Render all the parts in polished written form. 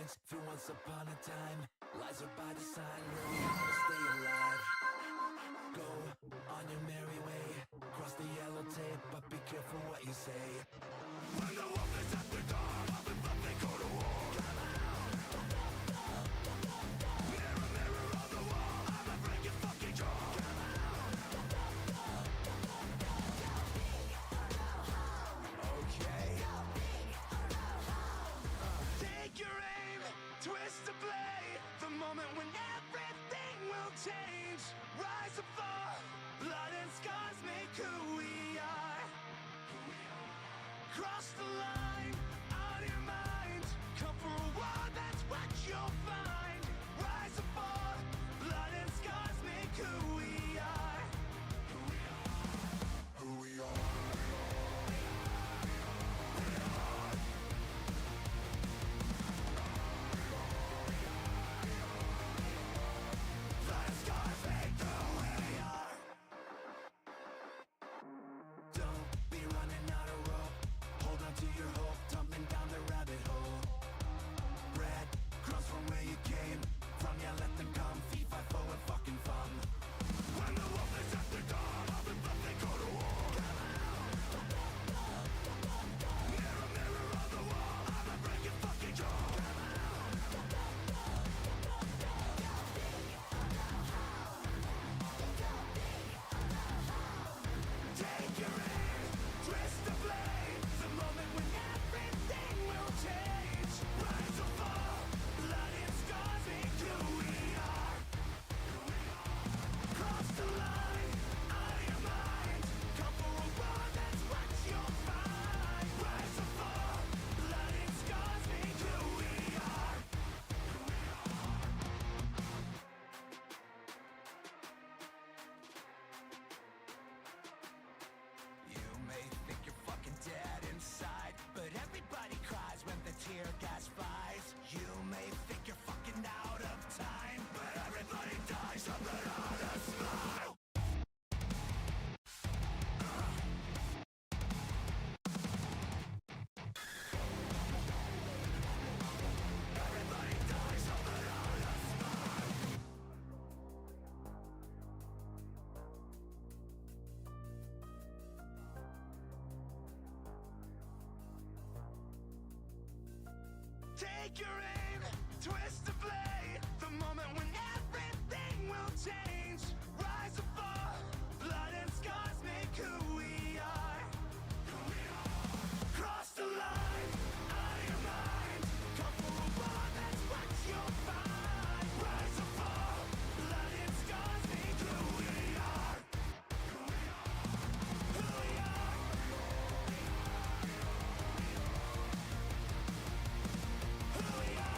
minds feel once upon a time. Lies are by design, learning how to stay alive. Go on your merry way, cross the yellow tape, but be careful what you say. When the wolf is at the door, up and up they go to war. Mirror, mirror on the wall, I'ma break your fucking jaw. Okay. Take your aim, twist the blade. The moment when everything will change. Rise and fall, blood and scars make who we are. Cross the line, on your mind. Come for a war, that's what you'll find. Rise and fall, blood and scars make who we are. Who we are. Who we are. Don't be running out of rope. Hold on to your hope, tumbling down the rabbit hole. Bread crumbs from where you came from, yeah, let them come. Fee, fi, fo, and fucking fun. When the wolf is at the door, up and up they go to war. Mirror, mirror on the wall, I'ma break your fucking jaw. Take your aim, twist the blade. The moment when everything will change. Rise or fall, blood and scars make who we are. Cross the line, out of your mind. Come for a war, that's what you'll find. Rise or fall, blood and scars make who we are. You may think you're fucking dead inside, but everybody cries when the tear gas flies. You may think you're fucking out of time, but everybody dies of an honest smile. Everybody dies of an honest smile. Take your aim, twist the blade. The moment when everything will change. Rise or fall, blood and scars make who we are. Cross the line, out of your mind. Come for a war, that's what you'll find. Rise or fall, blood and scars make who we are. Who we are. Who we are.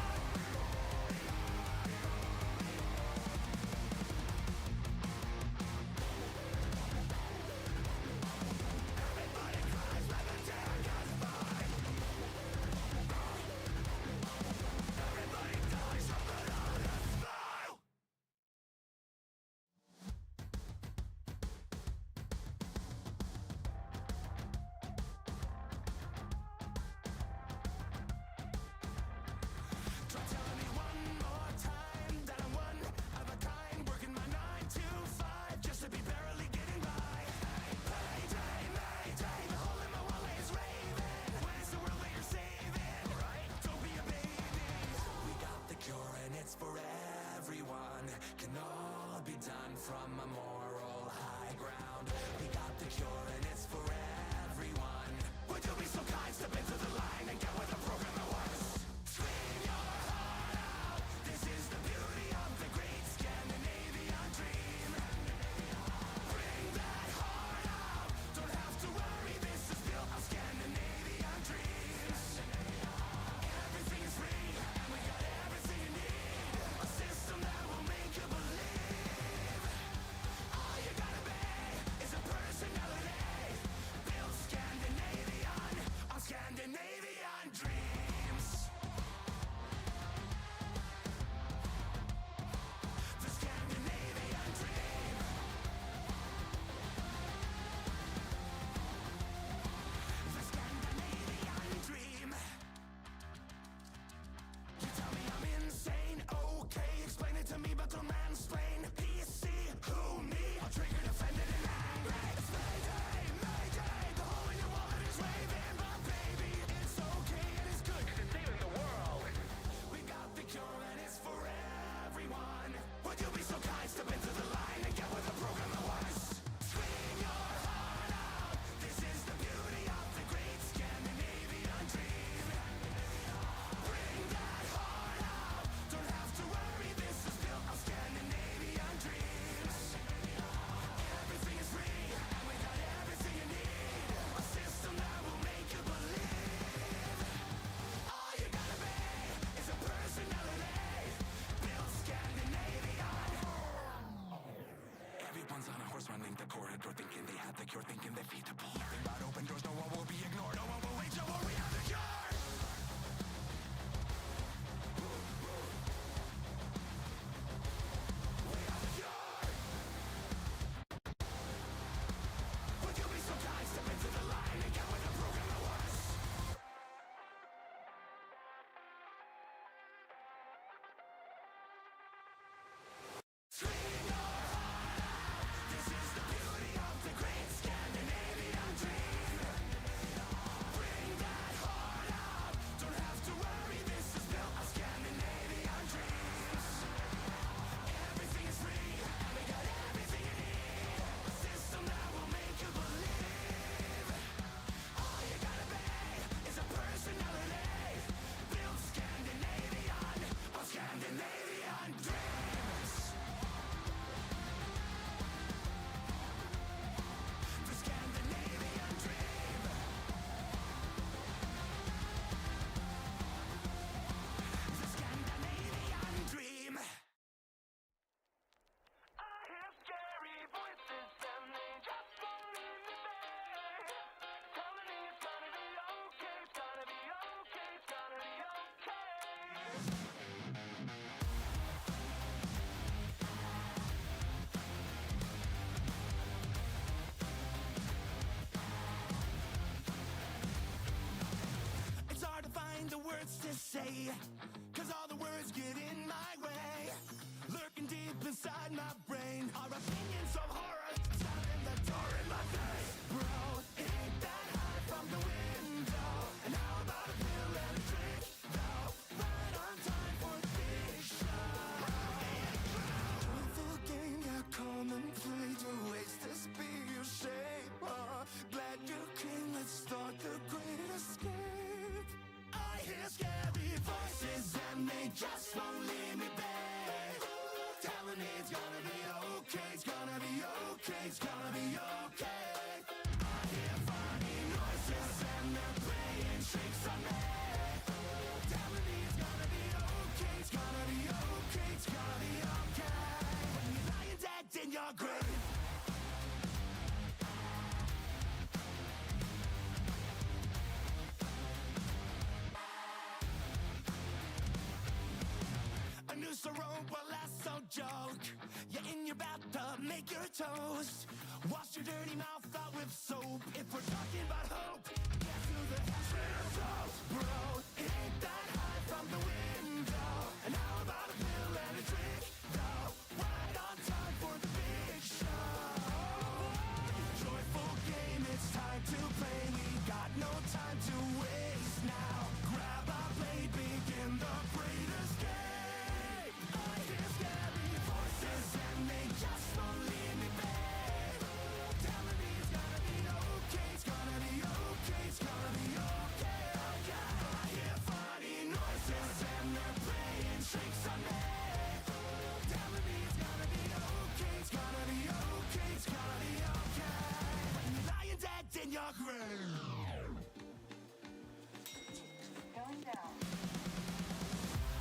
say, 'cause all the words get in my way. Lurking deep inside my brain are opinions of horror, slamming the door in my face. Bro, it ain't that high from the window. And how about a pill and a drink, though? Right on time for the big show. Joyful game, yeah, come and play. To waste this be your shape. Glad you came, let's start the great escape. I hear scary voices and they just won't leave me be. Telling me it's gonna be okay, it's gonna be okay, it's gonna be okay. I hear funny noises and they're playing tricks on me. Telling me it's gonna be okay, it's gonna be okay, it's gonna be okay. When you're lying dead in your grave. A noose a rope, well that's no joke. You're in your bathtub, make your toast. Wash your dirty mouth out with soap. If we're talking about hope, get through the hell. Bro, it ain't that high from the window. And how about a pill and a drink, though? Right on time for the big show. Joyful game, it's time to play. We got no time to waste now. Grab our blade, begin the great escape. I hear scary voices and they just won't leave me be. Telling me it's gonna be okay, it's gonna be okay, it's gonna be okay. I hear funny noises and they're playing tricks on me. Telling me it's gonna be okay, it's gonna be okay, it's gonna be okay. When you're lying dead in your grave. Going down.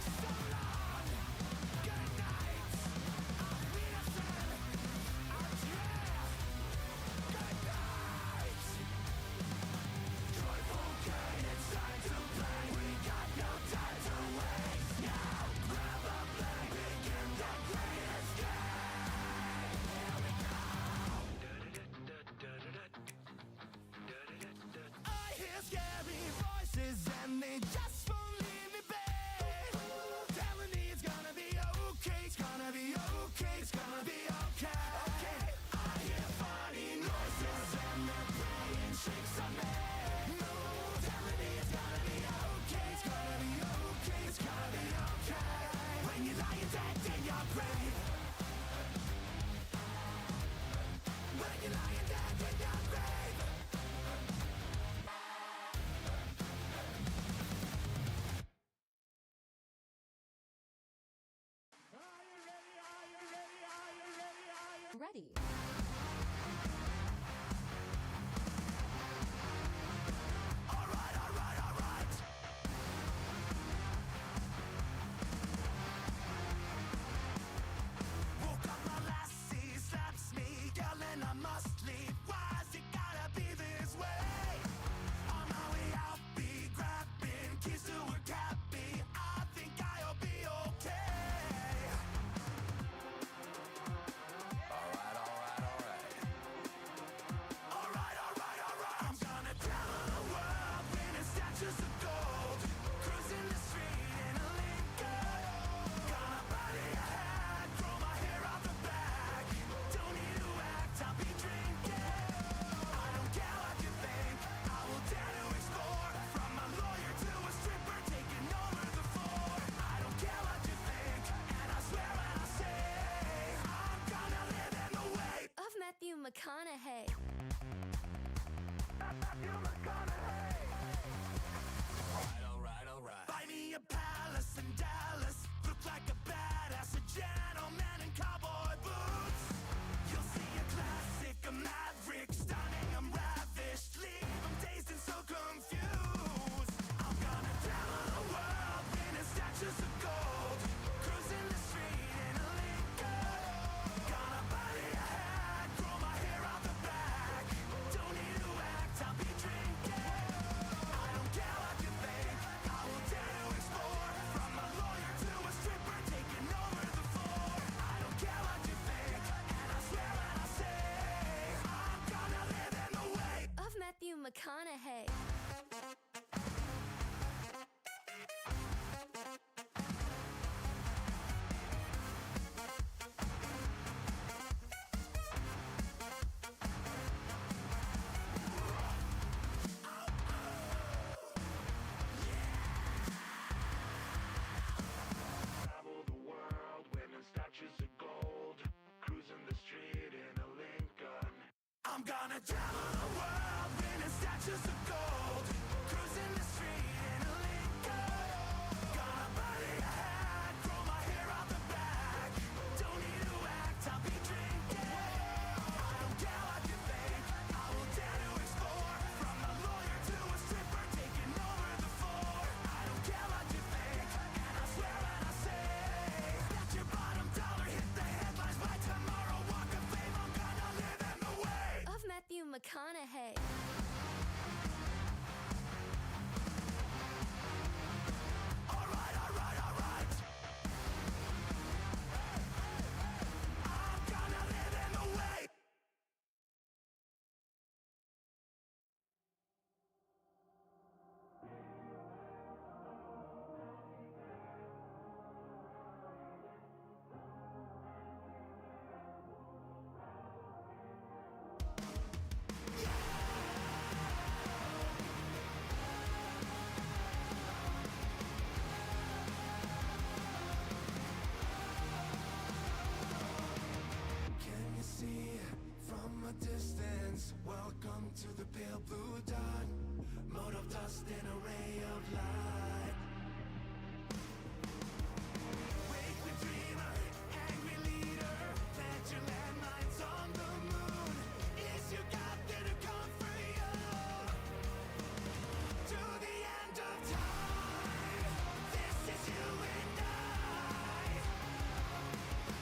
So long, good night, auf Wiedersehen, adieu, good night. Joyful game, it's time to play. We got no time to waste now. Grab a blade, begin the great escape. Here we go. I hear scary voices and they just won't leave me be. Telling me it's gonna be okay, it's gonna be okay, it's gonna be okay. Okay. I hear funny noises and they're playing tricks on me. No, telling me it's gonna be okay, it's gonna be okay, it's gonna be okay. When you're lying dead in your grave. When you're lying dead in your grave. Ready. Alright, alright, alright. Woke up, my lassie slaps me, yelling I must leave. Why's it gotta be this way? On my way out, be grabbing keys to her cabby. I think I'll be okay. Alright, alright. gonna travel the world, winning statues of gold, cruising the street in a Lincoln. Gonna party ahead, grow my hair out the back. Don't need to act, I'll be drinking. I don't care what you think, I will dare to explore. From a lawyer to a stripper, taking over the floor. I don't care what you think, and I swear when I say that your bottom dollar hit the headlines by tomorrow. Walk of fame, I'm gonna live in the way of Matthew McConaughey. Alright, alright, alright. I'm gonna live in the way. Can you see from a distance? Welcome to the pale blue dot. Mode of dust in a ray of light. Wake the dreamer, angry leader. Plant your landmines on the moon. Is your God there to comfort you? To the end of time. This is you and I.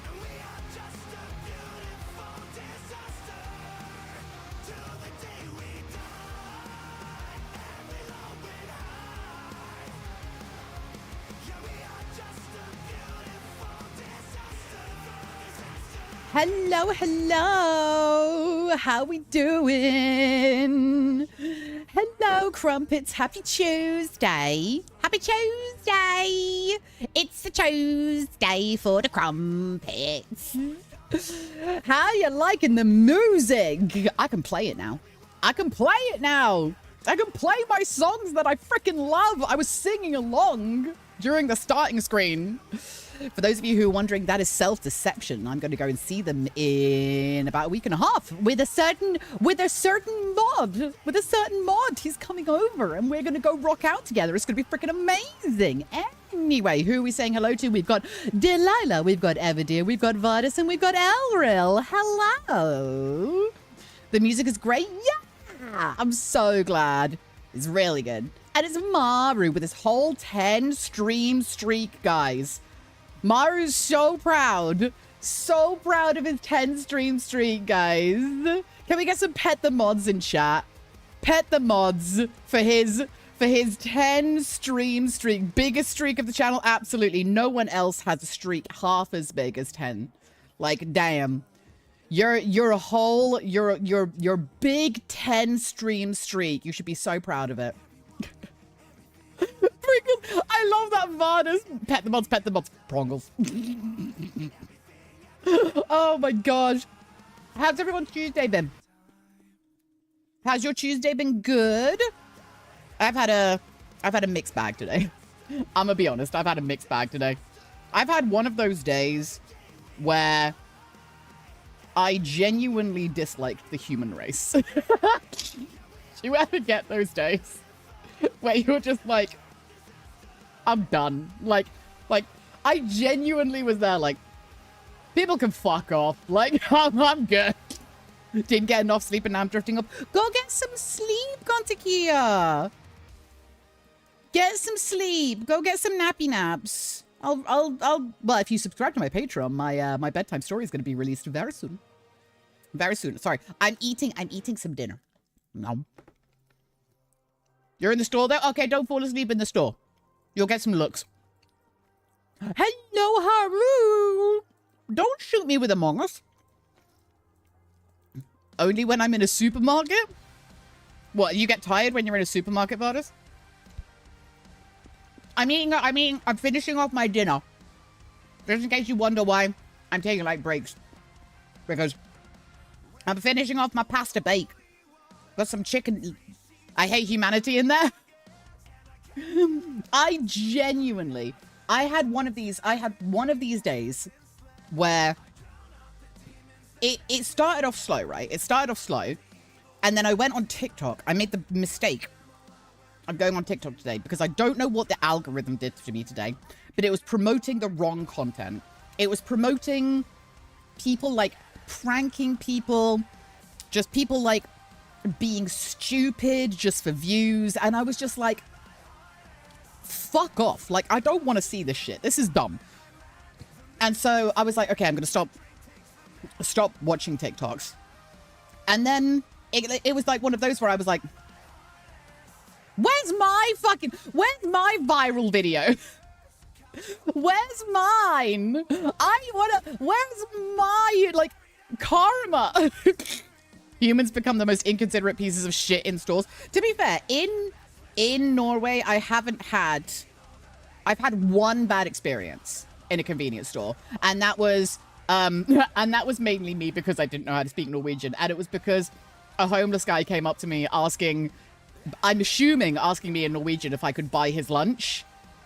And we are just a beautiful disaster. Till the day we die, and we'll all win high. Yeah, we are just a beautiful disaster. Hello, hello. How we doing? Hello, Crumpets. Happy Tuesday. Happy Tuesday. It's the Tuesday for the Crumpets. How you liking the music? I can play it now. I can play it now. I can play my songs that I freaking love. I was singing along during the starting screen. For those of you who are wondering, that is self-deception. I'm going to go and see them in about a week and a half with a certain mod. He's coming over and we're going to go rock out together. It's going to be freaking amazing. Anyway, who are we saying hello to? We've got Delilah, we've got Everdear, we've got Vardis, and we've got Elril. Hello. The music is great. Yeah, I'm so glad. It's really good. And it's Maru with his whole 10 stream streak, guys. Maru's so proud of his 10 stream streak, guys. Can we get some pet the mods in chat? Pet the mods for his 10 stream streak. Biggest streak of the channel? Absolutely. No one else has a streak half as big as 10. Like, damn. Your big 10 stream streak. You should be so proud of it. I love that Vardis. Pet the mods, Prongles. Oh my gosh. How's everyone's Tuesday been? Has your Tuesday been good? I've had a mixed bag today. I'm gonna be honest, I've had a mixed bag today. I've had one of those days where I genuinely disliked the human race. Do you ever get those days where you're just like, I'm done. Like, I genuinely was there like, people can fuck off. Like, I'm good. Didn't get enough sleep and now I'm drifting up. Go get some sleep, Gontakia. Get some sleep. Go get some nappy naps. Well, if you subscribe to my Patreon, my bedtime story is going to be released very soon. Very soon. Sorry. I'm eating some dinner. No. You're in the store though? Okay, don't fall asleep in the store. You'll get some looks. Hello, Haru. Don't shoot me with Among Us. Only when I'm in a supermarket? What, you get tired when you're in a supermarket, Vardis? I'm finishing off my dinner. Just in case you wonder why I'm taking like breaks. Because I'm finishing off my pasta bake. Got some chicken. I hate humanity in there. I had one of these days where it started off slow, right? It started off slow. And then I went on TikTok. I made the mistake of going on TikTok today because I don't know what the algorithm did to me today, but it was promoting the wrong content. It was promoting people like pranking people, just people like being stupid just for views. And I was just like, fuck off. Like, I don't want to see this shit. This is dumb. And so I was like, okay, I'm going to stop watching TikToks. And then it was like one of those where I was like, where's my viral video? Where's mine? Where's my, like, karma? Humans become the most inconsiderate pieces of shit in stores. To be fair, in Norway, I've had one bad experience in a convenience store. And that was mainly me because I didn't know how to speak Norwegian. And it was because a homeless guy came up to me asking me in Norwegian if I could buy his lunch.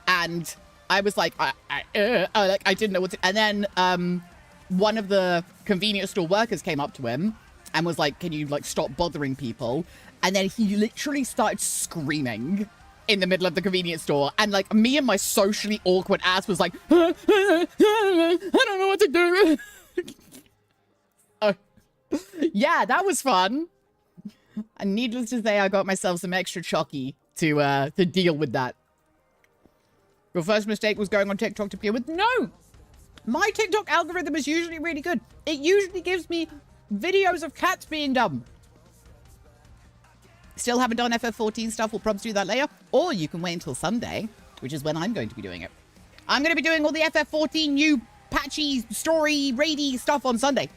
And I was like, I didn't know what to... And then one of the convenience store workers came up to him and was like, can you, like, stop bothering people? And then he literally started screaming in the middle of the convenience store. And, like, me and my socially awkward ass was like, I don't know what to do. Yeah, that was fun. And needless to say, I got myself some extra chalky to deal with that. Your first mistake was going on TikTok to begin with? No! My TikTok algorithm is usually really good. It usually gives me videos of cats being dumb. Still haven't done FF14 stuff. We'll probably do that later. Or you can wait until Sunday, which is when I'm going to be doing it. I'm going to be doing all the FF14 new patchy, story, raidy stuff on Sunday.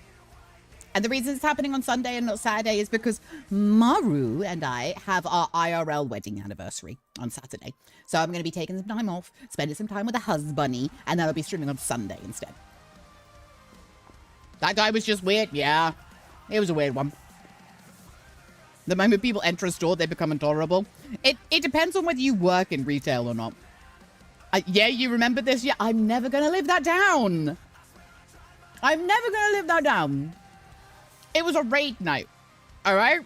And the reason it's happening on Sunday and not Saturday is because Maru and I have our IRL wedding anniversary on Saturday. So I'm going to be taking some time off, spending some time with a husbunny, and then I'll be streaming on Sunday instead. That guy was just weird. Yeah, it was a weird one. The moment people enter a store, they become intolerable. It depends on whether you work in retail or not. Yeah, you remember this? Yeah, I'm never going to live that down. I'm never going to live that down. It was a raid night, all right?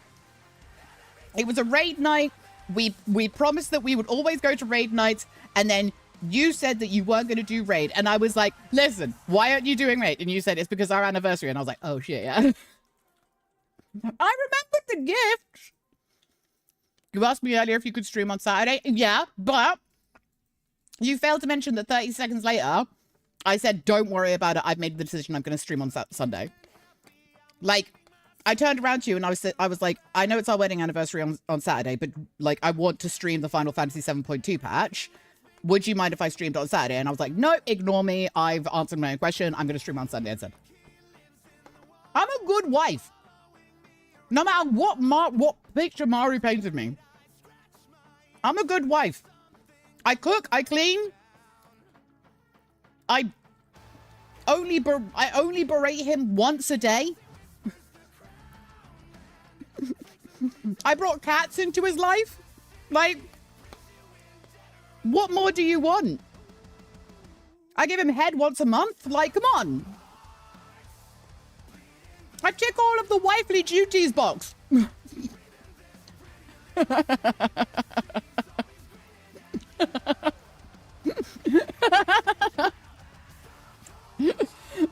It was a raid night. We promised that we would always go to raid nights, and then you said that you weren't going to do raid, and I was like, listen, why aren't you doing raid? And you said, it's because our anniversary, and I was like, oh, shit, yeah. I remembered the gift. You asked me earlier if you could stream on Saturday. Yeah, but you failed to mention that 30 seconds later, I said, don't worry about it. I've made the decision I'm going to stream on Sunday. Like, I turned around to you and I was like, I know it's our wedding anniversary on Saturday, but, like, I want to stream the Final Fantasy 7.2 patch. Would you mind if I streamed on Saturday? And I was like, no, ignore me. I've answered my own question. I'm going to stream on Sunday instead. I'm a good wife. No matter what picture Maru painted me. I'm a good wife. I cook, I clean. I only berate him once a day. I brought cats into his life. Like, what more do you want? I give him head once a month. Like, come on. I tick all of the wifely duties box.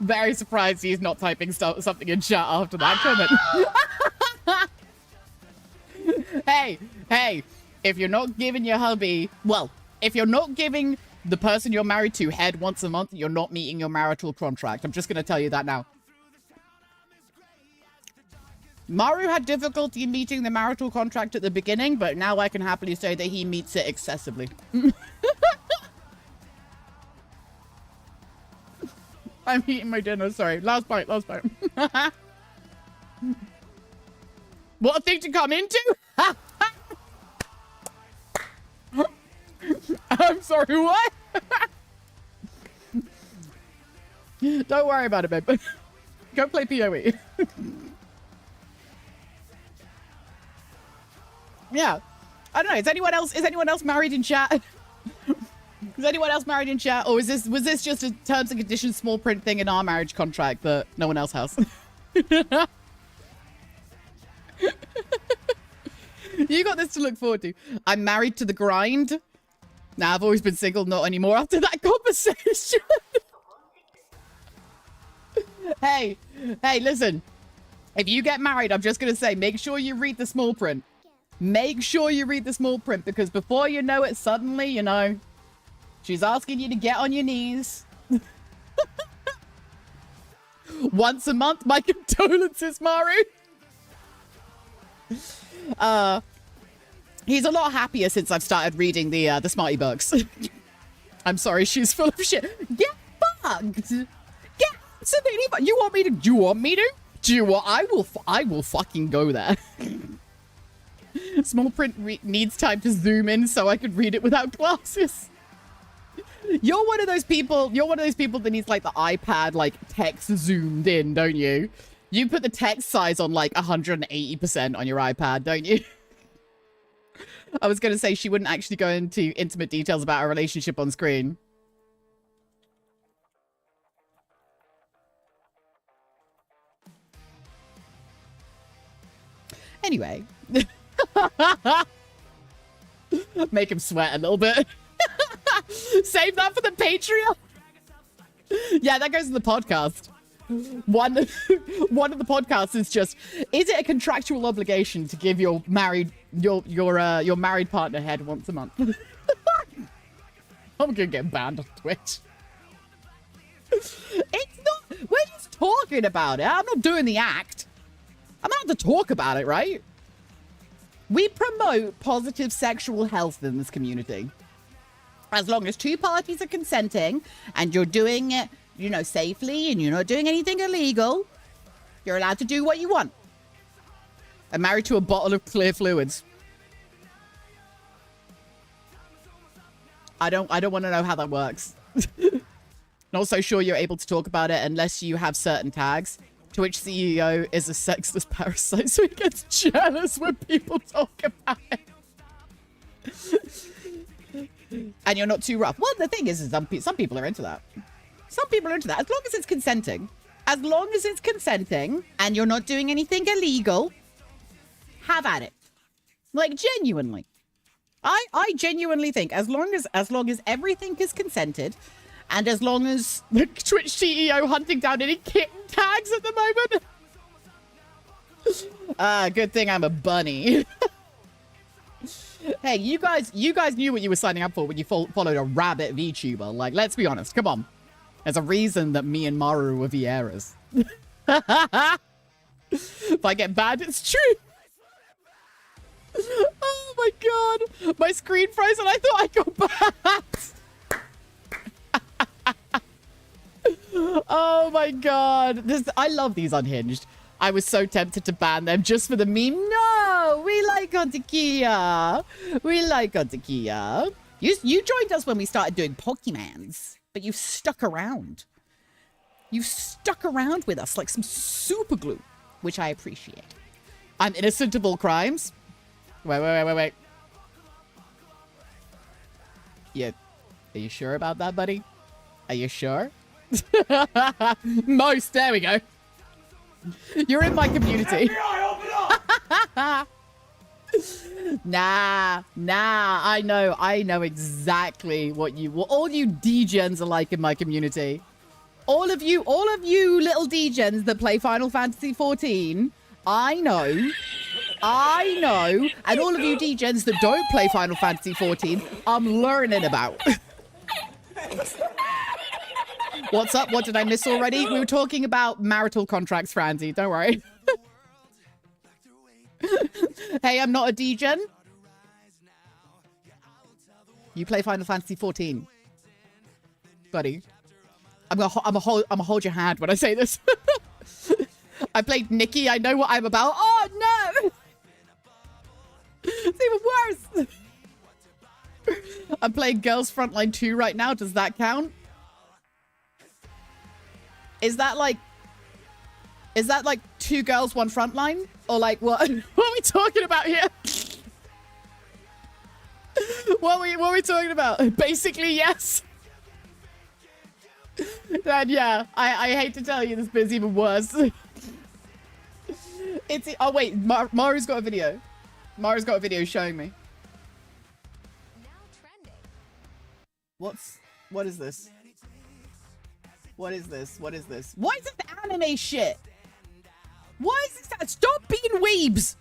Very surprised he's not typing something in chat after that comment. Hey, if you're not giving your hubby, well, if you're not giving the person you're married to head once a month, you're not meeting your marital contract. I'm just going to tell you that now. Maru had difficulty meeting the marital contract at the beginning, but now I can happily say that he meets it excessively. I'm eating my dinner, sorry. Last bite. What a thing to come into? I'm sorry, what? Don't worry about it, babe. Go play PoE. Yeah. I don't know. Is anyone else married in chat? Is anyone else married in chat? Or was this just a terms and conditions small print thing in our marriage contract that no one else has? You got this to look forward to. I'm married to the grind. Nah, I've always been single, not anymore after that conversation. Hey, listen. If you get married, I'm just going to say, make sure you read the small print. Make sure you read the small print, because before you know it, suddenly, you know, she's asking you to get on your knees. Once a month, my condolences, Maru. He's a lot happier since I've started reading the Smarty books. I'm sorry, she's full of shit. Get bugged. Get absolutely bugged. You want me to? Do you want me to? Do you want? I will fucking go there. Small print needs time to zoom in so I could read it without glasses. You're one of those people. You're one of those people that needs like the iPad like text zoomed in, don't you? You put the text size on like 180% on your iPad, don't you? I was going to say she wouldn't actually go into intimate details about our relationship on screen. Anyway. Make him sweat a little bit. Save that for the Patreon. Yeah, that goes in the podcast. One of the podcasts is just, is it a contractual obligation to give your married partner head once a month? I'm gonna get banned on Twitch. It's not, we're just talking about it. I'm not doing the act. I'm allowed to talk about it, right? We promote positive sexual health in this community. As long as two parties are consenting and you're doing it, you know, safely, and you're not doing anything illegal, you're allowed to do what you want. I'm married to a bottle of clear fluids. I don't want to know how that works. Not so sure you're able to talk about it unless you have certain tags. Twitch CEO is a sexless parasite, so he gets jealous when people talk about it. And you're not too rough. Well, the thing is some people are into that. Some people are into that. As long as it's consenting. As long as it's consenting and you're not doing anything illegal, have at it. Like, genuinely. I genuinely think as long as everything is consented, and as long as the Twitch CEO hunting down any kitten tags at the moment. Good thing I'm a bunny. Hey, you guys knew what you were signing up for when you followed a rabbit VTuber. Like, let's be honest. Come on. There's a reason that me and Maru were Vieras. If I get banned, it's true. Oh my god. My screen froze and I thought I got banned. Oh my god. I love these unhinged. I was so tempted to ban them just for the meme. No, we like Ontakia. We like Ontakia. You joined us when we started doing Pokemans, but you've stuck around. You've stuck around with us like some super glue, which I appreciate. I'm innocent of all crimes. Wait. Yeah. Are you sure about that, buddy? Are you sure? Most, there we go. You're in my community. FBI, open up! Nah, I know exactly what all you degens are like in my community. All of you little degens that play Final Fantasy 14, I know, and all of you degens that don't play Final Fantasy 14, I'm learning about. What's up? What did I miss already? We were talking about marital contracts, Franzi. Don't worry. Hey, I'm not a degen. You play Final Fantasy 14, buddy. I'm gonna hold your hand when I say this. I played Nikki. I know what I'm about. Oh no! It's even worse. I'm playing Girls Frontline 2 right now. Does that count? Is that like two girls, one frontline? Or like what? What are we talking about here? What are we talking about? Basically, yes. And yeah, I hate to tell you this, but it's even worse. Oh wait, Maru's got a video. Mara's got a video showing me. Now trending. What is this? What is this? What is this? Why is this anime shit? Why is this? Stop being weebs!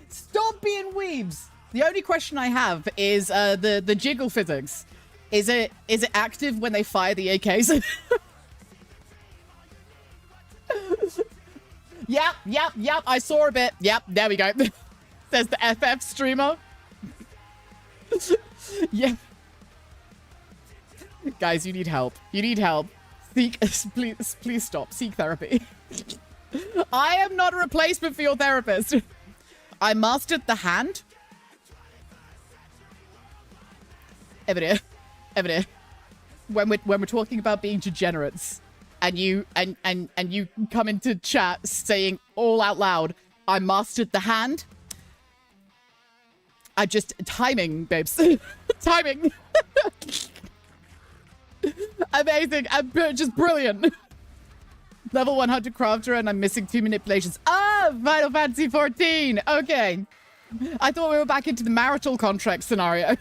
Stop being weebs! The only question I have is the jiggle physics. Is it active when they fire the AKs? Yep. I saw a bit. Yep, there we go. Says the FF streamer. Yeah. Guys, you need help. You need help. Seek, please stop. Seek therapy. I am not a replacement for your therapist. I mastered the hand. Evident. When we're talking about being degenerates, and you come into chat saying all out loud, I mastered the hand. I just timing, babes. Timing. Amazing. Just brilliant. Level 100 crafter, and I'm missing 2 manipulations. Ah, Final Fantasy 14. Okay. I thought we were back into the marital contract scenario.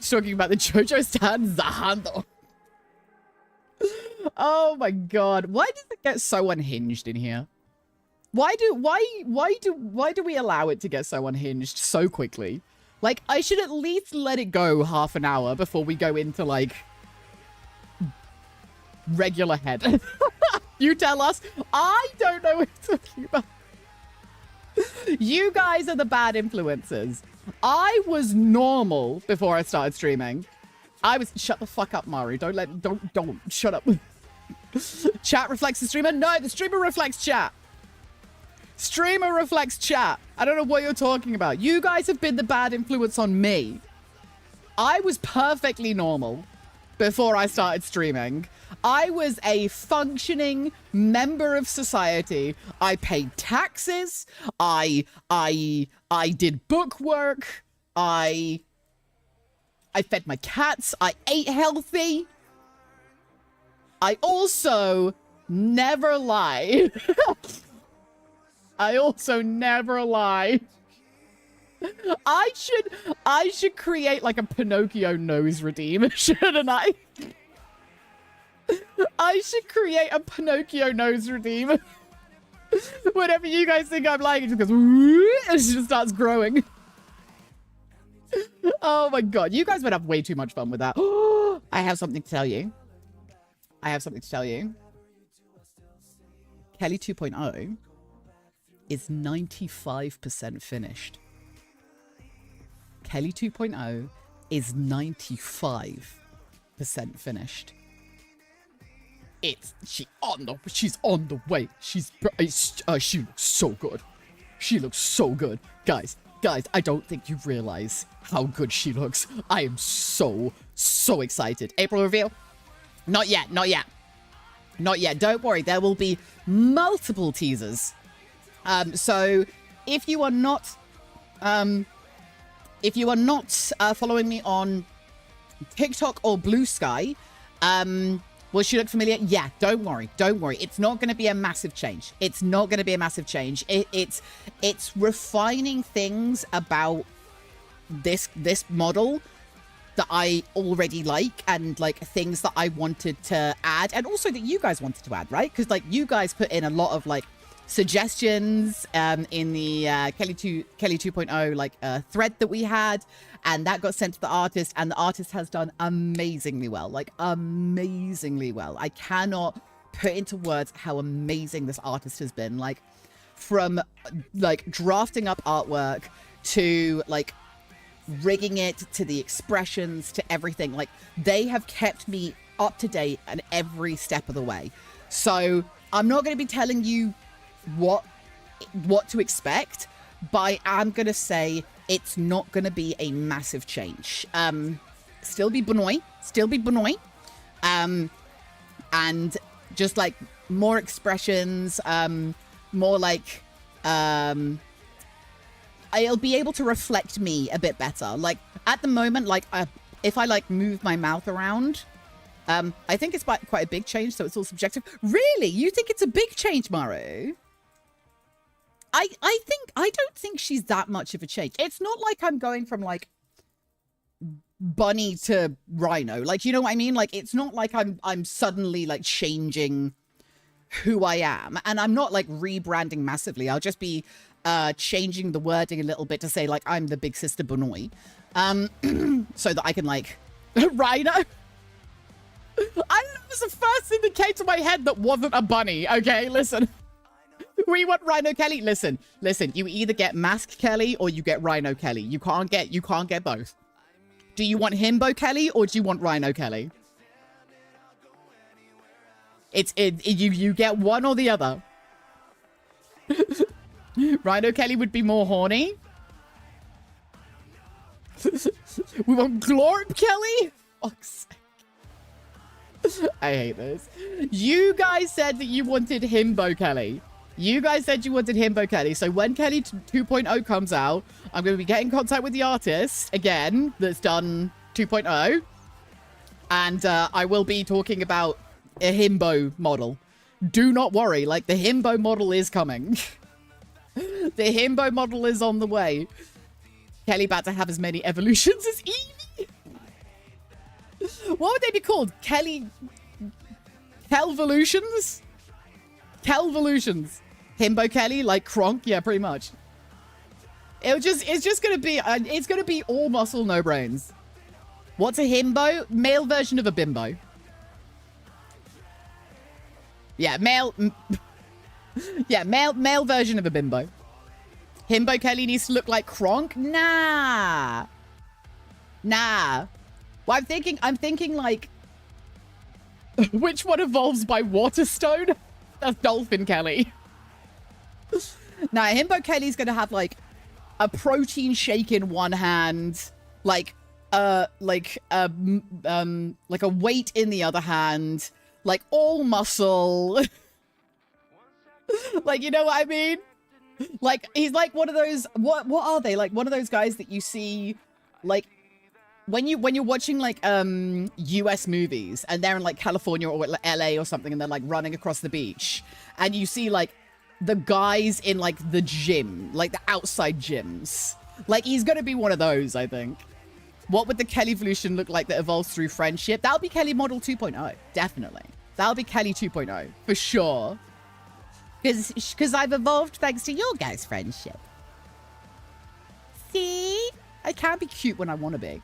Talking about the JoJo stand Zahando. Oh my god. Why does it get so unhinged in here? Why do we allow it to get so unhinged so quickly? Like, I should at least let it go half an hour before we go into, like, regular head. You tell us. I don't know what you're talking about. You guys are the bad influencers. I was normal before I started streaming. I was... Shut the fuck up, Mari. Don't. Shut up. Chat reflects the streamer? No, the streamer reflects chat. Streamer reflects chat. I don't know what you're talking about. You guys have been the bad influence on me. I was perfectly normal before I started streaming. I was a functioning member of society. I paid taxes. I did book work. I fed my cats. I ate healthy. I also never lie. I also never lie. I should create like a Pinocchio nose redeem, shouldn't I? I should create a Pinocchio nose redeem. Whenever you guys think I'm lying, it just goes and it just starts growing. Oh my god, you guys would have way too much fun with that. I have something to tell you. Kelly 2.0 is 95% finished. Kelly 2.0 is 95% finished. She's on the way. She looks so good. She looks so good. Guys, I don't think you realize how good she looks. I am so excited. April reveal? Not yet. Don't worry. There will be multiple teasers. So if you are not following me on TikTok or Blue Sky, will she look familiar? Yeah, don't worry. It's not going to be a massive change. It's refining things about this model that I already like, and like things that I wanted to add, and also that you guys wanted to add, right? Because like you guys put in a lot of like suggestions in the Kelly 2.0 like thread that we had, and that got sent to the artist, and the artist has done amazingly well. Like amazingly well. I cannot put into words how amazing this artist has been. Like from like drafting up artwork to like rigging it to the expressions to everything. Like they have kept me up to date at every step of the way. So I'm not going to be telling you what to expect, but I am going to say it's not going to be a massive change. Still be Benoit. And just like more expressions, more like I'll be able to reflect me a bit better. Like at the moment, like if I like move my mouth around, I think it's quite a big change, so it's all subjective. Really? You think it's a big change, Maru? I don't think she's that much of a change. It's not like I'm going from like bunny to rhino. Like, you know what I mean? Like, it's not like I'm suddenly like changing who I am, and I'm not like rebranding massively. I'll just be changing the wording a little bit to say like I'm the big sister Bonoi, so that I can like rhino. I don't know, it was the first thing that came to my head that wasn't a bunny. Okay, listen. We want Rhino Kelly. Listen. You either get Mask Kelly or you get Rhino Kelly. You can't get both. Do you want Himbo Kelly or do you want Rhino Kelly? You get one or the other. Rhino Kelly would be more horny. We want Glorp Kelly. Fuck's sake. I hate this. You guys said that you wanted Himbo Kelly. You guys said you wanted Himbo Kelly. So when Kelly 2.0 comes out, I'm going to be getting in contact with the artist again that's done 2.0. And I will be talking about a Himbo model. Do not worry. Like, the Himbo model is coming. The Himbo model is on the way. Kelly about to have as many evolutions as Eevee. What would they be called? Kelvolutions? Kelvolutions. Himbo Kelly, like Kronk? Yeah, pretty much. It's just gonna be, it's gonna be all muscle, no brains. What's a himbo? Male version of a bimbo. Yeah, male version of a bimbo. Himbo Kelly needs to look like Kronk? Nah. Well, I'm thinking like, which one evolves by Waterstone? That's Dolphin Kelly. Now, Himbo Kelly's gonna have like a protein shake in one hand, like a weight in the other hand, like all muscle. Like, you know what I mean? Like, he's like one of those, what are they? Like one of those guys that you see, like, when you're watching like US movies and they're in like California or LA or something and they're like running across the beach and you see like the guys in like the gym, like the outside gyms. Like, he's gonna be one of those, I think. What would the Kelly evolution look like that evolves through friendship? That'll be Kelly model 2.0, definitely. That'll be Kelly 2.0 for sure. Because I've evolved thanks to your guys' friendship. See? I can't be cute when I want to be.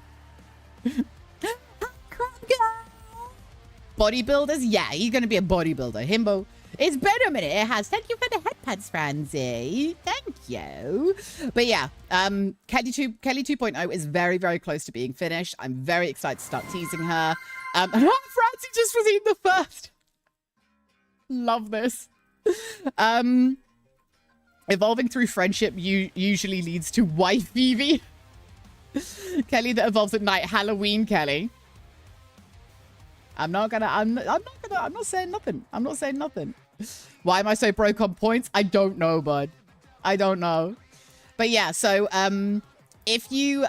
Bodybuilders? Yeah, he's going to be a bodybuilder. Himbo. It's been a minute. It has. Thank you for the headpads, Franzi. Thank you. But yeah, Kelly 2.0 is very, very close to being finished. I'm very excited to start teasing her. Franzi just was eating the first. Love this. Evolving through friendship usually leads to wife Eevee. Kelly that evolves at night. Halloween Kelly. I'm not saying nothing. I'm not saying nothing. Why am I so broke on points? I don't know, bud. I don't know. But yeah, so if you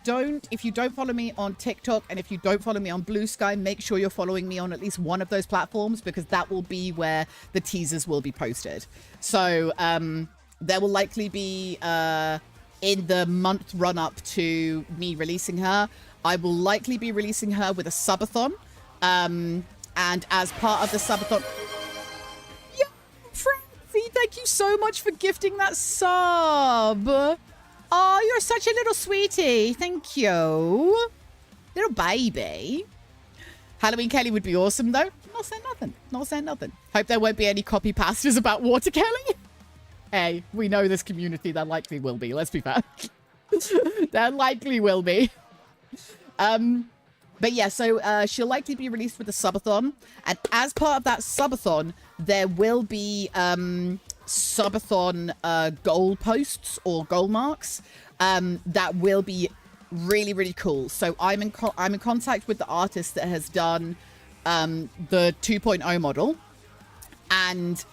don't follow me on TikTok and if you don't follow me on Blue Sky, make sure you're following me on at least one of those platforms, because that will be where the teasers will be posted. So there will likely be in the month run up to me releasing her, I will likely be releasing her with a subathon. And as part of the subathon... Yo, Francie, thank you so much for gifting that sub. Oh, you're such a little sweetie. Thank you. Little baby. Halloween Kelly would be awesome, though. Not saying nothing. Not saying nothing. Hope there won't be any copy pastas about Water Kelly. Hey, we know this community. There likely will be. Let's be fair. There likely will be. But yeah, so she'll likely be released with a subathon. And as part of that subathon, there will be subathon goal posts or goal marks that will be really, really cool. So I'm in contact with the artist that has done the 2.0 model. And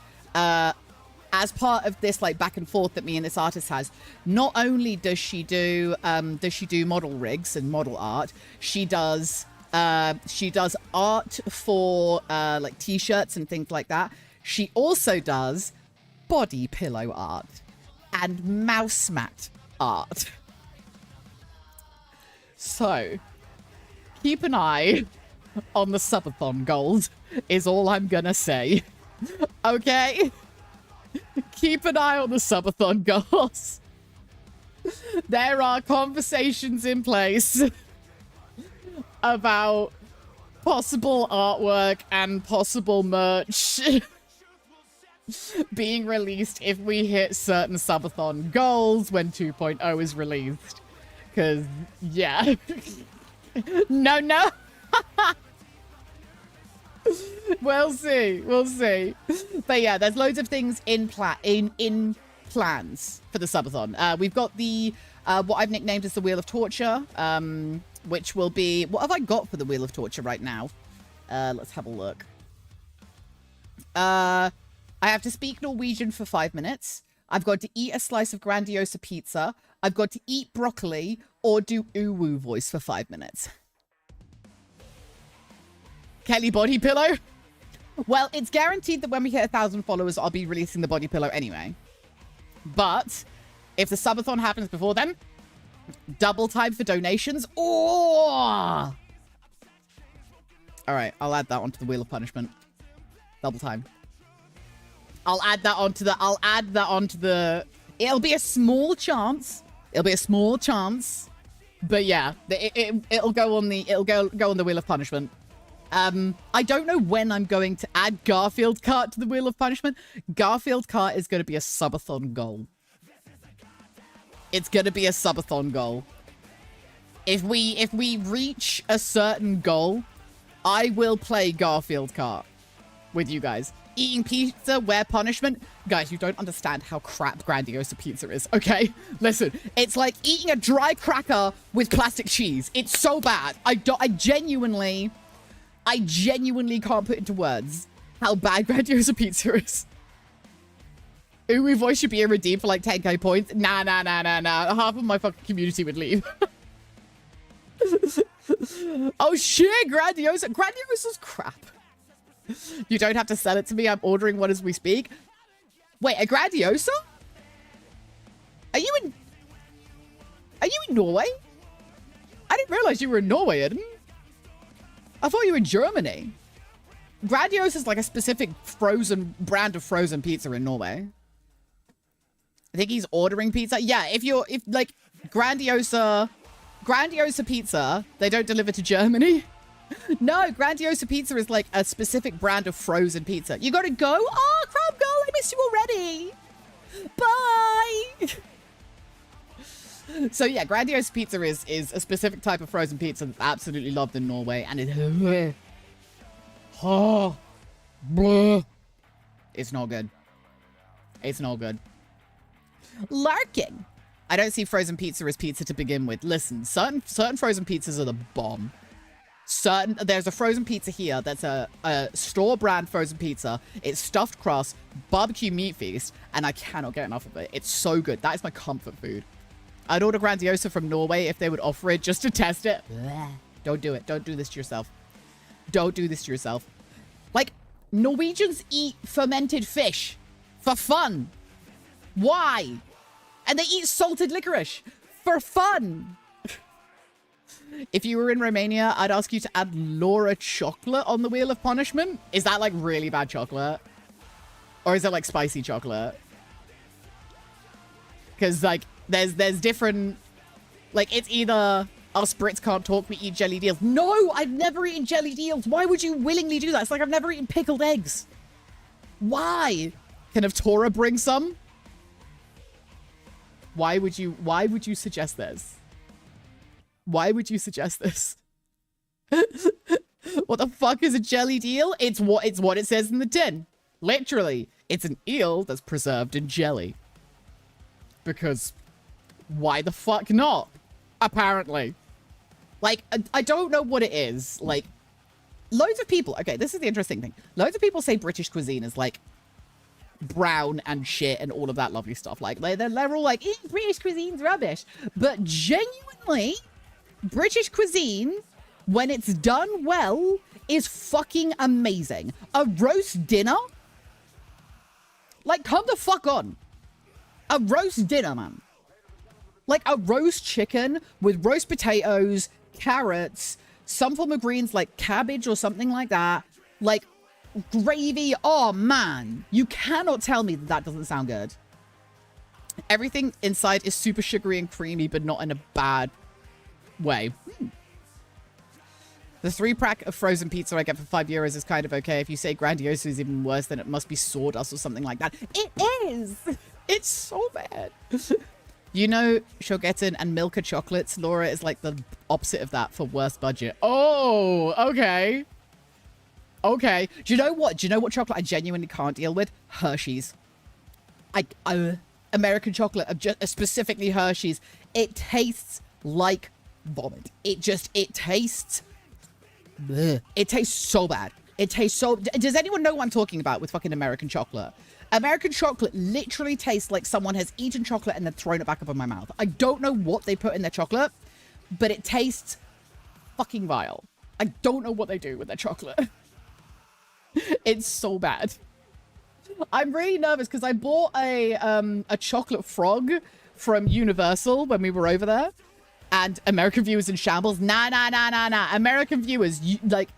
as part of this like back and forth that me and this artist has, not only does she do model rigs and model art, she does art for like t-shirts and things like that. She also does body pillow art. and mouse mat art. So, keep an eye on the subathon goals is all I'm gonna say. Okay? Keep an eye on the subathon goals. There are conversations in place about possible artwork and possible merch being released if we hit certain subathon goals when 2.0 is released. Because, yeah. No. We'll see. We'll see. But yeah, there's loads of things in plans for the subathon. We've got the what I've nicknamed as the Wheel of Torture, which will be... What have I got for the Wheel of Torture right now? Let's have a look. I have to speak Norwegian for 5 minutes. I've got to eat a slice of Grandiosa pizza. I've got to eat broccoli or do uwu voice for 5 minutes. Kelly body pillow? Well, it's guaranteed that when we hit 1,000 followers, I'll be releasing the body pillow anyway. But if the subathon happens before then, double time for donations. Oh! All right, I'll add that onto the Wheel of Punishment. Double time. I'll add that onto the... It'll be a small chance. It'll be a small chance. But yeah, it'll go on the Wheel of Punishment. I don't know when I'm going to add Garfield Kart to the Wheel of Punishment. Garfield Kart is going to be a subathon goal. It's going to be a subathon goal. If we reach a certain goal, I will play Garfield Kart with you guys. Eating pizza, where punishment? Guys, you don't understand how crap Grandiosa pizza is, okay? Listen, it's like eating a dry cracker with plastic cheese. It's so bad. I genuinely can't put into words how bad Grandiosa pizza is. Uwu voice should be a redeem for like 10k points. Nah. Half of my fucking community would leave. Oh shit, Grandiosa. Grandiosa's crap. You don't have to sell it to me. I'm ordering one as we speak. Wait, a Grandiosa? Are you in Norway? I didn't realize you were in Norway, Eden. I thought you were in Germany. Grandiosa is like a specific brand of frozen pizza in Norway. I think he's ordering pizza. Yeah, if like Grandiosa pizza, they don't deliver to Germany. No, Grandiosa pizza is like a specific brand of frozen pizza. You gotta go? Oh, Crab Girl, I missed you already. Bye. So yeah, Grandiosa pizza is a specific type of frozen pizza that's absolutely loved in Norway. And it's not good. It's not good. Lurking. I don't see frozen pizza as pizza to begin with. Listen, certain frozen pizzas are the bomb. There's a frozen pizza here that's a store brand frozen pizza. It's stuffed crust, barbecue meat feast, and I cannot get enough of it. It's so good. That is my comfort food. I'd order Grandiosa from Norway if they would offer it just to test it. Don't do it. Don't do this to yourself. Don't do this to yourself. Like, Norwegians eat fermented fish for fun. Why? And they eat salted licorice for fun. If you were in Romania, I'd ask you to add Laura chocolate on the Wheel of Punishment. Is that like really bad chocolate? Or is it like spicy chocolate? Because like there's different, like it's either us Brits can't talk, we eat jelly deals. No, I've never eaten jelly deals. Why would you willingly do that? It's like I've never eaten pickled eggs. Why? Can Avtora bring some? Why would you suggest this? Why would you suggest this? What the fuck is a jelly deal? It's what it says in the tin. Literally, it's an eel that's preserved in jelly. Because why the fuck not? Apparently. Like, I don't know what it is. Like, loads of people... Okay, this is the interesting thing. Loads of people say British cuisine is, like, brown and shit and all of that lovely stuff. Like, they're all like, British cuisine's rubbish. But genuinely... British cuisine, when it's done well, is fucking amazing. A roast dinner? Like, come the fuck on. A roast dinner, man. Like a roast chicken with roast potatoes, carrots, some form of greens like cabbage or something like that. Like gravy. Oh, man. You cannot tell me that that doesn't sound good. Everything inside is super sugary and creamy, but not in a bad way. The 3-pack of frozen pizza I get for €5 is kind of okay. If you say Grandiosa is even worse, then it must be sawdust or something like that. It is. It's so bad. You know, Shogetten and Milka chocolates, Laura, is like the opposite of that for worst budget. Oh, okay. Okay. Do you know what? Do you know what chocolate I genuinely can't deal with? Hershey's. American chocolate, specifically Hershey's. It tastes like vomit. It tastes... Bleh. It tastes so bad. It tastes so... Does anyone know what I'm talking about with fucking American chocolate? American chocolate literally tastes like someone has eaten chocolate and then thrown it back up in my mouth. I don't know what they put in their chocolate, but it tastes fucking vile. I don't know what they do with their chocolate. It's so bad. I'm really nervous because I bought a chocolate frog from Universal when we were over there. And American viewers in shambles. Nah. American viewers, like,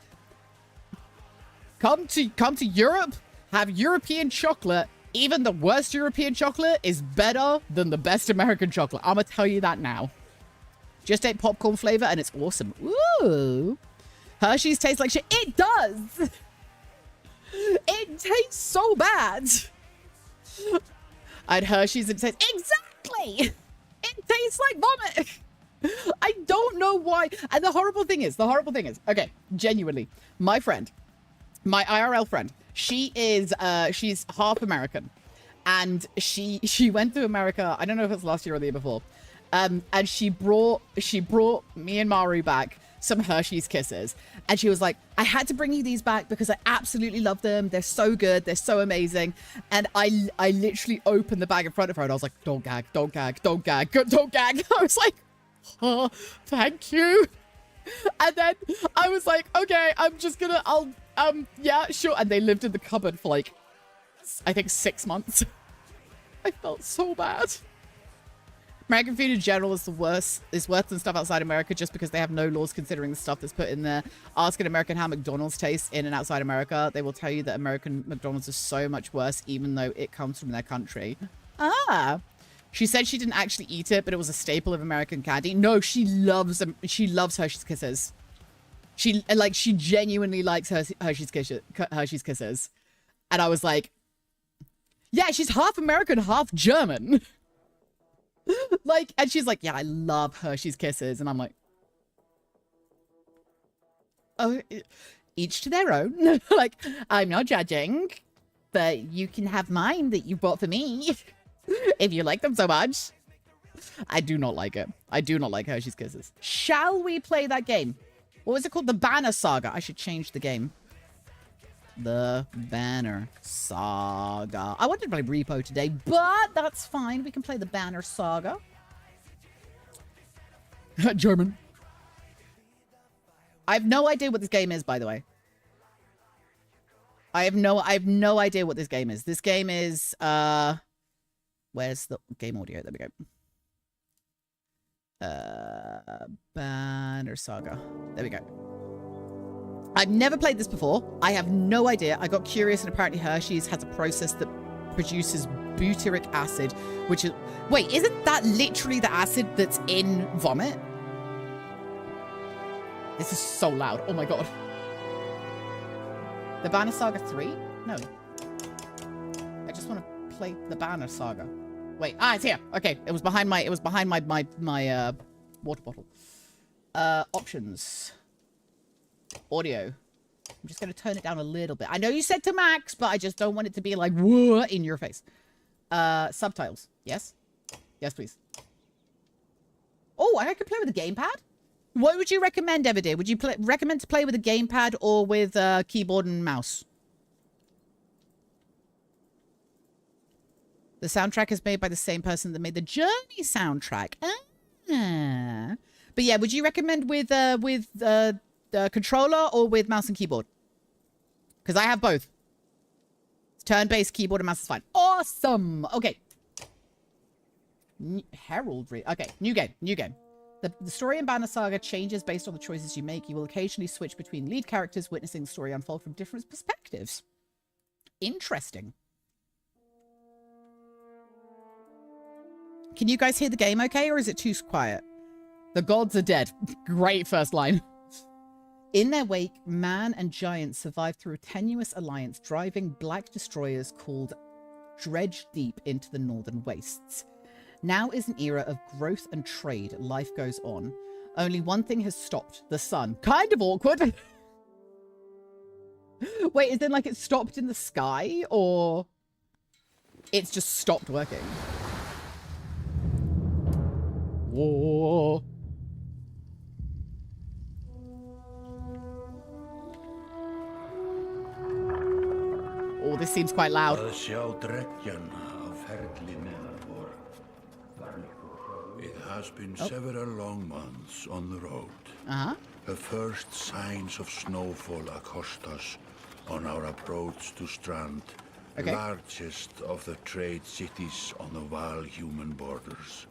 come to Europe, have European chocolate. Even the worst European chocolate is better than the best American chocolate. I'm gonna tell you that now. Just ate popcorn flavor and it's awesome. Ooh. Hershey's tastes like shit. It does. It tastes so bad. I had Hershey's and it tastes exactly. It tastes like vomit. I don't know why. And the horrible thing is, okay, genuinely, my friend, my IRL friend, she's half American, and she went to America. I don't know if it's last year or the year before. And she brought me and Maru back some Hershey's Kisses. And she was like, I had to bring you these back because I absolutely love them. They're so good. They're so amazing. And I literally opened the bag in front of her and I was like, don't gag. I was like, oh, thank you. And then I was like, okay, yeah, sure. And they lived in the cupboard for like, I think 6 months. I felt so bad. American food in general is worse than stuff outside America just because they have no laws considering the stuff that's put in there. Ask an American how McDonald's tastes in and outside America. They will tell you that American McDonald's is so much worse even though it comes from their country. Ah. She said she didn't actually eat it, but it was a staple of American candy. No, she loves Hershey's Kisses. She genuinely likes Hershey's Kisses. And I was like, yeah, she's half American, half German. Like, and she's like, yeah, I love Hershey's Kisses. And I'm like, oh, each to their own. Like, I'm not judging, but you can have mine that you bought for me if you like them so much. I do not like it. I do not like Hershey's Kisses. Shall we play that game? What was it called? The Banner Saga. I should change the game. The Banner Saga. I wanted to play Repo today, but that's fine. We can play the Banner Saga. German. I have no idea what this game is, by the way. I have no idea what this game is. This game is, where's the game audio? There we go. Banner Saga. There we go. I've never played this before. I have no idea. I got curious and apparently Hershey's has a process that produces butyric acid, which is... Wait, isn't that literally the acid that's in vomit? This is so loud. Oh my god. The Banner Saga 3? No. I just want to play the Banner Saga. Wait, it's here. Okay, it was behind my water bottle. Options. Audio. I'm just going to turn it down a little bit. I know you said to max, but I just don't want it to be like, whoa, in your face. Subtitles. Yes? Yes, please. Oh, I could play with a gamepad? What would you recommend, Everday? Would you recommend to play with a gamepad or with keyboard and mouse? The soundtrack is made by the same person that made the Journey soundtrack. Ah. But yeah, would you recommend with controller or with mouse and keyboard? Because I have both. Turn-based keyboard and mouse is fine. Awesome. Okay. Heraldry. Okay, new game. The story in Banner Saga changes based on the choices you make. You will occasionally switch between lead characters, witnessing the story unfold from different perspectives. Interesting. Can you guys hear the game okay, or is it too quiet? The gods are dead. Great first line. In their wake, man and giant survive through a tenuous alliance, driving black destroyers called Dredge deep into the northern wastes. Now is an era of growth and trade. Life goes on. Only one thing has stopped: the sun. Kind of awkward. Wait, is it like it stopped in the sky, or it's just stopped working? Whoa. Oh, this seems quite loud. It has been several long months on the road. Uh-huh. The first signs of snowfall accost us on our approach to Strand, Okay. largest of the trade cities on the Val-human borders,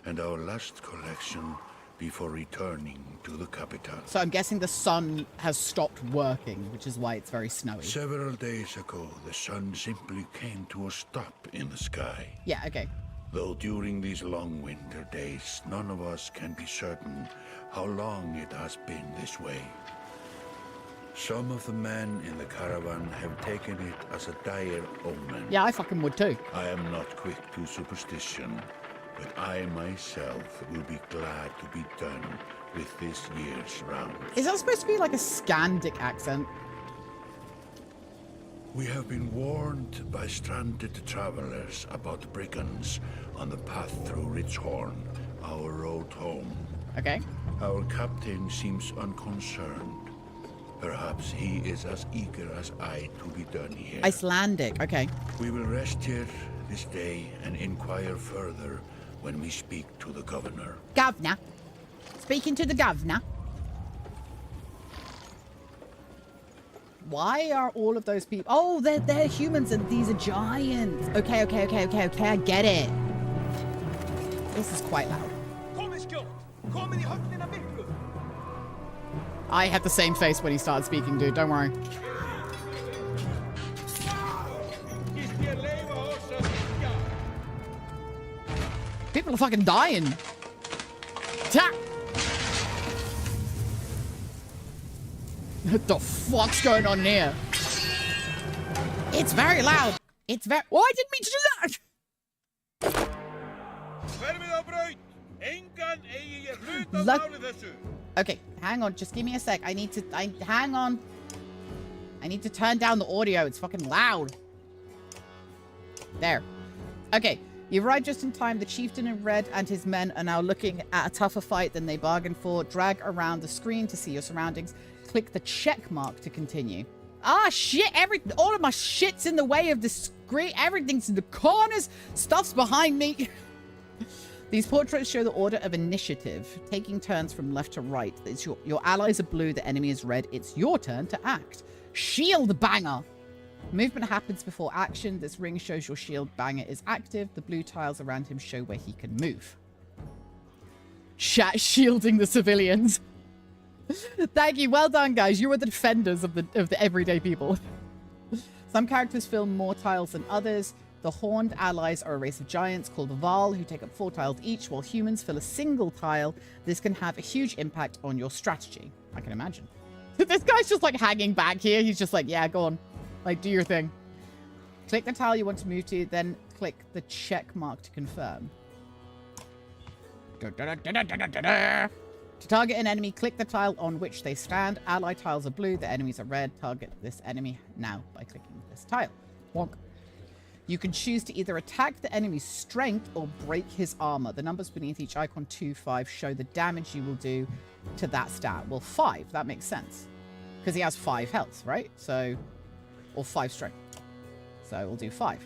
and our last collection before returning to the capital. So I'm guessing the sun has stopped working, which is why it's very snowy. Several days ago, the sun simply came to a stop in the sky. Yeah, okay. Though during these long winter days, none of us can be certain how long it has been this way. Some of the men in the caravan have taken it as a dire omen. Yeah, I fucking would too. I am not quick to superstition, but I myself will be glad to be done with this year's round. Is that supposed to be like a Scandic accent? We have been warned by stranded travelers about brigands on the path through Ridgehorn, our road home. Okay. Our captain seems unconcerned. Perhaps he is as eager as I to be done here. Icelandic, okay. We will rest here this day and inquire further when we speak to the governor. Governor. Speaking to the governor. Why are all of those people... Oh, they're humans and these are giants. Okay, I get it. This is quite loud. I had the same face when he started speaking, dude. Don't worry. People are fucking dying. Ta! What the fuck's going on here? It's very loud. It's very... Oh, I didn't mean to do that! Look... Okay, hang on. Just give me a sec. Hang on. I need to turn down the audio. It's fucking loud. There. Okay. You arrived just in time. The chieftain in red and his men are now looking at a tougher fight than they bargained for. Drag around the screen to see your surroundings. Click the check mark to continue. Ah, shit. All of my shit's in the way of the screen. Everything's in the corners. Stuff's behind me. These portraits show the order of initiative, taking turns from left to right. It's your allies are blue, the enemy is red. It's your turn to act. Shield banger. Movement happens before action. This ring shows your shield banger is active. The blue tiles around him show where he can move. Chat shielding the civilians. Thank you. Well done, guys. You are the defenders of the everyday people. Some characters fill more tiles than others. The horned allies are a race of giants called Val, who take up 4 tiles each, while humans fill a single tile. This can have a huge impact on your strategy. I can imagine. This guy's just like hanging back here. He's just like, yeah, go on. Like, do your thing. Click the tile you want to move to, then click the check mark to confirm. To target an enemy, click the tile on which they stand. Ally tiles are blue, the enemies are red. Target this enemy now by clicking this tile. Wonk. You can choose to either attack the enemy's strength or break his armor. The numbers beneath each icon, 2, 5, show the damage you will do to that stat. Well, 5, that makes sense. Because he has 5 health, right? So, or 5 strength. So we'll do 5.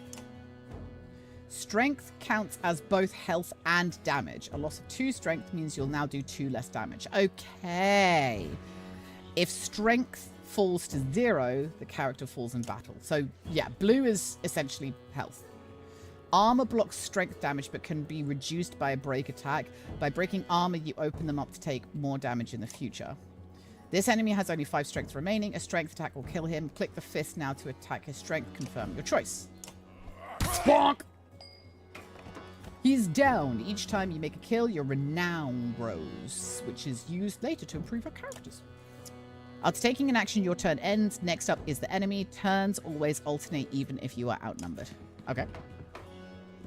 Strength counts as both health and damage. A loss of 2 strength means you'll now do 2 less damage. Okay. If strength falls to 0, the character falls in battle. So, yeah, blue is essentially health. Armor blocks strength damage but can be reduced by a break attack. By breaking armor, you open them up to take more damage in the future. This enemy has only 5 strength remaining. A strength attack will kill him. Click the fist now to attack his strength. Confirm your choice. Bonk! He's down. Each time you make a kill, your renown grows, which is used later to improve your characters. After taking an action, your turn ends. Next up is the enemy. Turns always alternate even if you are outnumbered. Okay.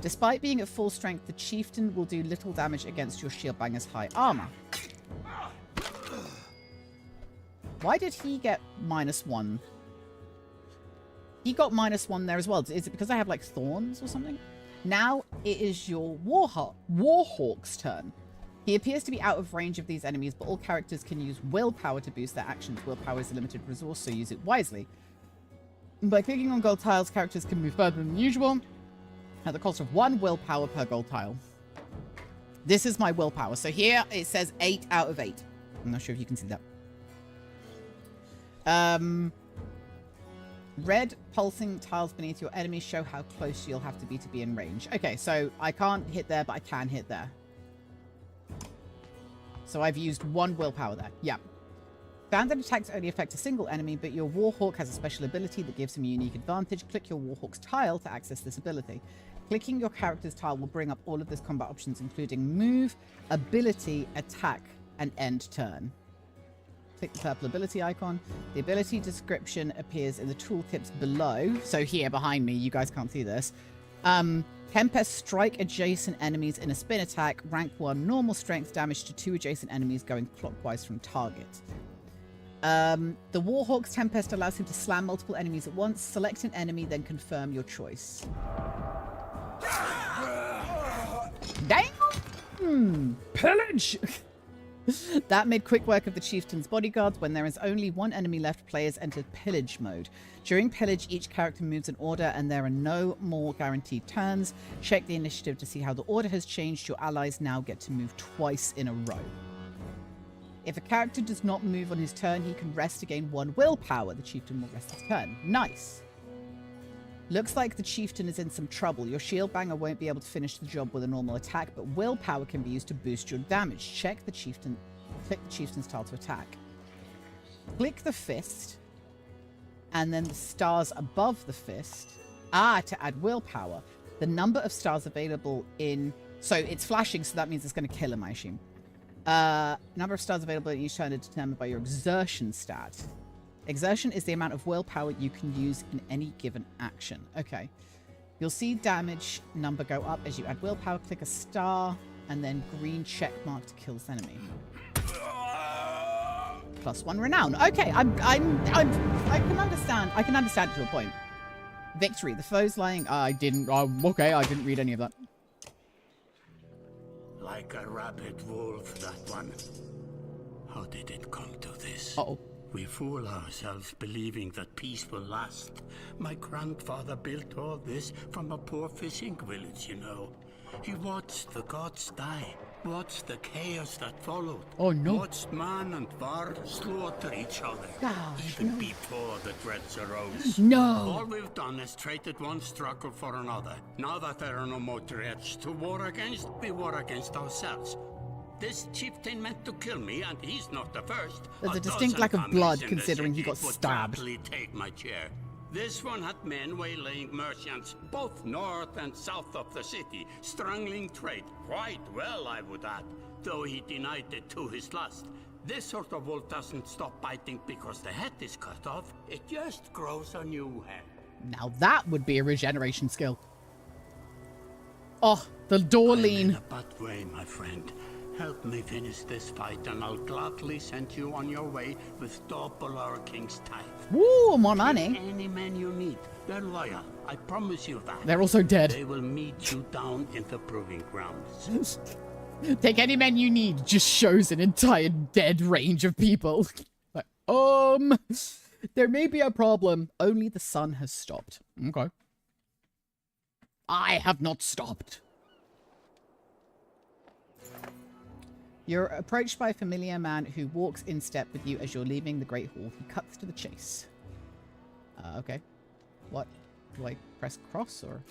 Despite being at full strength, the chieftain will do little damage against your shield banger's high armor. Why did he get -1? He got -1 there as well. Is it because I have like thorns or something? Now it is your Warhawk's turn. He appears to be out of range of these enemies, but all characters can use willpower to boost their actions. Willpower is a limited resource, so use it wisely. By clicking on gold tiles, characters can move further than usual at the cost of 1 willpower per gold tile. This is my willpower. So here it says 8 out of 8. I'm not sure if you can see that. Red pulsing tiles beneath your enemy show how close you'll have to be in range. Okay, so I can't hit there, but I can hit there. So I've used 1 willpower there. Yeah. Standard attacks only affect a single enemy, but your Warhawk has a special ability that gives him a unique advantage. Click your Warhawk's tile to access this ability. Clicking your character's tile will bring up all of those combat options, including move, ability, attack, and end turn. Click the purple ability icon. The ability description appears in the tooltips below. So here behind me, you guys can't see this. Tempest, strike adjacent enemies in a spin attack. Rank 1, normal strength damage to 2 adjacent enemies going clockwise from target. The Warhawk's Tempest allows him to slam multiple enemies at once. Select an enemy, then confirm your choice. Dang! Pillage! That made quick work of the chieftain's bodyguards. When there is only 1 enemy left, players enter pillage mode. During pillage, each character moves in order and there are no more guaranteed turns. Check the initiative to see how the order has changed. Your allies now get to move twice in a row. If a character does not move on his turn, he can rest to gain 1 willpower. The chieftain will rest his turn. Nice. Looks like the chieftain is in some trouble. Your shield banger won't be able to finish the job with a normal attack, but willpower can be used to boost your damage. Check the chieftain. Click the chieftain's tile to attack. Click the fist, and then the stars above the fist. To add willpower. The number of stars available in... So it's flashing, so that means it's going to kill him, I assume. Number of stars available in each turn is determined by your exertion stat. Exertion is the amount of willpower you can use in any given action. Okay. You'll see damage number go up as you add willpower. Click a star and then green check mark to kill this enemy. +1 renown. Okay, I can understand. I can understand it to a point. Victory. The foe's lying. Okay, I didn't read any of that. Like a rabid wolf, that one. How did it come to this? Uh-oh. We fool ourselves believing that peace will last. My grandfather built all this from a poor fishing village, you know. He watched the gods die, watched the chaos that followed. Oh no. Watched man and var slaughter each other. Gosh, even no. before the dreads arose. No. All we've done is traded one struggle for another. Now that there are no more dreads to war against, we war against ourselves. This chieftain meant to kill me, and he's not the first. There's a distinct lack of blood, considering he got stabbed. Would gladly take my chair. This one had men waylaying merchants, both north and south of the city, strangling trade. Quite well, I would add, though he denied it to his last. This sort of wolf doesn't stop biting because the head is cut off. It just grows a new head. Now that would be a regeneration skill. Oh, the door lean. I'm in a bad way, my friend. Help me finish this fight, and I'll gladly send you on your way with double our king's tithe. Woo, more money. Any men you need, they're loyal. I promise you that. They're also dead. They will meet you down in the proving grounds. Take any men you need just shows an entire dead range of people. Like, there may be a problem. Only the sun has stopped. Okay. I have not stopped. You're approached by a familiar man who walks in step with you as you're leaving the Great Hall. He cuts to the chase. Okay. What? Do I press cross or...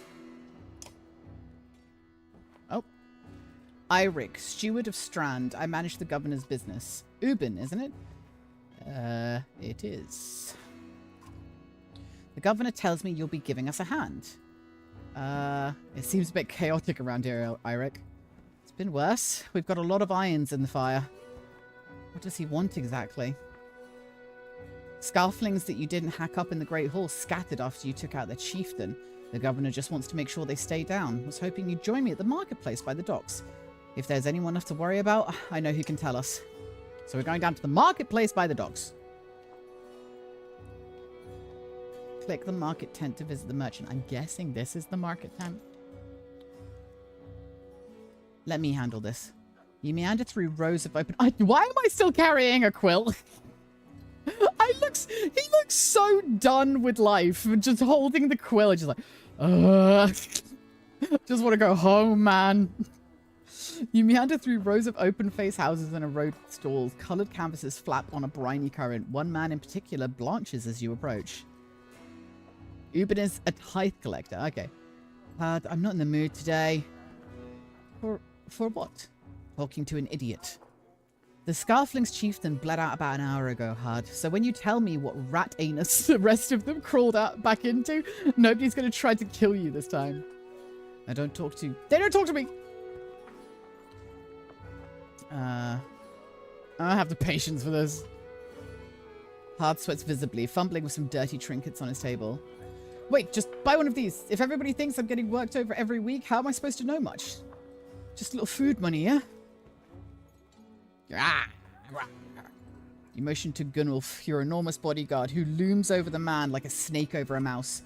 Eirik, steward of Strand. I manage the governor's business. Ubin, isn't it? It is. The governor tells me you'll be giving us a hand. It seems a bit chaotic around here, Eirik. It's been worse. We've got a lot of irons in the fire. What does he want exactly? Scarflings that you didn't hack up in the Great Hall scattered after you took out their chieftain. The governor just wants to make sure they stay down. Was hoping you'd join me at the marketplace by the docks. If there's anyone left to worry about, I know who can tell us. So we're going down to the marketplace by the docks. Click the market tent to visit the merchant. I'm guessing this is the market tent. Let me handle this. You meander through rows of open... why am I still carrying a quill? He looks so done with life. Just holding the quill. Just like, just want to go home, man. You meander through rows of open-faced houses and a road with stalls. Coloured canvases flap on a briny current. One man in particular blanches as you approach. Ubin is a tithe collector. Okay. I'm not in the mood today. For what? Talking to an idiot. The Scarfling's chieftain bled out about an hour ago, Hard. So when you tell me what rat anus the rest of them crawled out back into, nobody's going to try to kill you this time. They don't talk to me! I don't have the patience for this. Hard sweats visibly, fumbling with some dirty trinkets on his table. Wait, just buy one of these. If everybody thinks I'm getting worked over every week, how am I supposed to know much? Just a little food money, yeah? You motion to Gunwolf, your enormous bodyguard, who looms over the man like a snake over a mouse.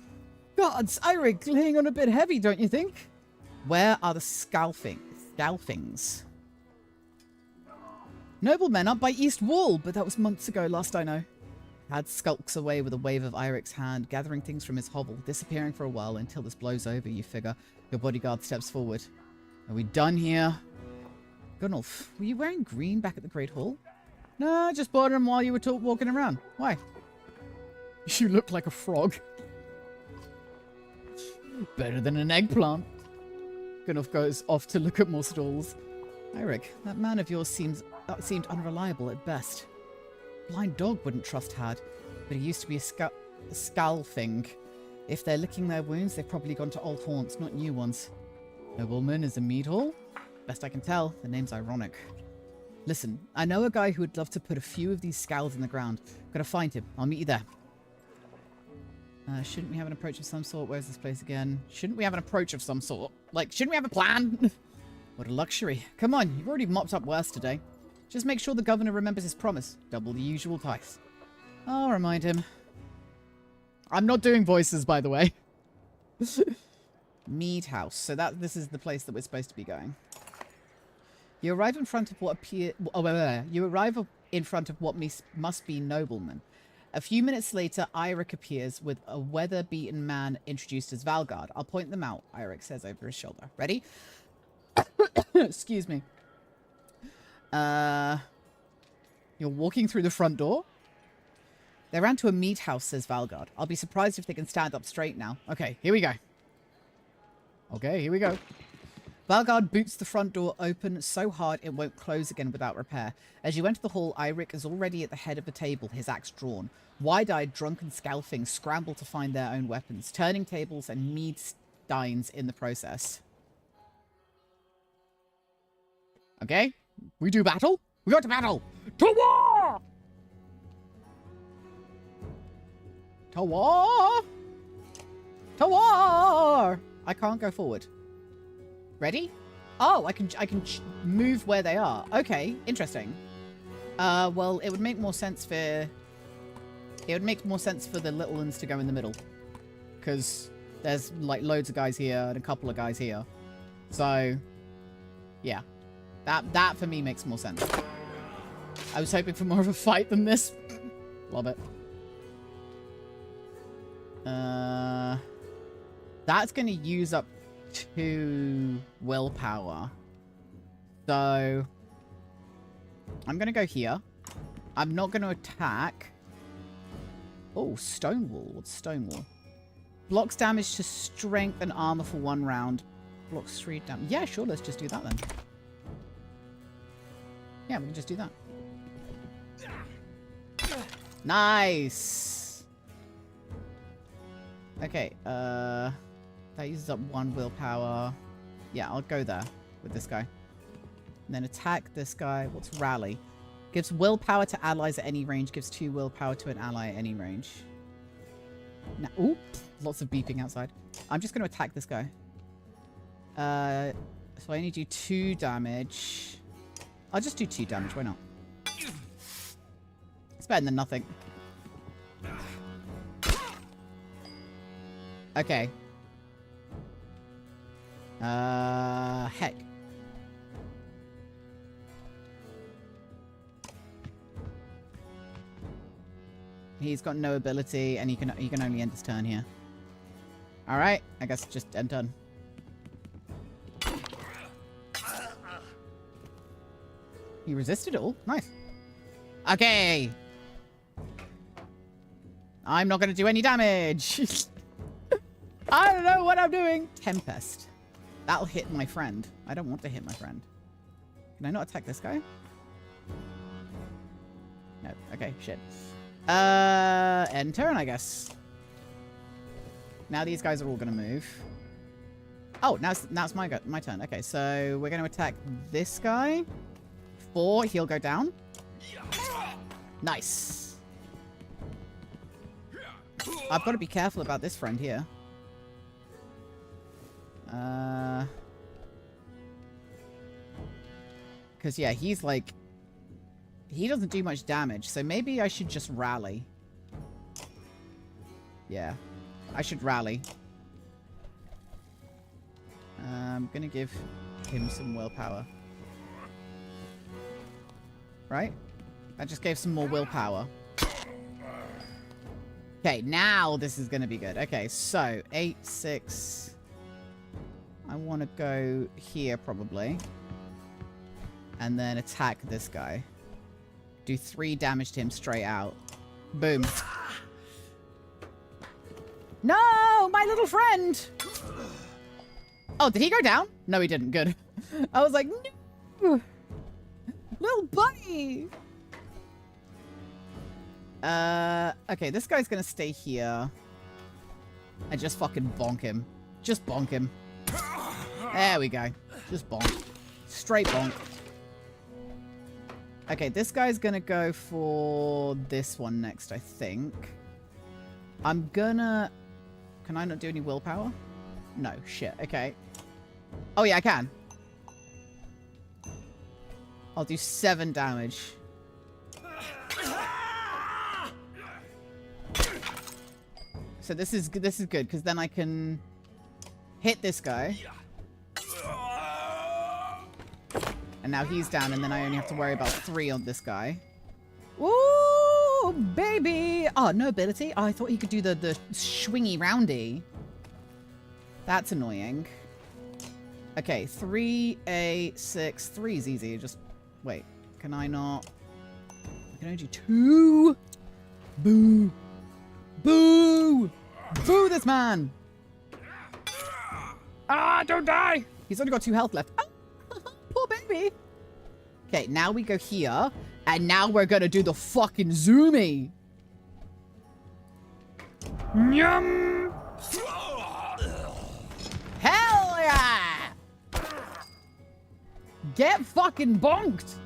Gods, Eirik, laying on a bit heavy, don't you think? Where are the Scalfings? Noblemen up by East Wall, but that was months ago, last I know. Had skulks away with a wave of Eirik's hand, gathering things from his hovel, disappearing for a while until this blows over, you figure. Your bodyguard steps forward. Are we done here? Gunwolf, were you wearing green back at the Great Hall? No, I just bought them while you were walking around. Why? You look like a frog. Better than an eggplant. Gunwolf goes off to look at more stalls. Eirik, that man of yours seemed unreliable at best. Blind dog wouldn't trust Had, but he used to be a Scalfing. If they're licking their wounds, they've probably gone to old haunts, not new ones. Nobleman is a mead hall? Best I can tell, the name's ironic. Listen, I know a guy who would love to put a few of these scowls in the ground. Gotta find him. I'll meet you there. Shouldn't we have an approach of some sort? Where's this place again? Shouldn't we have an approach of some sort? Like, shouldn't we have a plan? What a luxury. Come on, you've already mopped up worse today. Just make sure the governor remembers his promise. Double the usual tithe. I'll remind him. I'm not doing voices, by the way. Mead House. So this is the place that we're supposed to be going. You arrive in front of what must be noblemen. A few minutes later, Eirik appears with a weather-beaten man introduced as Valgard. I'll point them out, Eirik says over his shoulder. Ready? Excuse me. You're walking through the front door? They ran to a meat house, says Valgard. I'll be surprised if they can stand up straight now. Okay, here we go. Okay, here we go. Valgard boots the front door open so hard it won't close again without repair. As you enter the hall, Eirik is already at the head of the table, his axe drawn. Wide-eyed, drunken Scalfings scramble to find their own weapons, turning tables and mead steins in the process. Okay, we do battle. We got to battle. To war! To war! To war! I can't go forward. Ready? Oh, I can move where they are. Okay, interesting. Well, it would make more sense for... It would make more sense for the little ones to go in the middle. Because there's, like, loads of guys here and a couple of guys here. So, yeah. That for me makes more sense. I was hoping for more of a fight than this. Love it. That's going to use up 2 willpower. So, I'm going to go here. I'm not going to attack. Oh, Stonewall. What's Stonewall? Blocks damage to strength and armor for 1 round. Blocks 3 damage. Yeah, sure, let's just do that then. Yeah, we can just do that. Nice. Okay, that uses up 1 willpower. Yeah, I'll go there with this guy. And then attack this guy. What's rally? Gives willpower to allies at any range. Gives 2 willpower to an ally at any range. Now, ooh, lots of beeping outside. I'm just going to attack this guy. So I only do 2 damage. I'll just do 2 damage. Why not? It's better than nothing. Okay. Heck. He's got no ability, and he can only end his turn here. All right, I guess just end turn. He resisted it all. Nice. Okay. I'm not going to do any damage. I don't know what I'm doing. Tempest. That'll hit my friend. I don't want to hit my friend. Can I not attack this guy? No. Okay, shit. End turn, I guess. Now these guys are all going to move. Oh, now it's my turn. Okay, so we're going to attack this guy. 4, he'll go down. Nice. I've got to be careful about this friend here. Because, yeah, he's like... He doesn't do much damage, so maybe I should just rally. Yeah, I should rally. I'm gonna give him some willpower. Right? I just gave some more willpower. Okay, now this is gonna be good. Okay, so 8, 6. I want to go here probably. And then attack this guy. Do 3 damage to him straight out. Boom. No! My little friend! Oh, did he go down? No, he didn't. Good. I was like, no! Little buddy! Okay, this guy's gonna stay here. And just fucking bonk him. Just bonk him. There we go. Just bonk. Straight bonk. Okay, this guy's gonna go for this one next, I think. I'm gonna... Can I not do any willpower? No, shit. Okay. Oh, yeah, I can. I'll do 7 damage. So this is good, because then I can hit this guy. And now he's down, and then I only have to worry about 3 on this guy. Ooh, baby! Oh, no ability? Oh, I thought he could do the swingy roundy. That's annoying. Okay, 3, 6. 3 is easy. Just wait. Can I not? I can only do 2. Boo! Boo! Boo this man! Ah, don't die! He's only got 2 health left. Ah, poor baby. Okay, now we go here, and now we're gonna do the fucking zoomy. Yum! Hell yeah! Get fucking bonked!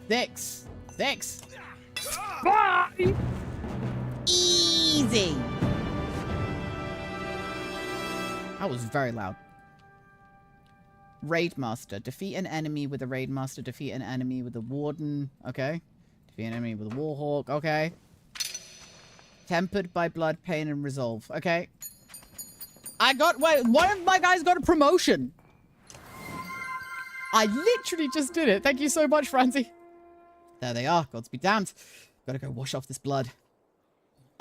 Six. Bye! Easy! That was very loud. Raid Master. Defeat an enemy with a Raid Master. Defeat an enemy with a Warden. Okay. Defeat an enemy with a Warhawk. Okay. Tempered by blood, pain, and resolve. Okay. Wait, one of my guys got a promotion. I literally just did it. Thank you so much, Francie. There they are. Gods be damned. Gotta go wash off this blood.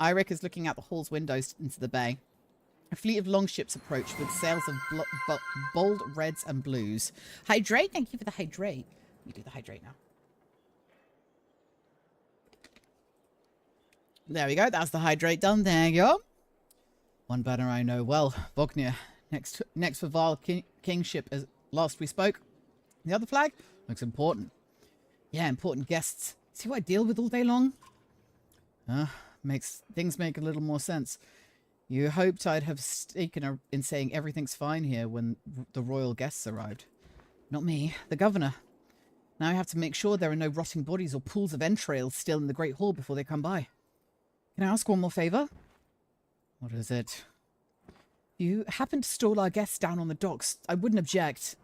Eirik is looking out the hall's windows into the bay. A fleet of longships approach with sails of bold reds and blues. Hydrate? Thank you for the hydrate. Let me do the hydrate now. There we go. That's the hydrate done. There you go. One banner I know well, Vognir. Next for Val kingship as last we spoke. The other flag looks important. Yeah, important guests. See what I deal with all day long? Things make a little more sense. You hoped I'd have taken in saying everything's fine here when the royal guests arrived. Not me, the governor. Now I have to make sure there are no rotting bodies or pools of entrails still in the Great Hall before they come by. Can I ask one more favour? What is it? You happen to stall our guests down on the docks. I wouldn't object.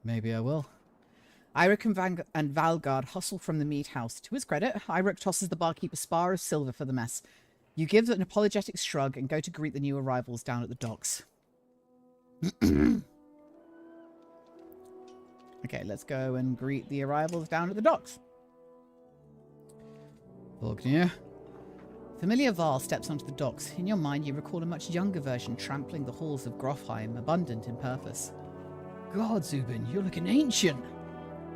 Maybe I will. Eirik and Valgard hustle from the mead house. To his credit, Eirik tosses the barkeep a spar of silver for the mess. You give an apologetic shrug and go to greet the new arrivals down at the docks. Okay, let's go and greet the arrivals down at the docks. Vognir. Familiar Val steps onto the docks. In your mind, you recall a much younger version trampling the halls of Grofheim, abundant in purpose. God, Zubin, you're looking ancient.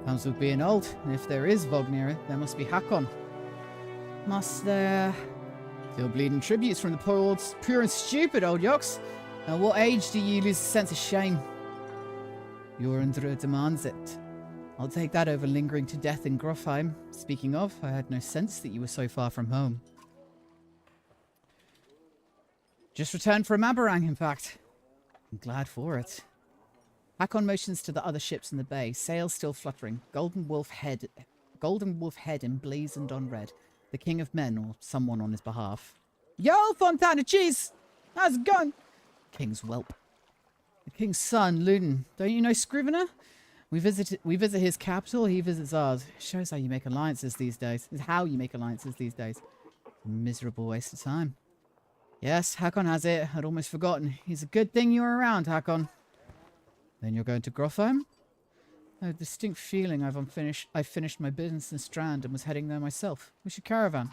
Comes with being old, and if there is Vognir, there must be Hakon. Must there... Still bleeding tributes from the pure and stupid, old yoks. At what age do you lose a sense of shame? Jorundr demands it. I'll take that over lingering to death in Grofheim. Speaking of, I had no sense that you were so far from home. Just returned from Aberrang, in fact. I'm glad for it. Hakon motions to the other ships in the bay, sails still fluttering, golden wolf head emblazoned on red. The king of men, or someone on his behalf. Yo, Fontana Cheese! How's it going? King's whelp. The king's son, Ludin. Don't you know Scrivener? We visit his capital, he visits ours. Shows how you make alliances these days. It's how you make alliances these days. A miserable waste of time. Yes, Hakon has it. I'd almost forgotten. It's a good thing you're around, Hakon. Then you're going to Grofheim? I have a distinct feeling I finished my business in Strand and was heading there myself. We should caravan.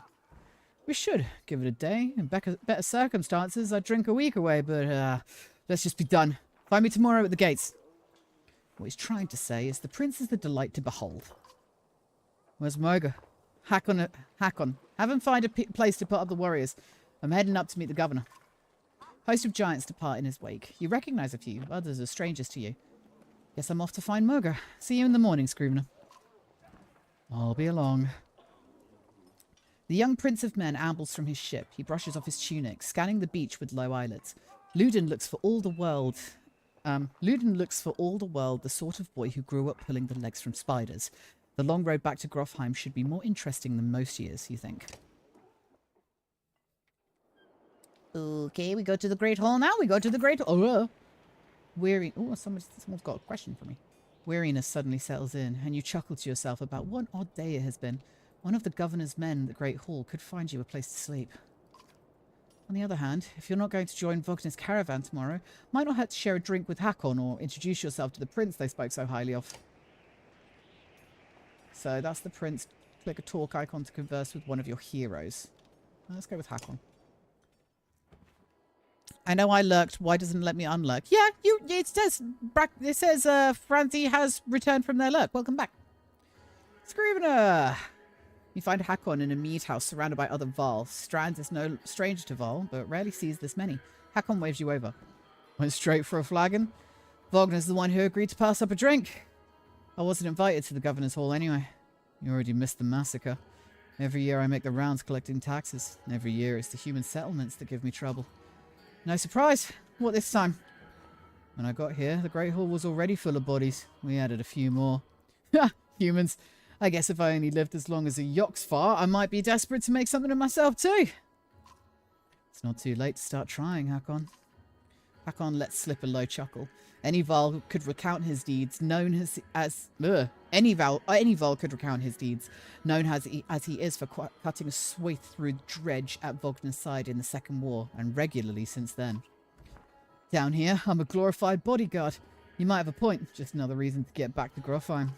We should. Give it a day. In better circumstances, I'd drink a week away, but let's just be done. Find me tomorrow at the gates. What he's trying to say is the prince is the delight to behold. Where's Moga? Hakon. Have him find a place to put up the warriors. I'm heading up to meet the governor. Host of giants depart in his wake. You recognize a few, others are strangers to you. Guess I'm off to find Moga. See you in the morning, Scrivener. I'll be along. The young prince of men ambles from his ship. He brushes off his tunic, scanning the beach with low eyelids. Ludin looks for all the world the sort of boy who grew up pulling the legs from spiders. The long road back to Grofheim should be more interesting than most years, you think. Okay, we go to the Great Hall now. We go to the Great Hall. Someone's got a question for me. Weariness suddenly settles in, and you chuckle to yourself about what an odd day it has been. One of the governor's men in the Great Hall could find you a place to sleep. On the other hand, if you're not going to join Vognir's caravan tomorrow, might not have to share a drink with Hakon or introduce yourself to the prince they spoke so highly of. So that's the prince. Click a talk icon to converse with one of your heroes. Let's go with Hakon. I know I lurked. Why doesn't it let me unlurk? Yeah, it says Franzi has returned from their lurk. Welcome back. Scrivener! You find Hakon in a mead house surrounded by other Val. Strand is no stranger to Val, but rarely sees this many. Hakon waves you over. Went straight for a flagon. Vognir's the one who agreed to pass up a drink. I wasn't invited to the governor's hall anyway. You already missed the massacre. Every year I make the rounds collecting taxes. And every year it's the human settlements that give me trouble. No surprise. What this time? When I got here, the Great Hall was already full of bodies. We added a few more. Ha! Humans. I guess if I only lived as long as a Yoxfar, I might be desperate to make something of myself too. It's not too late to start trying, Hakon. Hakon lets slip a low chuckle. Any Val could recount his deeds, known any Val could recount his deeds, known as he is for cutting a swath through dredge at Vognir's side in the Second War, and regularly since then. Down here, I'm a glorified bodyguard. You might have a point, just another reason to get back to Grofheim.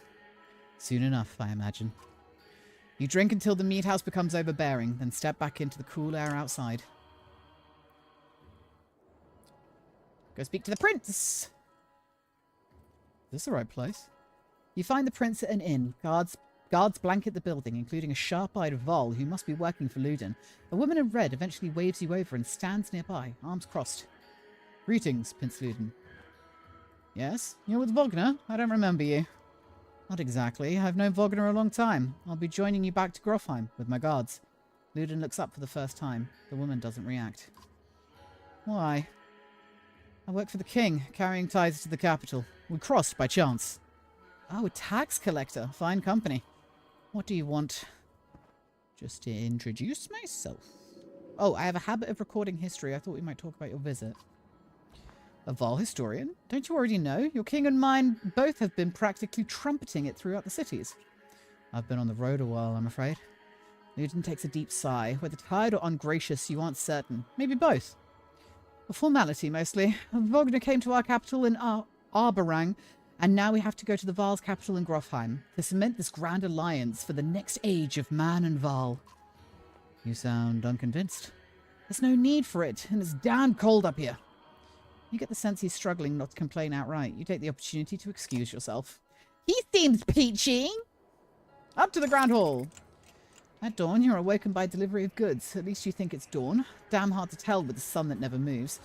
Soon enough, I imagine. You drink until the mead house becomes overbearing, then step back into the cool air outside. Go speak to the prince! Is this the right place? You find the prince at an inn. Guards blanket the building, including a sharp-eyed Val who must be working for Ludin. A woman in red eventually waves you over and stands nearby, arms crossed. Greetings, Prince Luden. Yes? You're with Wagner? I don't remember you. Not exactly. I've known Wagner a long time. I'll be joining you back to Grofheim with my guards. Luden looks up for the first time. The woman doesn't react. Why? I work for the king, carrying tithes to the capital. We crossed by chance. Oh, a tax collector. Fine company. What do you want? Just to introduce myself. Oh, I have a habit of recording history. I thought we might talk about your visit. A Vaal historian? Don't you already know? Your king and mine both have been practically trumpeting it throughout the cities. I've been on the road a while, I'm afraid. Luden takes a deep sigh. Whether tired or ungracious, you aren't certain. Maybe both. A formality, mostly. Wagner came to our capital in Arberang, and now we have to go to the Vaal's capital in Grofheim to cement this grand alliance for the next age of man and Vaal. You sound unconvinced. There's no need for it, and it's damn cold up here. You get the sense he's struggling not to complain outright. You take the opportunity to excuse yourself. He seems peachy! Up to the Grand Hall. At dawn, you're awakened by delivery of goods. At least you think it's dawn. Damn hard to tell with the sun that never moves.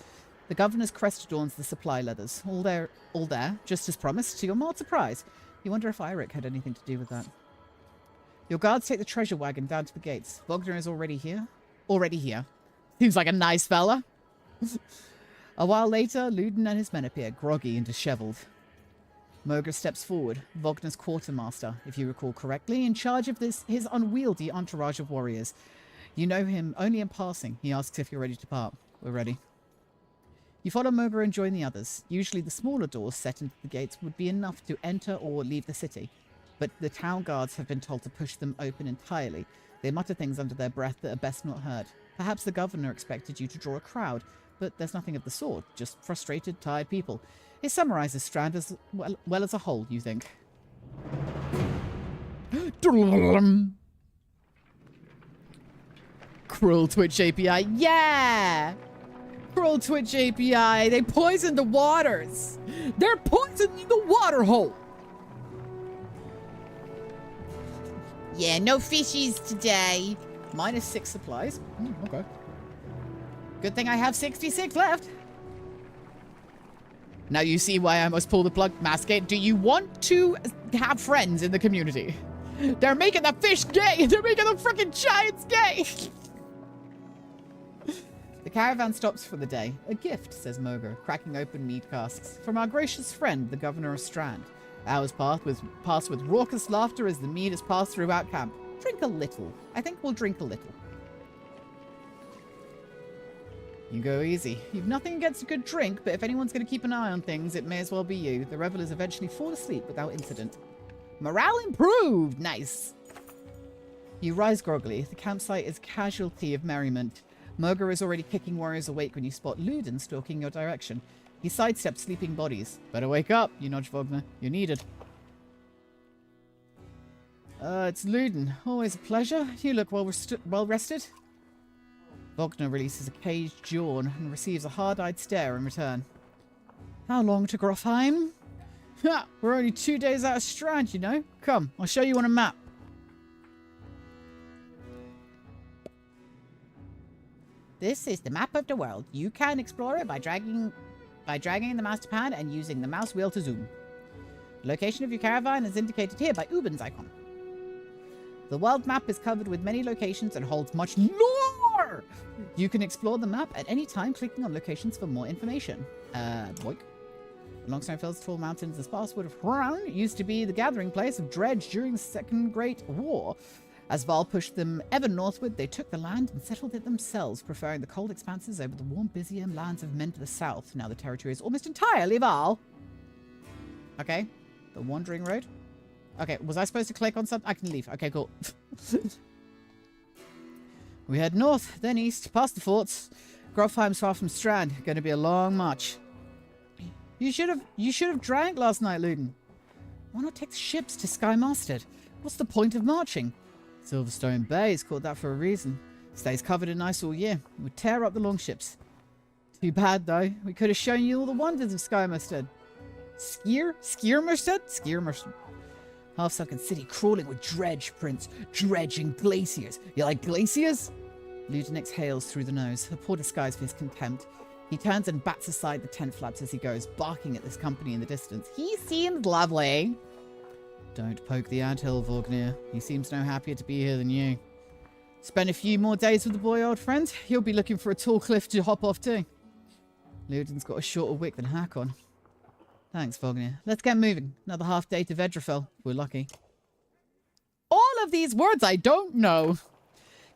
The governor's crest adorns the supply leathers. All there, just as promised, to your mild surprise. You wonder if Eirik had anything to do with that. Your guards take the treasure wagon down to the gates. Wagner is already here. Already here. Seems like a nice fella. A while later, Luden and his men appear, groggy and disheveled. Mogr steps forward, Wagner's quartermaster, if you recall correctly, in charge of his unwieldy entourage of warriors. You know him only in passing. He asks if you're ready to depart. We're ready. You follow Mogr and join the others. Usually the smaller doors set into the gates would be enough to enter or leave the city. But the town guards have been told to push them open entirely. They mutter things under their breath that are best not heard. Perhaps the governor expected you to draw a crowd, but there's nothing of the sort. Just frustrated, tired people. It summarizes Strand as well as a whole, you think. Cruel Twitch API. Yeah! Cruel Twitch API. They poisoned the waters. They're poisoning the water hole. Yeah, no fishies today. -6 supplies. Okay. Good thing I have 66 left. Now you see why I must pull the plug, Mascate. Do you want to have friends in the community? They're making the fish gay. They're making the freaking giants gay. The caravan stops for the day. A gift, says Mogr, cracking open mead casks. From our gracious friend, the governor of Strand. Hours pass with raucous laughter as the mead is passed throughout camp. Drink a little. I think we'll drink a little. You go easy. You've nothing against a good drink, but if anyone's going to keep an eye on things, it may as well be you. The revelers eventually fall asleep without incident. Morale improved! Nice! You rise groggily. The campsite is casualty of merriment. Mogr is already kicking warriors awake when you spot Luden stalking your direction. He sidesteps sleeping bodies. Better wake up, you nudge Wagner. You're needed. It's Luden. Always a pleasure. You look well rested. Wagner releases a caged yawn and receives a hard-eyed stare in return. How long to Grofheim? Ha! We're only 2 days out of Strand, you know. Come, I'll show you on a map. This is the map of the world. You can explore it by dragging the mouse pad and using the mouse wheel to zoom. The location of your caravan is indicated here by Ubin's icon. The world map is covered with many locations and holds much lore! You can explore the map at any time clicking on locations for more information. Boink. The long snowfields, tall mountains, and sparse wood of Hran used to be the gathering place of Dredge during the Second Great War. As Vaal pushed them ever northward, they took the land and settled it themselves, preferring the cold expanses over the warm, busier lands of men to the south. Now the territory is almost entirely Vaal. Okay. The Wandering Road. Okay, was I supposed to click on something? I can leave. Okay, cool. We head north, then east, past the forts. Grofheim's far from Strand. Going to be a long march. You should have drank last night, Luden. Why not take the ships to Skymasted? What's the point of marching? Silverstone Bay is called that for a reason. Stays covered in ice all year. It would tear up the longships. Too bad, though. We could have shown you all the wonders of Skymasted. Skiermerstead? Half-sunken city crawling with dredge, Prince. Dredge and glaciers. You like glaciers? Luden exhales through the nose, a poor disguise for his contempt. He turns and bats aside the tent flaps as he goes, barking at this company in the distance. He seems lovely. Don't poke the anthill, Vognir. He seems no happier to be here than you. Spend a few more days with the boy, old friend. He'll be looking for a tall cliff to hop off too. Luden's got a shorter wick than Hakon. Thanks, Vognir. Let's get moving. Another half day to Vedrafell. We're lucky. All of these words I don't know.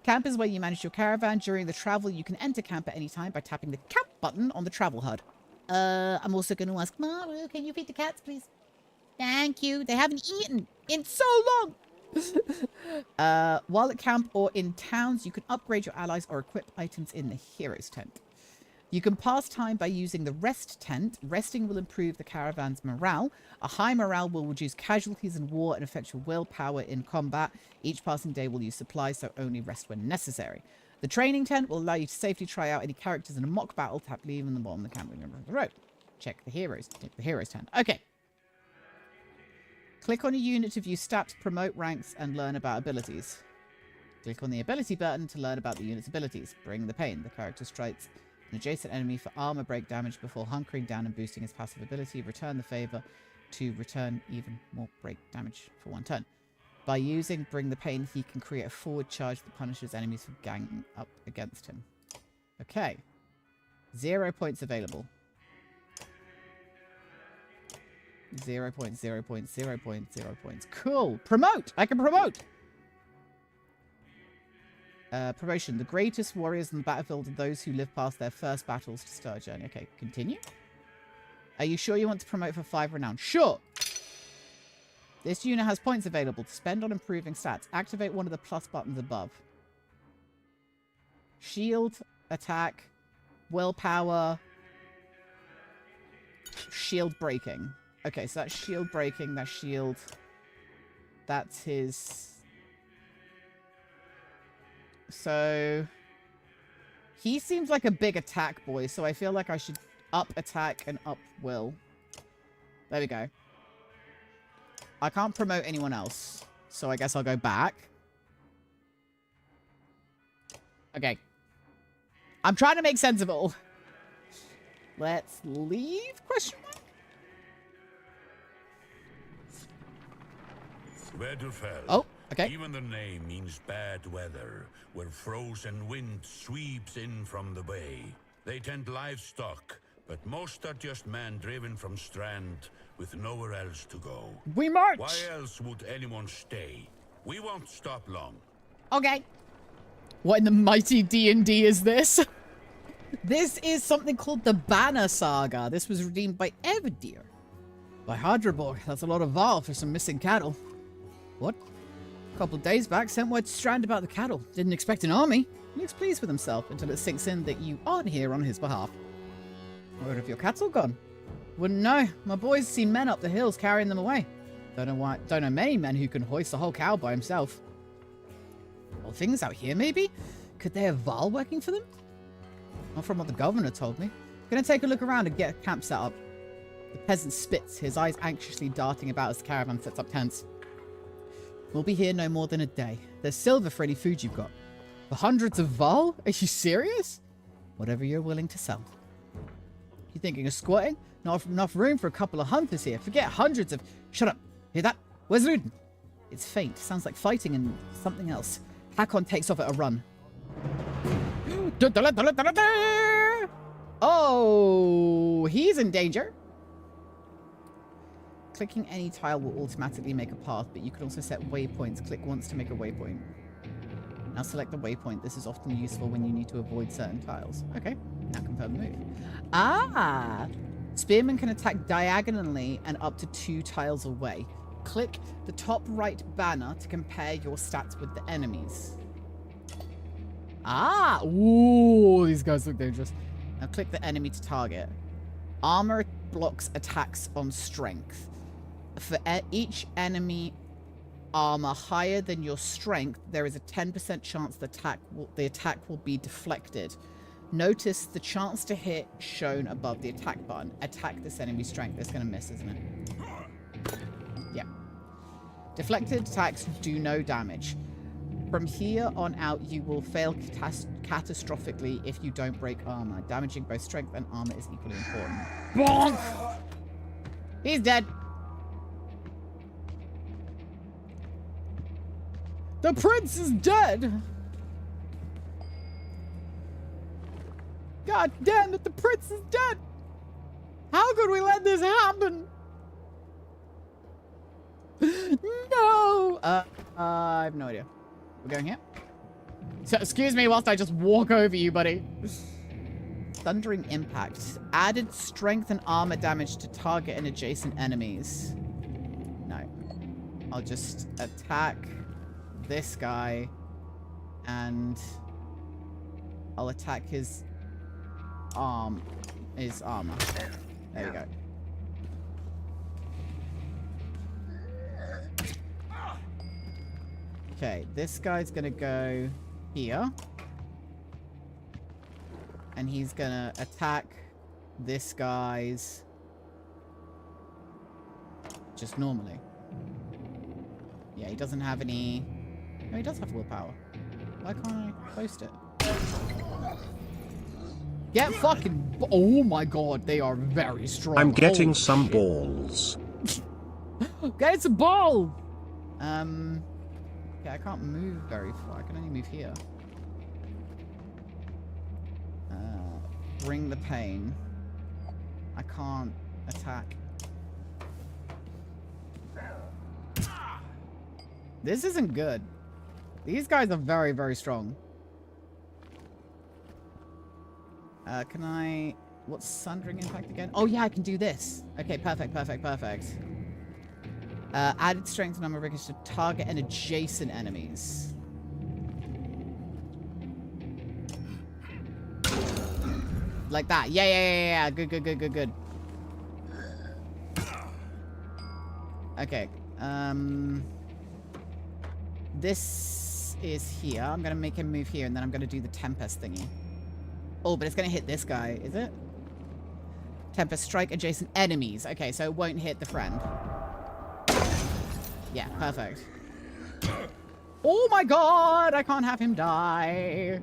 Camp is where you manage your caravan. During the travel, you can enter camp at any time by tapping the camp button on the travel HUD. I'm also going to ask, Maru, can you feed the cats, please? Thank you. They haven't eaten in so long. While at camp or in towns, you can upgrade your allies or equip items in the hero's tent. You can pass time by using the rest tent. Resting will improve the caravan's morale. A high morale will reduce casualties in war and affect your willpower in combat. Each passing day will use supplies, so only rest when necessary. The training tent will allow you to safely try out any characters in a mock battle. Tap leave in the bottom of the camp number of the road. Check the heroes tent. Okay. Click on a unit to view stats, promote ranks, and learn about abilities. Click on the ability button to learn about the unit's abilities. Bring the pain. The character strikes an adjacent enemy for armor break damage before hunkering down and boosting his passive ability. Return the favor to return even more break damage for 1 turn. By using Bring the Pain, he can create a forward charge that punishes enemies for ganging up against him. Okay. 0 points available. 0 points, 0 points, 0 points, 0 points. Cool. Promote! I can promote! Promotion. The greatest warriors on the battlefield are those who live past their first battles to start a journey. Okay, continue. Are you sure you want to promote for 5 renown? Sure! This unit has points available to spend on improving stats. Activate one of the plus buttons above. Shield, attack, willpower, shield breaking. Okay, so that's shield breaking, that's shield. That's his... So, he seems like a big attack boy, so I feel like I should up attack and up will. There we go. I can't promote anyone else, so I guess I'll go back. Okay. I'm trying to make sense of it all. Let's leave? Question mark? Vedrafell. Oh, okay. Even the name means bad weather, where frozen wind sweeps in from the bay. They tend livestock, but most are just men driven from Strand with nowhere else to go. We march! Why else would anyone stay? We won't stop long. Okay. What in the mighty D&D is this? This is something called the Banner Saga. This was redeemed by Evadir. By Hadraborg. That's a lot of Val for some missing cattle. What? A couple of days back, sent word to Strand about the cattle. Didn't expect an army. He looks pleased with himself until it sinks in that you aren't here on his behalf. Where have your cattle gone? Wouldn't know. My boys see men up the hills carrying them away. Don't know many men who can hoist a whole cow by himself. Well, things out here, maybe? Could they have Val working for them? Not from what the governor told me. Gonna take a look around and get a camp set up. The peasant spits, his eyes anxiously darting about as the caravan sets up tents. We'll be here no more than a day. There's silver for any food you've got. For hundreds of Val? Are you serious? Whatever you're willing to sell. You thinking of squatting? Not enough room for a couple of hunters here. Forget hundreds of... Shut up. Hear that? Where's Luden? It's faint. Sounds like fighting and something else. Hakon takes off at a run. Oh, he's in danger. Clicking any tile will automatically make a path, but you can also set waypoints. Click once to make a waypoint. Now select the waypoint. This is often useful when you need to avoid certain tiles. Okay, now confirm the move. Ah! Spearmen can attack diagonally and up to 2 tiles away. Click the top right banner to compare your stats with the enemies. Ah! Ooh, these guys look dangerous. Now click the enemy to target. Armor blocks attacks on strength. For each enemy armor higher than your strength, there is a 10% chance the attack will be deflected. Notice the chance to hit shown above the attack button. Attack this enemy's strength. It's going to miss, isn't it? Yeah. Deflected attacks do no damage. From here on out, you will fail catastrophically if you don't break armor. Damaging both strength and armor is equally important. Bonk! He's dead. The prince is dead. God damn it, the prince is dead. How could we let this happen? No. I have no idea. We're going here. So, excuse me whilst I just walk over you, buddy. Thundering impact. Added strength and armor damage to target and adjacent enemies. No. I'll just attack this guy. And I'll attack his armor. There we go. Okay, this guy's gonna go here. And he's gonna attack this guy's just normally. Yeah, he doesn't have any... No, he does have willpower. Why can't I post it? Get fucking... Oh my god, they are very strong. I'm getting Holy some shit. balls. Get some ball! Okay, I can't move very far. I can only move here. Bring the pain. I can't attack. This isn't good. These guys are very, very strong. Can I... What's Sundering Impact again? Oh, yeah, I can do this. Okay, perfect, perfect, perfect. Added strength and number of ricochet to target and adjacent enemies. Like that. Yeah. Good. Okay. This is here. I'm going to make him move here, and then I'm going to do the Tempest thingy. Oh, but it's going to hit this guy, is it? Tempest strike adjacent enemies. Okay, so it won't hit the friend. Yeah, perfect. Oh my god! I can't have him die.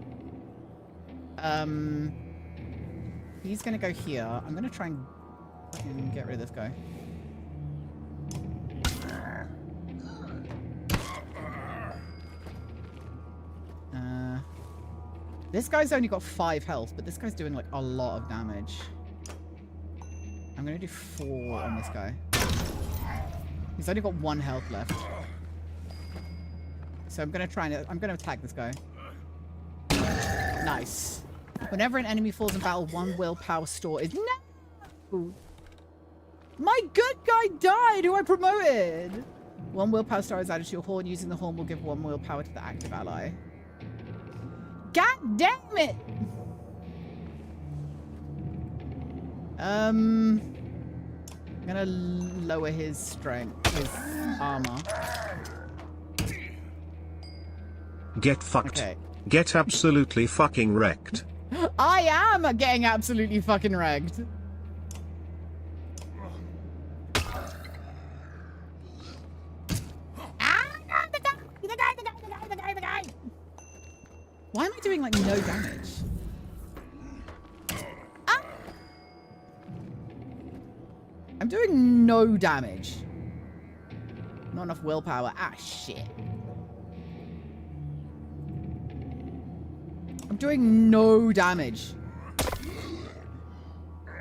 He's gonna go here. I'm gonna try and fucking get rid of this guy. This guy's only got 5 health, but this guy's doing like a lot of damage. I'm gonna do 4 on this guy. He's only got 1 health left. So I'm gonna attack this guy. Nice. Whenever an enemy falls in battle, 1 willpower store is... No! My good guy died, who I promoted! 1 willpower star is added to your horn. Using the horn will give 1 willpower to the active ally. God damn it! I'm gonna lower his strength, his armor. Get fucked. Okay. Get absolutely fucking wrecked. I am getting absolutely fucking wrecked. The guy. Why am I doing like no damage? Ah! I'm doing no damage. Not enough willpower. Ah, shit. I'm doing no damage.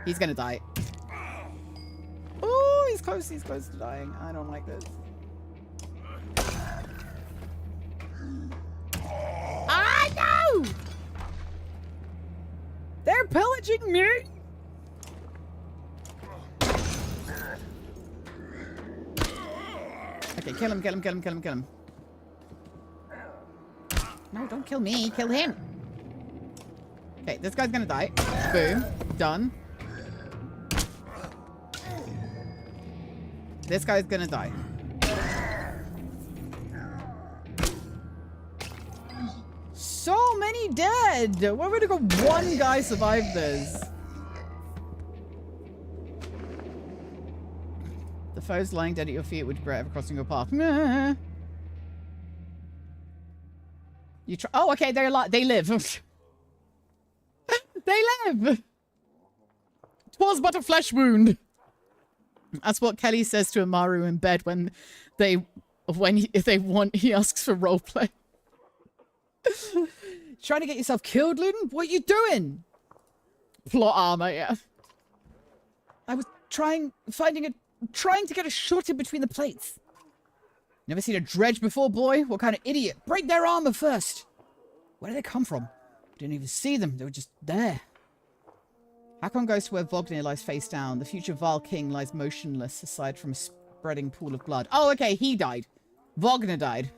He's gonna die. Oh, he's close to dying. I don't like this. Ah, no! They're pillaging me! Okay, kill him. No, don't kill me. Kill him. Okay, this guy's gonna die. Boom. Done. This guy's gonna die. So many dead! Why would it go 1 guy survive this? The foes lying dead at your feet would regret ever crossing your path. Meh. You try. Oh, okay. They're alive. They live. They live. 'Twas but a flesh wound. That's what Kelly says to Amaru in bed if they want, he asks for roleplay. Trying to get yourself killed, Luden? What are you doing? Plot armor, yeah. I was trying to get a shot in between the plates. Never seen a dredge before, boy? What kind of idiot? Break their armor first. Where did they come from? Didn't even see them. They were just there. Hakon goes to where Vognir lies face down. The future Val King lies motionless aside from a spreading pool of blood. Oh, okay. He died. Vognir died.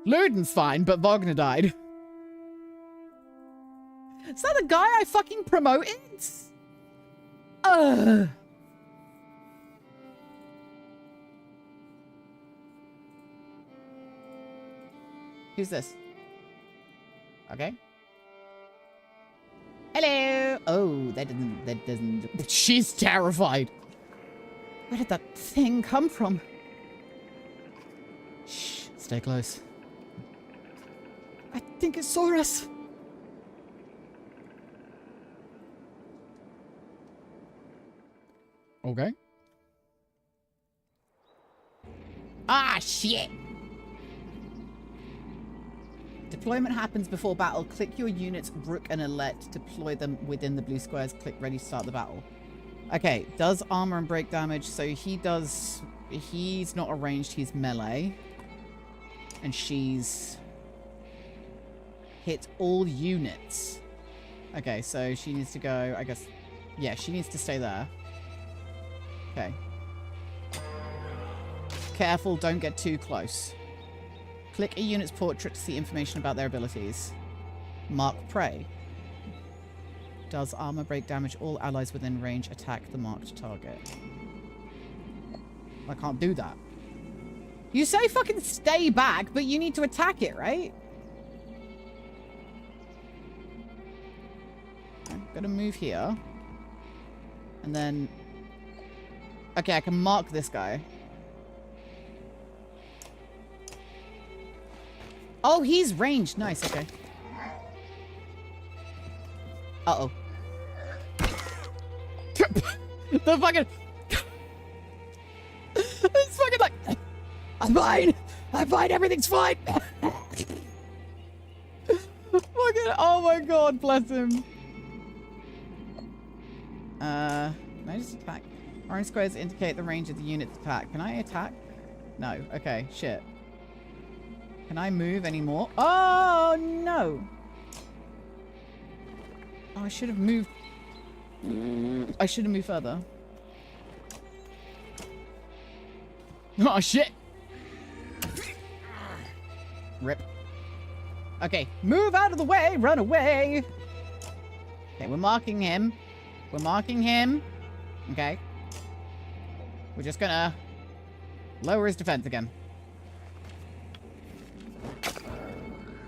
Luden's fine, but Vognir died. Is that the guy I fucking promoted? Ugh. Who's this? Okay. Hello. Oh, that doesn't. She's terrified. Where did that thing come from? Shh. Stay close. I think it saw us. Okay. Ah, shit. Deployment happens before battle. Click your units, Rook and Alette. Deploy them within the blue squares. Click ready to start the battle. Okay, does armor and break damage. So he's not a ranged, he's melee. And she's hit all units. Okay, so she needs to go, I guess. Yeah, she needs to stay there. Okay. Careful, don't get too close. Click a unit's portrait to see information about their abilities. Mark prey. Does armor break damage? All allies within range attack the marked target. I can't do that. You say fucking stay back, but you need to attack it, right? I'm gonna move here. And then... Okay, I can mark this guy. Oh, he's ranged. Nice, okay. Uh-oh. The fucking... It's fucking like... I'm fine! I'm fine! Everything's fine! Fucking... Oh my god, bless him. Can I just attack? Orange squares indicate the range of the unit's attack. Can I attack? No. Okay, shit. Can I move anymore? Oh, no. Oh, I should have moved. I should have moved further. Oh, shit. Rip. Okay, move out of the way. Run away. Okay, we're marking him. We're marking him. Okay. We're just gonna lower his defense again.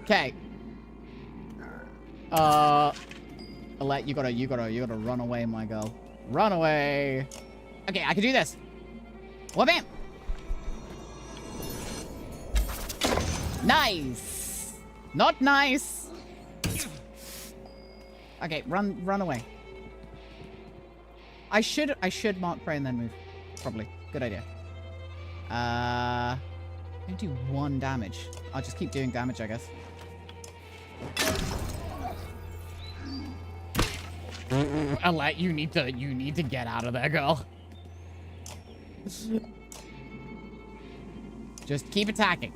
Okay. Alette, you gotta run away, my girl. Run away. Okay, I can do this. Whoop him. Nice. Not nice. Okay, run away. I should mark prey and then move. Probably. Good idea. I'm gonna do 1 damage. I'll just keep doing damage, I guess. Alette, you need to get out of there, girl. Just keep attacking.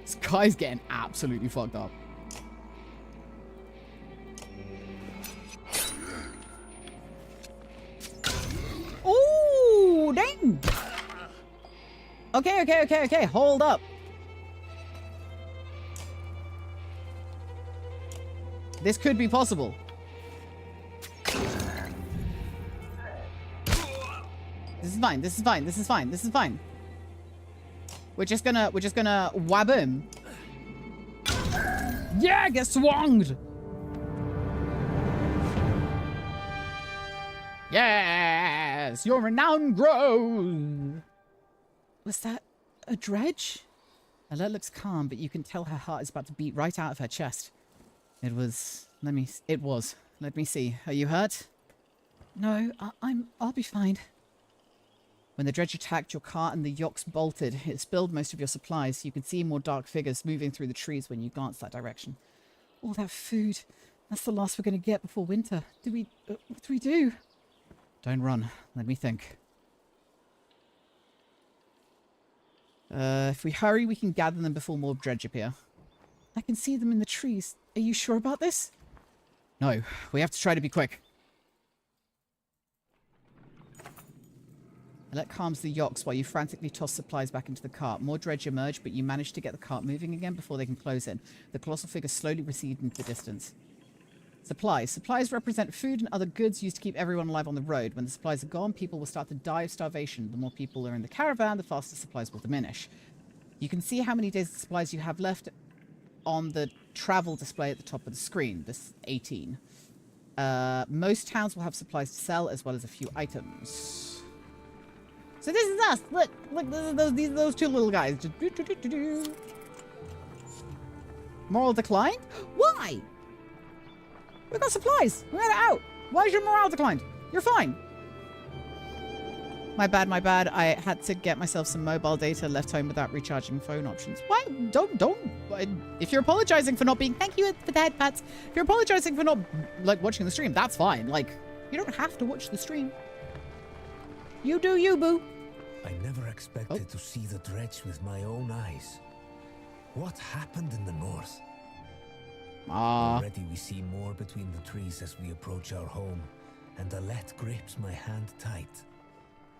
This guy's getting absolutely fucked up. Ooh, dang. Okay. Hold up. This could be possible. This is fine. We're just gonna whab him. Yeah, get swunged. Yeah. Yes, your renown grows. Was that a dredge? Alette looks calm, but you can tell her heart is about to beat right out of her chest. It was. Let me see. Are you hurt? No, I'll be fine. When the dredge attacked your car and the yokes bolted, it spilled most of your supplies. You could see more dark figures moving through the trees when you glanced that direction. All that food. That's the last we're going to get before winter. What do we do? Don't run. Let me think. If we hurry, we can gather them before more dredge appear. I can see them in the trees. Are you sure about this? No, we have to try to be quick. Alette calms the yokes while you frantically toss supplies back into the cart. More dredge emerge, but you manage to get the cart moving again before they can close in. The colossal figures slowly recede into the distance. Supplies. Supplies represent food and other goods used to keep everyone alive on the road. When the supplies are gone, people will start to die of starvation. The more people are in the caravan, the faster supplies will diminish. You can see how many days of supplies you have left on the travel display at the top of the screen. This 18. Most towns will have supplies to sell as well as a few items. So this is us. Look, those two little guys. Moral decline? Why? We got supplies. We got it out. Why is your morale declined? You're fine. My bad. I had to get myself some mobile data, left home without recharging phone options. Why? Don't. If you're apologizing for not being, thank you for the head pats. If you're apologizing for not, like, watching the stream, that's fine. Like, you don't have to watch the stream. You do you, boo. I never expected to see the dredge with my own eyes. What happened in the north? Already we see more between the trees as we approach our home, and Alette grips my hand tight.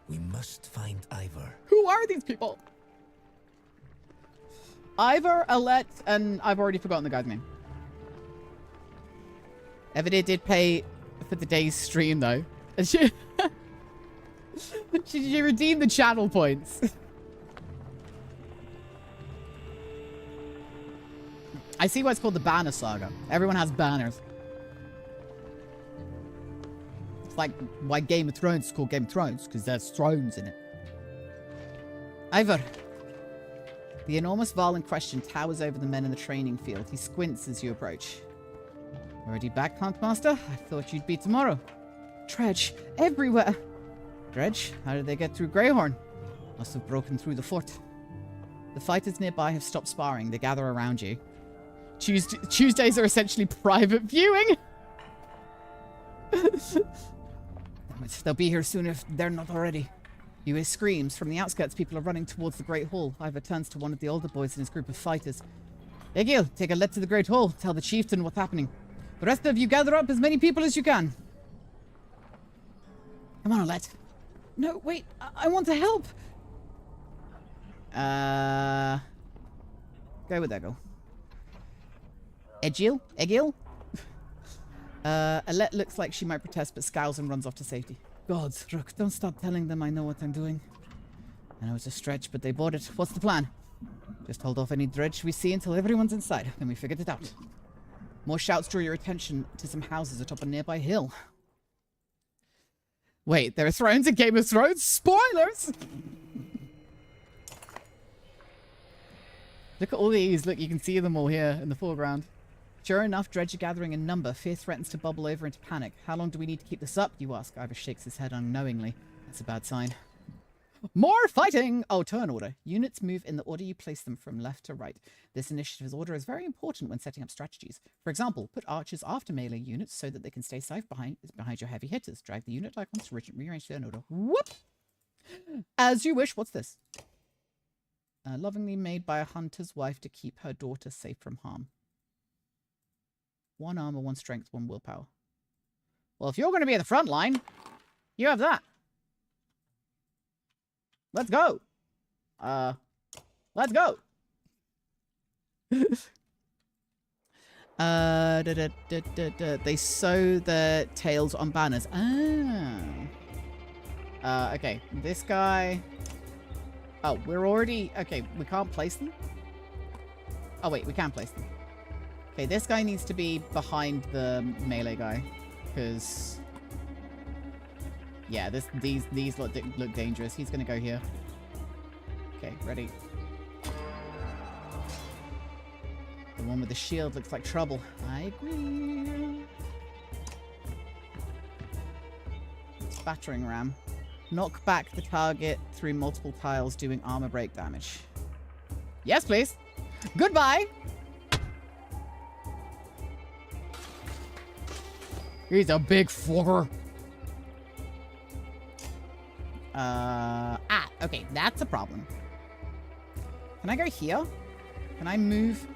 We must find Ivor. Who are these people? Ivor, Alette, and I've already forgotten the guy's name. Evide did pay for the day's stream, though. She redeemed the channel points. I see why it's called the Banner Saga. Everyone has banners. It's like why Game of Thrones is called Game of Thrones, because there's thrones in it. Ivor. The enormous Varl in question towers over the men in the training field. He squints as you approach. Already back, Huntmaster? I thought you'd be tomorrow. Dredge. Everywhere. Dredge? How did they get through Greyhorn? Must have broken through the fort. The fighters nearby have stopped sparring. They gather around you. Tuesdays are essentially private viewing. They'll be here soon if they're not already. You hear screams. From the outskirts, people are running towards the Great Hall. Ivor turns to one of the older boys in his group of fighters. Egil, take Alette to the Great Hall. Tell the chieftain what's happening. The rest of you gather up as many people as you can. Come on, Alette. No, wait. I want to help. Go with Egil. Egil? Alette looks like she might protest, but scowls and runs off to safety. Gods, Rook, don't stop telling them I know what I'm doing. I know it's a stretch, but they bought it. What's the plan? Just hold off any dredge we see until everyone's inside, then we figured it out. More shouts draw your attention to some houses atop a nearby hill. Wait, there are thrones in Game of Thrones? Spoilers! Look at all these. Look, you can see them all here in the foreground. Sure enough, dredge are gathering in number. Fear threatens to bubble over into panic. How long do we need to keep this up, you ask? Ivor shakes his head unknowingly. That's a bad sign. More fighting! Oh, turn order. Units move in the order you place them from left to right. This initiative's order is very important when setting up strategies. For example, put archers after melee units so that they can stay safe behind your heavy hitters. Drag the unit icons to rearrange their order. Whoop! As you wish. What's this? Lovingly made by a hunter's wife to keep her daughter safe from harm. 1 armor, 1 strength, 1 willpower. Well, if you're going to be at the front line, you have that. Let's go. Let's go. They sew their tails on banners. Okay. This guy. Oh, we're already... Okay, we can't place them? Oh, wait, we can place them. Okay, this guy needs to be behind the melee guy. Because... Yeah, these look dangerous. He's gonna go here. Okay, ready. The one with the shield looks like trouble. I agree. It's battering ram. Knock back the target through multiple tiles, doing armor break damage. Yes, please. Goodbye. He's a big fucker. Okay, that's a problem. Can I go here? Can I move?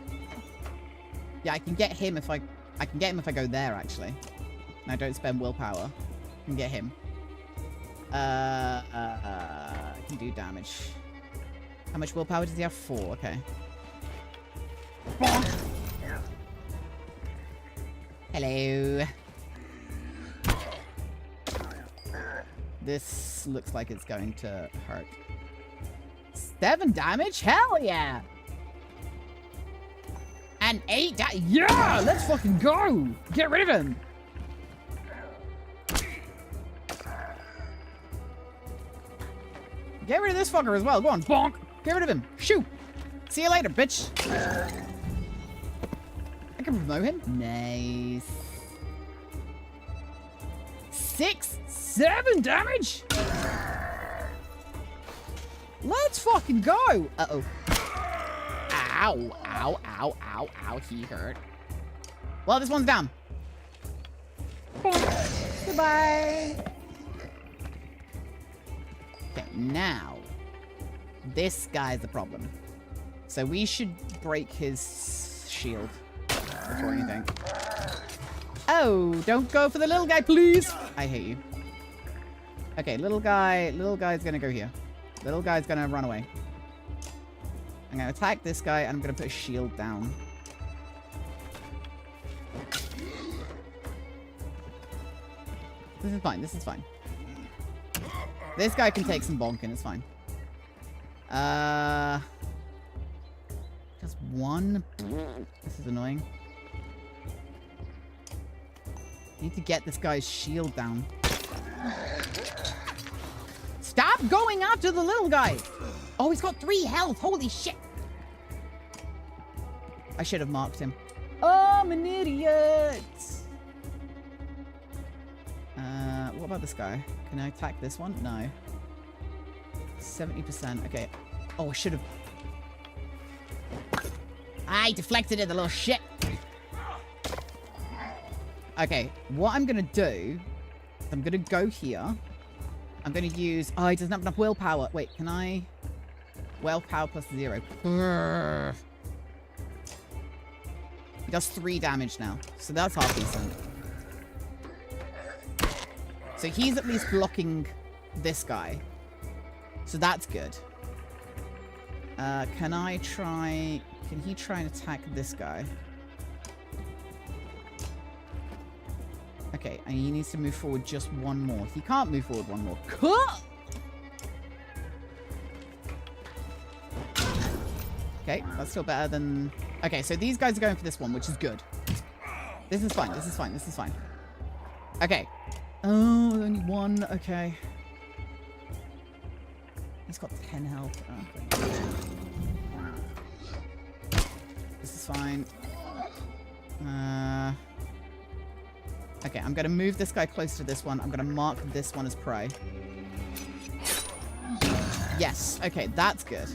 Yeah, I can get him if I can get him if I go there, actually. And I don't spend willpower. I can get him. I can do damage. How much willpower does he have? 4, okay. Hello. This looks like it's going to hurt. 7 damage? Hell yeah! And 8 damage? Yeah! Let's fucking go! Get rid of him! Get rid of this fucker as well. Go on, bonk! Get rid of him. Shoot! See you later, bitch! I can promote him. Nice. 6, 7 damage? Let's fucking go! Uh-oh. Ow, ow, ow, ow, ow. He hurt. Well, this one's down. Goodbye. Okay, now. This guy's the problem. So we should break his shield before anything. Oh, don't go for the little guy, please. I hate you. Okay, little guy's gonna go here. Little guy's gonna run away. I'm gonna attack this guy and I'm gonna put a shield down. This is fine, this is fine. This guy can take some bonking, it's fine. Just 1. This is annoying. Need to get this guy's shield down. Stop going after the little guy! Oh, he's got 3 health. Holy shit. I should have marked him. Oh, I'm an idiot. What about this guy? Can I attack this one? No. 70%. Okay. Oh, I should have. I deflected it, the little shit. Okay, what I'm gonna do, I'm gonna go here. I'm gonna use. Oh, he doesn't have enough willpower. Wait, can I? Willpower plus 0. Brrr. He does 3 damage now, so that's half decent. So he's at least blocking this guy. So that's good. Can I try... Can he try and attack this guy? Okay, and he needs to move forward just 1 more. He can't move forward 1 more. Cool! Okay, that's still better than... Okay, so these guys are going for this one, which is good. This is fine, this is fine, this is fine. Okay. Oh, only 1. Okay. He's got 10 health. Oh, this is fine. Okay, I'm going to move this guy close to this one. I'm going to mark this one as prey. Yes. Okay, that's good.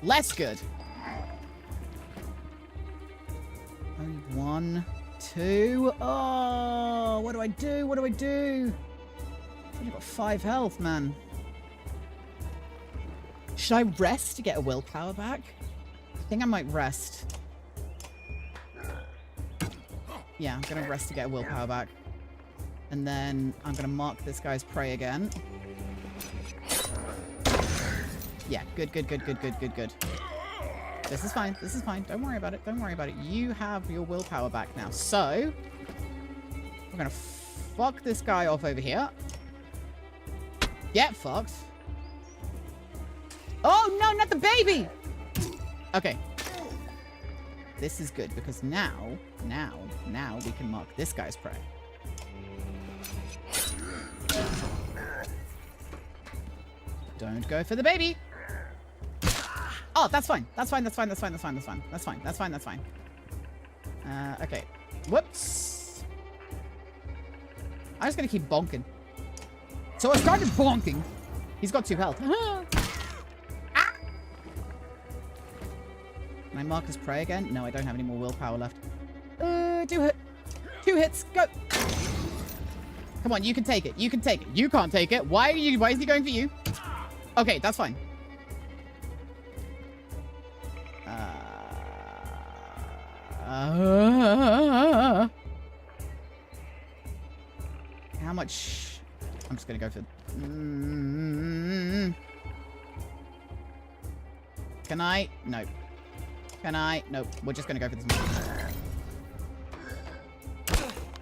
Less good. Only 1, 2. Oh, what do I do? What do I do? I've only got 5 health, man. Should I rest to get a willpower back? I think I might rest. Yeah, I'm going to rest to get a willpower back. And then I'm going to mark this guy's prey again. Yeah, good, good, good, good, good, good, good. This is fine. This is fine. Don't worry about it. Don't worry about it. You have your willpower back now. So, we're going to fuck this guy off over here. Get fucked. Oh, no, not the baby! Okay. This is good because now we can mark this guy's prey. Don't go for the baby. Oh, that's fine. That's fine. That's fine. That's fine. That's fine. That's fine. That's fine. That's fine. That's fine. Okay. Whoops. I'm just gonna keep bonking. So I started bonking. He's got 2 health. Ah. Can I mark as prey again? No, I don't have any more willpower left. 2 hits. Go. Come on, you can take it. You can take it. You can't take it. Why is he going for you? Okay, that's fine. How much? I'm just gonna go for. Can I? No. Can I? No. We're just gonna go for this.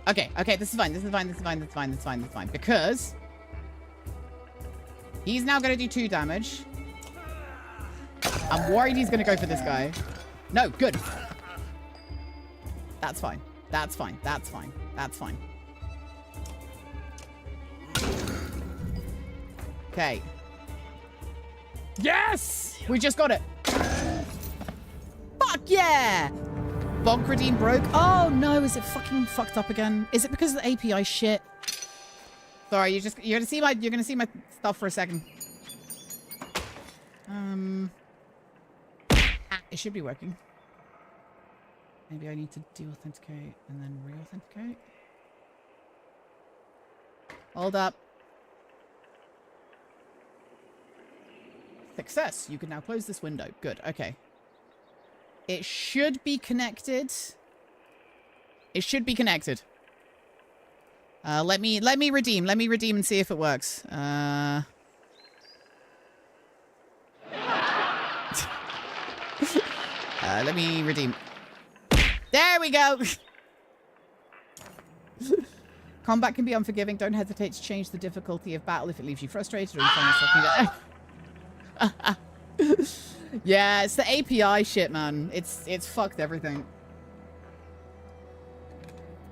Okay. Okay. This is fine. This is fine. This is fine. This is fine. This is fine. This is fine. Because he's now gonna do 2 damage. I'm worried he's gonna go for this guy. No. Good. That's fine. That's fine. That's fine. That's fine. Okay. Yes! We just got it. Fuck yeah! Bonk redeem broke. Oh no, is it fucking fucked up again? Is it because of the API shit? Sorry, you're gonna see my stuff for a second. It should be working. Maybe I need to deauthenticate and then reauthenticate. Hold up. Success. You can now close this window. Good. Okay. It should be connected. It should be connected. Let me redeem. Let me redeem and see if it works. Let me redeem. There we go. Combat can be unforgiving. Don't hesitate to change the difficulty of battle if it leaves you frustrated or you find yourself Yeah, it's the API shit, man. It's fucked everything.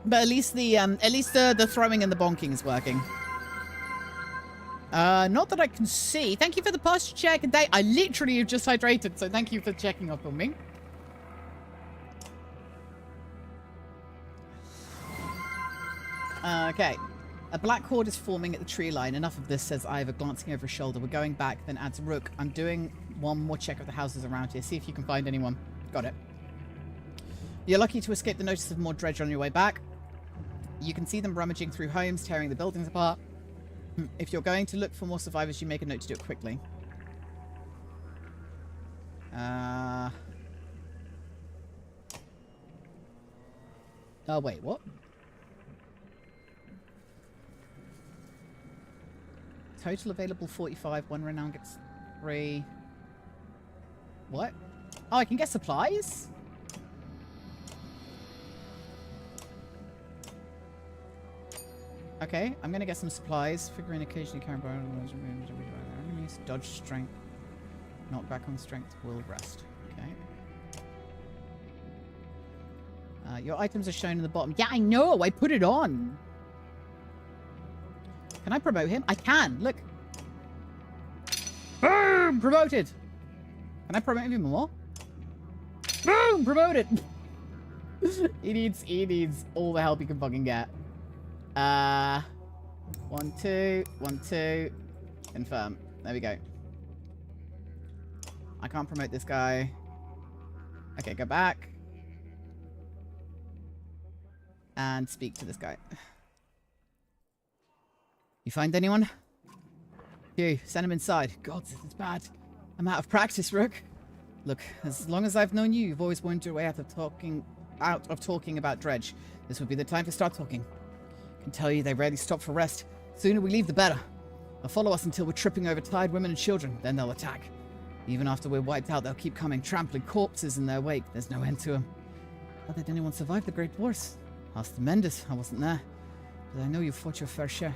But at least the throwing and the bonking is working. Not that I can see. Thank you for the posture check. I literally have just hydrated, so thank you for checking up on me. Okay. A black horde is forming at the tree line. Enough of this, says Ivor, glancing over his shoulder. We're going back, then adds Rook. I'm doing one more check of the houses around here. See if you can find anyone. Got it. You're lucky to escape the notice of more dredge on your way back. You can see them rummaging through homes, tearing the buildings apart. If you're going to look for more survivors, you make a note to do it quickly. Oh, wait, what? Total available 45. 1 renown gets 3. What? Oh, I can get supplies? Okay, I'm gonna get some supplies. Figurine occasionally carry enemies. Dodge strength. Knock back on strength. Will rest. Okay. Your items are shown in the bottom. Yeah, I know! I put it on! Can I promote him? I can! Look! Boom! Promoted! Can I promote him even more? Boom! Promoted! He needs all the help he can fucking get. 1, 2, 1, 2. Confirm. There we go. I can't promote this guy. Okay, go back. And speak to this guy. You find anyone? You, send him inside. God, this is bad. I'm out of practice, Rook. Look, as long as I've known you, you've always wormed your way out of talking about Dredge. This would be the time to start talking. I can tell you they rarely stop for rest. The sooner we leave, the better. They'll follow us until we're tripping over tired women and children. Then they'll attack. Even after we're wiped out, they'll keep coming, trampling corpses in their wake. There's no end to them. How did anyone survive the Great Wars? Ask the Menders. I wasn't there. But I know you fought your fair share.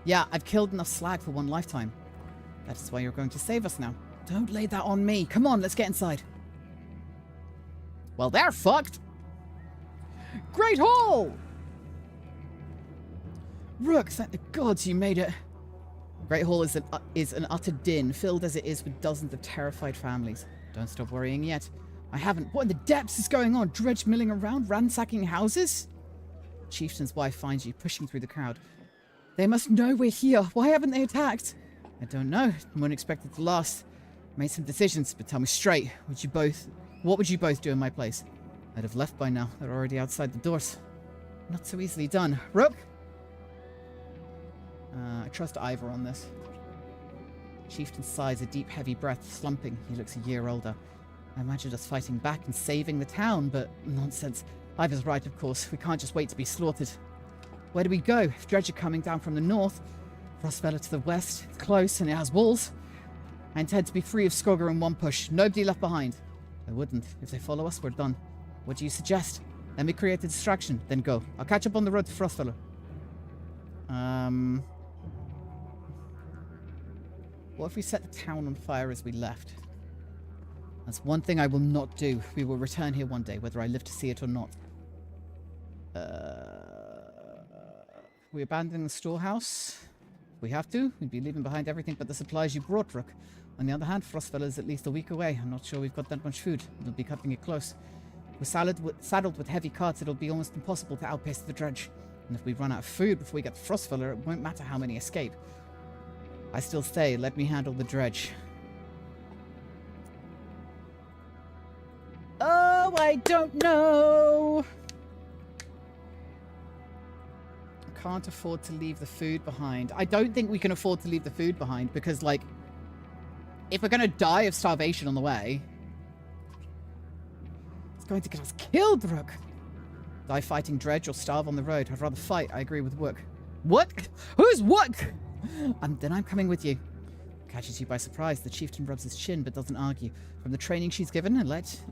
Yeah, I've killed enough slag for one lifetime. That is why you're going to save us now. Don't lay that on me. Come on, let's get inside. Well, they're fucked. Great Hall! Rook, thank the gods you made it. Great Hall is an utter din, filled as it is with dozens of terrified families. Don't stop worrying yet. I haven't. What in the depths is going on? Dredge milling around, ransacking houses? Chieftain's wife finds you, pushing through the crowd. They must know we're here. Why haven't they attacked? I don't know. I wouldn't expect it to last. Made some decisions, but tell me straight. What would you both do in my place? I'd have left by now. They're already outside the doors. Not so easily done. Rook? I trust Ivor on this. Chieftain sighs a deep, heavy breath, slumping. He looks a year older. I imagined us fighting back and saving the town, but nonsense. Ivor's right, of course. We can't just wait to be slaughtered. Where do we go? If Dredge are coming down from the north, Frostfeller to the west, it's close and it has walls. I intend to be free of Skogger in one push. Nobody left behind. I wouldn't. If they follow us, we're done. What do you suggest? Let me create a distraction, then go. I'll catch up on the road to Frostfeller. What if we set the town on fire as we left? That's one thing I will not do. We will return here one day, whether I live to see it or not. We abandoning the storehouse? If we have to. We'd be leaving behind everything but the supplies you brought, Rook. On the other hand, Frostfeller is at least a week away. I'm not sure we've got that much food. We'll be cutting it close. We're saddled with heavy carts. It'll be almost impossible to outpace the Dredge. And if we run out of food before we get to Frostfeller, it won't matter how many escape. I still say, let me handle the Dredge. Oh, I don't know. I can't afford to leave the food behind. I don't think we can afford to leave the food behind because, like, if we're going to die of starvation on the way, it's going to get us killed, Rook. Die fighting Dredge or starve on the road. I'd rather fight. I agree with Wook. What? Who's Wook? Then I'm coming with you. Catches you by surprise. The chieftain rubs his chin but doesn't argue. From the training she's given,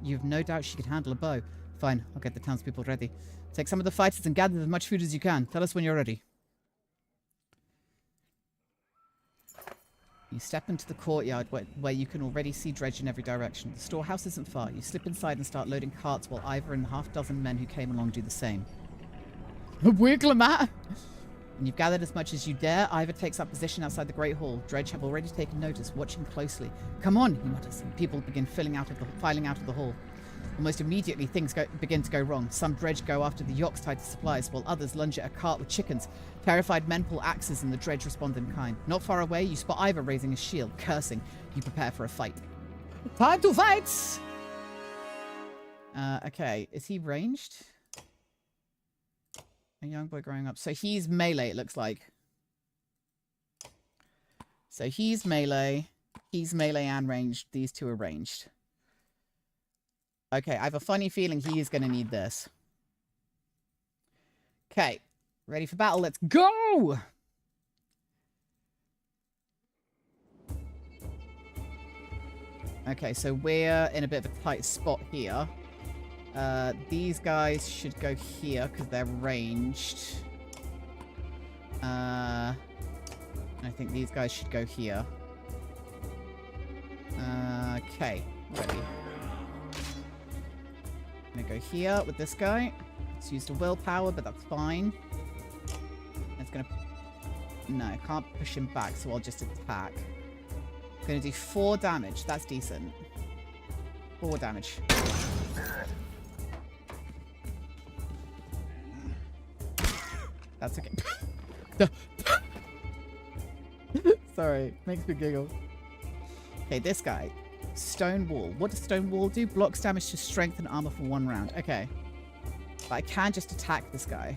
you've no doubt she could handle a bow. Fine, I'll get the townspeople ready. Take some of the fighters and gather as much food as you can. Tell us when you're ready. You step into the courtyard where you can already see Dredge in every direction. The storehouse isn't far. You slip inside and start loading carts while Ivor and the half-dozen men who came along do the same. Wiggle 'em out! When you've gathered as much as you dare, Ivor takes up position outside the Great Hall. Dredge have already taken notice, watching closely. Come on, he mutters, and people begin filing out of the hall. Almost immediately, things begin to go wrong. Some Dredge go after the yokes tied to supplies, while others lunge at a cart with chickens. Terrified men pull axes, and the Dredge respond in kind. Not far away, you spot Ivor raising his shield, cursing. You prepare for a fight. Time to fight! Okay, is he ranged? A young boy growing up. So he's melee, it looks like. So he's melee. He's melee and ranged. These two are ranged. Okay, I have a funny feeling he is going to need this. Okay, ready for battle. Let's go! Okay, so we're in a bit of a tight spot here. These guys should go here because they're ranged. I think these guys should go here. Okay, ready. I'm gonna go here with this guy. It's used a willpower, but that's fine. It's gonna... No, I can't push him back, so I'll just attack. I'm gonna do 4 damage. That's decent. 4 damage. That's okay. Sorry, makes me giggle. Okay, this guy. Stone Wall. What does Stone Wall do? Blocks damage to strength and armor for 1 round. Okay. But I can just attack this guy.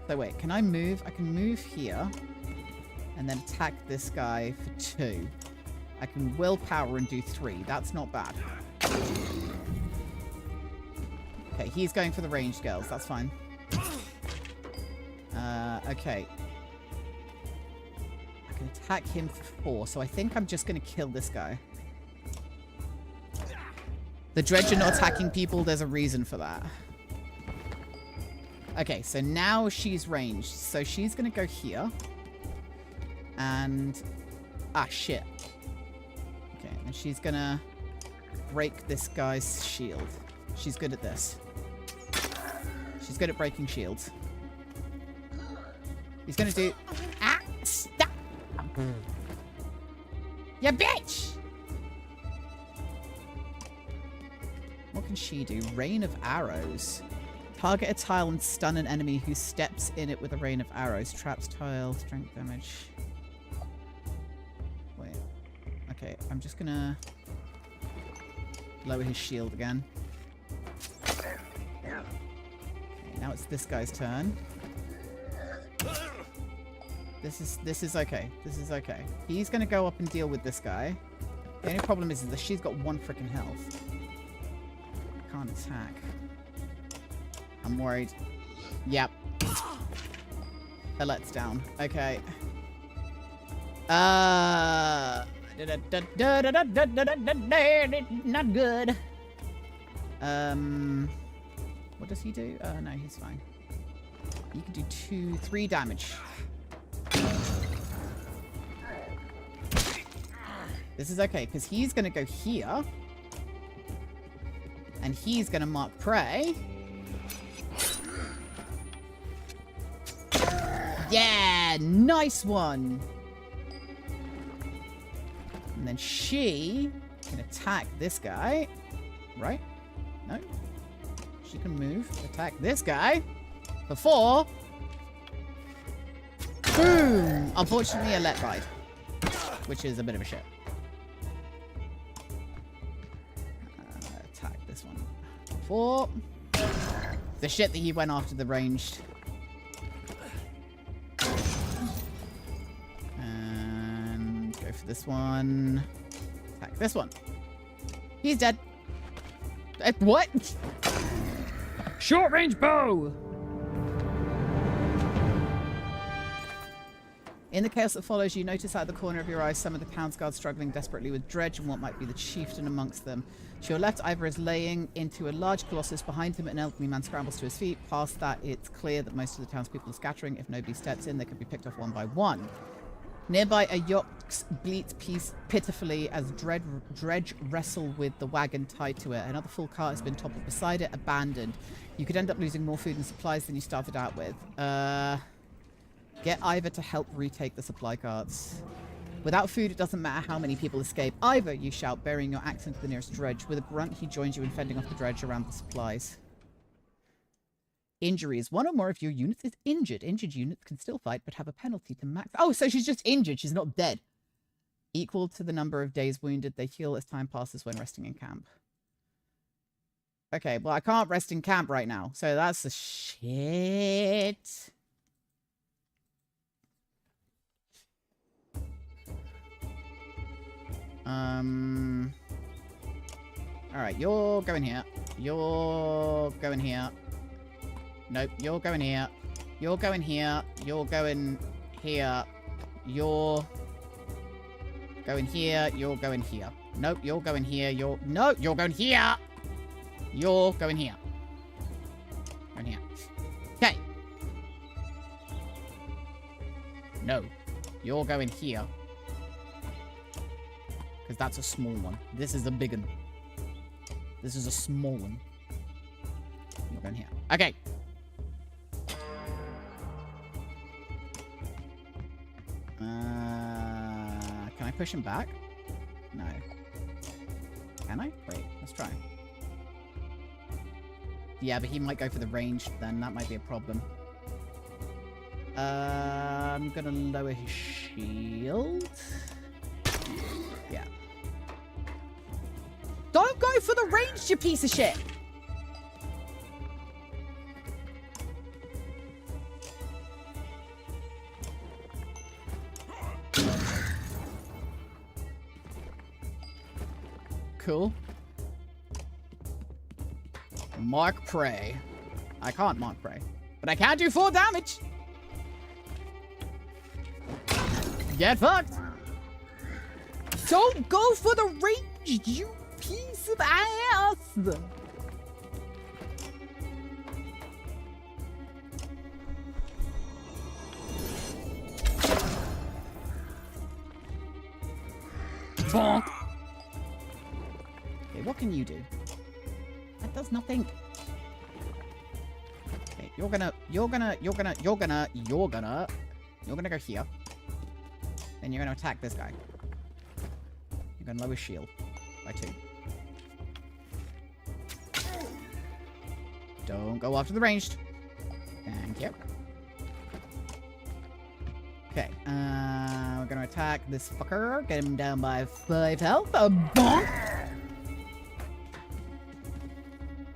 So wait, can I move? I can move here. And then attack this guy for 2. I can willpower and do 3. That's not bad. Okay, he's going for the ranged girls. That's fine. Okay. I can attack him for 4, so I think I'm just going to kill this guy. The Dredge are not attacking people. There's a reason for that. Okay, so now she's ranged. So she's going to go here. And... Ah, shit. Okay, and she's going to break this guy's shield. She's good at this. She's good at breaking shields. He's gonna do... Ah! Stop! You bitch! What can she do? Rain of arrows. Target a tile and stun an enemy who steps in it with a rain of arrows. Traps tile, strength damage. Wait. Okay, I'm just gonna lower his shield again. Okay, now it's this guy's turn. This is okay. This is okay. He's gonna go up and deal with this guy. The only problem is that she's got 1 freaking health. Can't attack. I'm worried. Yep. Alet's down. Okay. Not good. What does he do? No, he's fine. He can do 3 damage. This is okay, because he's going to go here. And he's going to mark prey. Yeah, nice one. And then she can attack this guy. Right? No. She can move, attack this guy. Before... Boom! Unfortunately, Alet died. Which is a bit of a shit. Attack this one. Before... The shit that he went after the ranged. And go for this one. Attack this one. He's dead. What? Short range bow! In the chaos that follows, you notice out of the corner of your eye some of the town's guards struggling desperately with Dredge and what might be the chieftain amongst them. To your left, Ivor is laying into a large colossus. Behind him, an elderly man scrambles to his feet. Past that, it's clear that most of the townspeople are scattering. If nobody steps in, they could be picked off one by one. Nearby, a Yox bleats pitifully as Dredge wrestle with the wagon tied to it. Another full cart has been toppled beside it, abandoned. You could end up losing more food and supplies than you started out with. Get Ivor to help retake the supply carts. Without food, it doesn't matter how many people escape. Ivor, you shout, burying your axe into the nearest dredge. With a grunt, he joins you in fending off the dredge around the supplies. Injuries. 1 or more of your units is injured. Injured units can still fight, but have a penalty to max... Oh, so she's just injured. She's not dead. Equal to the number of days wounded. They heal as time passes when resting in camp. Okay, well, I can't rest in camp right now. So that's the shit. Alright, you're going here. You're going here. Nope, you're going here. You're going here. You're going here. You're going here. You're going here. Nope, you're going here. No, you're going here. You're going here. Going here. Okay. No. You're going here. Because that's a small one. This is a big one. This is a small one. You're going here. Okay. Can I push him back? No. Can I? Wait, let's try. Yeah, but he might go for the range then. That might be a problem. I'm gonna lower his shield. Yeah. Don't go for the range, you piece of shit! Cool. Mark prey. I can't mark prey. But I can do 4 damage! Get fucked! Don't go for the range, you piece of ass! Bonk! Okay, what can you do? That does nothing. Okay, you're gonna You're gonna go here. Then you're gonna attack this guy. You're gonna lower his shield by 2. Don't go after the ranged. Thank you. Okay, we're gonna attack this fucker. Get him down by 5 health. A bonk!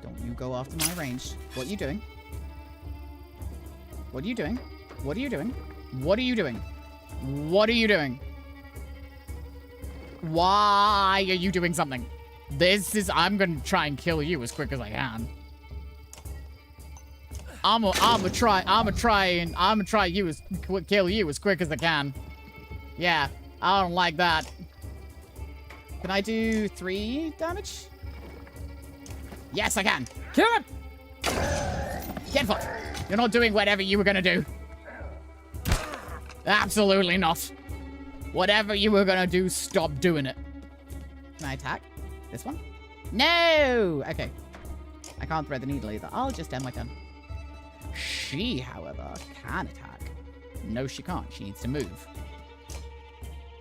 Don't you go after my ranged. What are you doing? What are you doing? What are you doing? What are you doing? What are you doing? Why are you doing something? I'm gonna try and kill you as quick as I can. I'm gonna try kill you as quick as I can. Yeah, I don't like that. Can I do 3 damage? Yes, I can. Kill him! Get fucked. You're not doing whatever you were gonna do. Absolutely not. Whatever you were gonna do, stop doing it. Can I attack? This one? No! Okay. I can't thread the needle either. I'll just end my turn. She, however, can attack. No, she can't. She needs to move.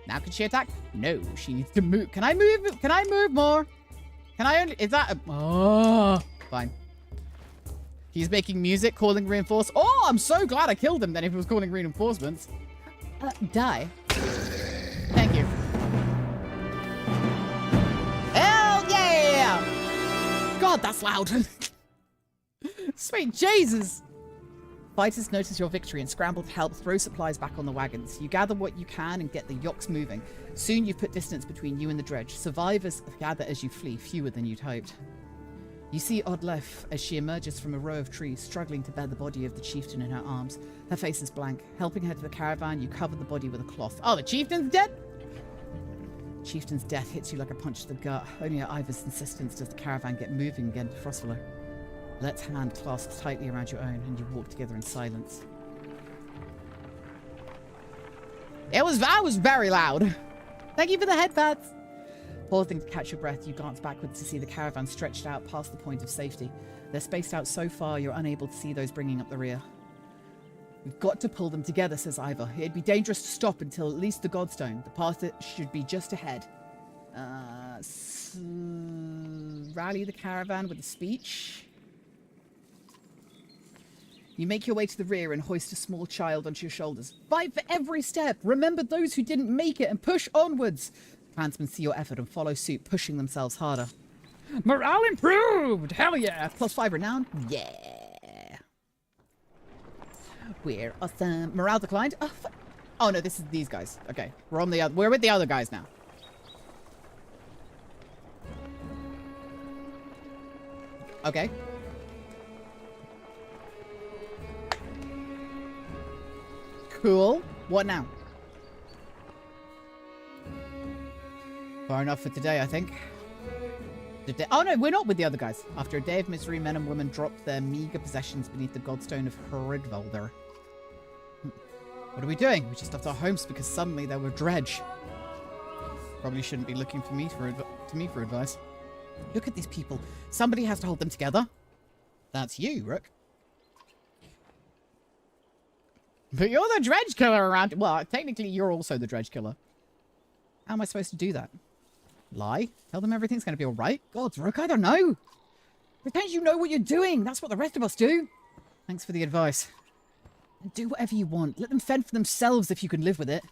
Now can she attack? No, she needs to move. Can I move? Can I move more? Can I only... Is that a... Oh, fine. He's making music, calling reinforce. Oh, I'm so glad I killed him then if he was calling reinforcements. Die. Thank you. Hell yeah! God, that's loud. Sweet Jesus. Fighters notice your victory and scramble to help throw supplies back on the wagons. You gather what you can and get the yokes moving. Soon you've put distance between you and the dredge. Survivors gather as you flee, fewer than you'd hoped. You see Odlef as she emerges from a row of trees, struggling to bear the body of the chieftain in her arms. Her face is blank. Helping her to the caravan, you cover the body with a cloth. Oh, the chieftain's dead? Chieftain's death hits you like a punch to the gut. Only at Ivor's insistence does the caravan get moving again to Frostfellow. Let's hand clasps tightly around your own, and you walk together in silence. That was very loud. Thank you for the headpats. Pausing to catch your breath, you glance backwards to see the caravan stretched out past the point of safety. They're spaced out so far you're unable to see those bringing up the rear. We've got to pull them together, says Ivor. It'd be dangerous to stop until at least the Godstone. The path should be just ahead. Rally the caravan with a speech. You make your way to the rear and hoist a small child onto your shoulders. Fight for every step. Remember those who didn't make it and push onwards. Clansmen see your effort and follow suit, pushing themselves harder. Morale improved! Hell yeah! +5 renown? Yeah! We're awesome. Morale declined? Oh no, this is these guys. Okay, we're with the other guys now. Okay. Cool. What now? Far enough for today, I think. Oh no, we're not with the other guys. After a day of misery, men and women dropped their meager possessions beneath the Godstone of Hridvalder. What are we doing? We just left our homes because suddenly there were dredge. Probably shouldn't be looking for me for advice. Look at these people. Somebody has to hold them together. That's you, Rook. But you're the dredge killer around... Well, technically, you're also the dredge killer. How am I supposed to do that? Lie? Tell them everything's going to be all right? God, Rook, I don't know. Pretend you know what you're doing. That's what the rest of us do. Thanks for the advice. Do whatever you want. Let them fend for themselves if you can live with it.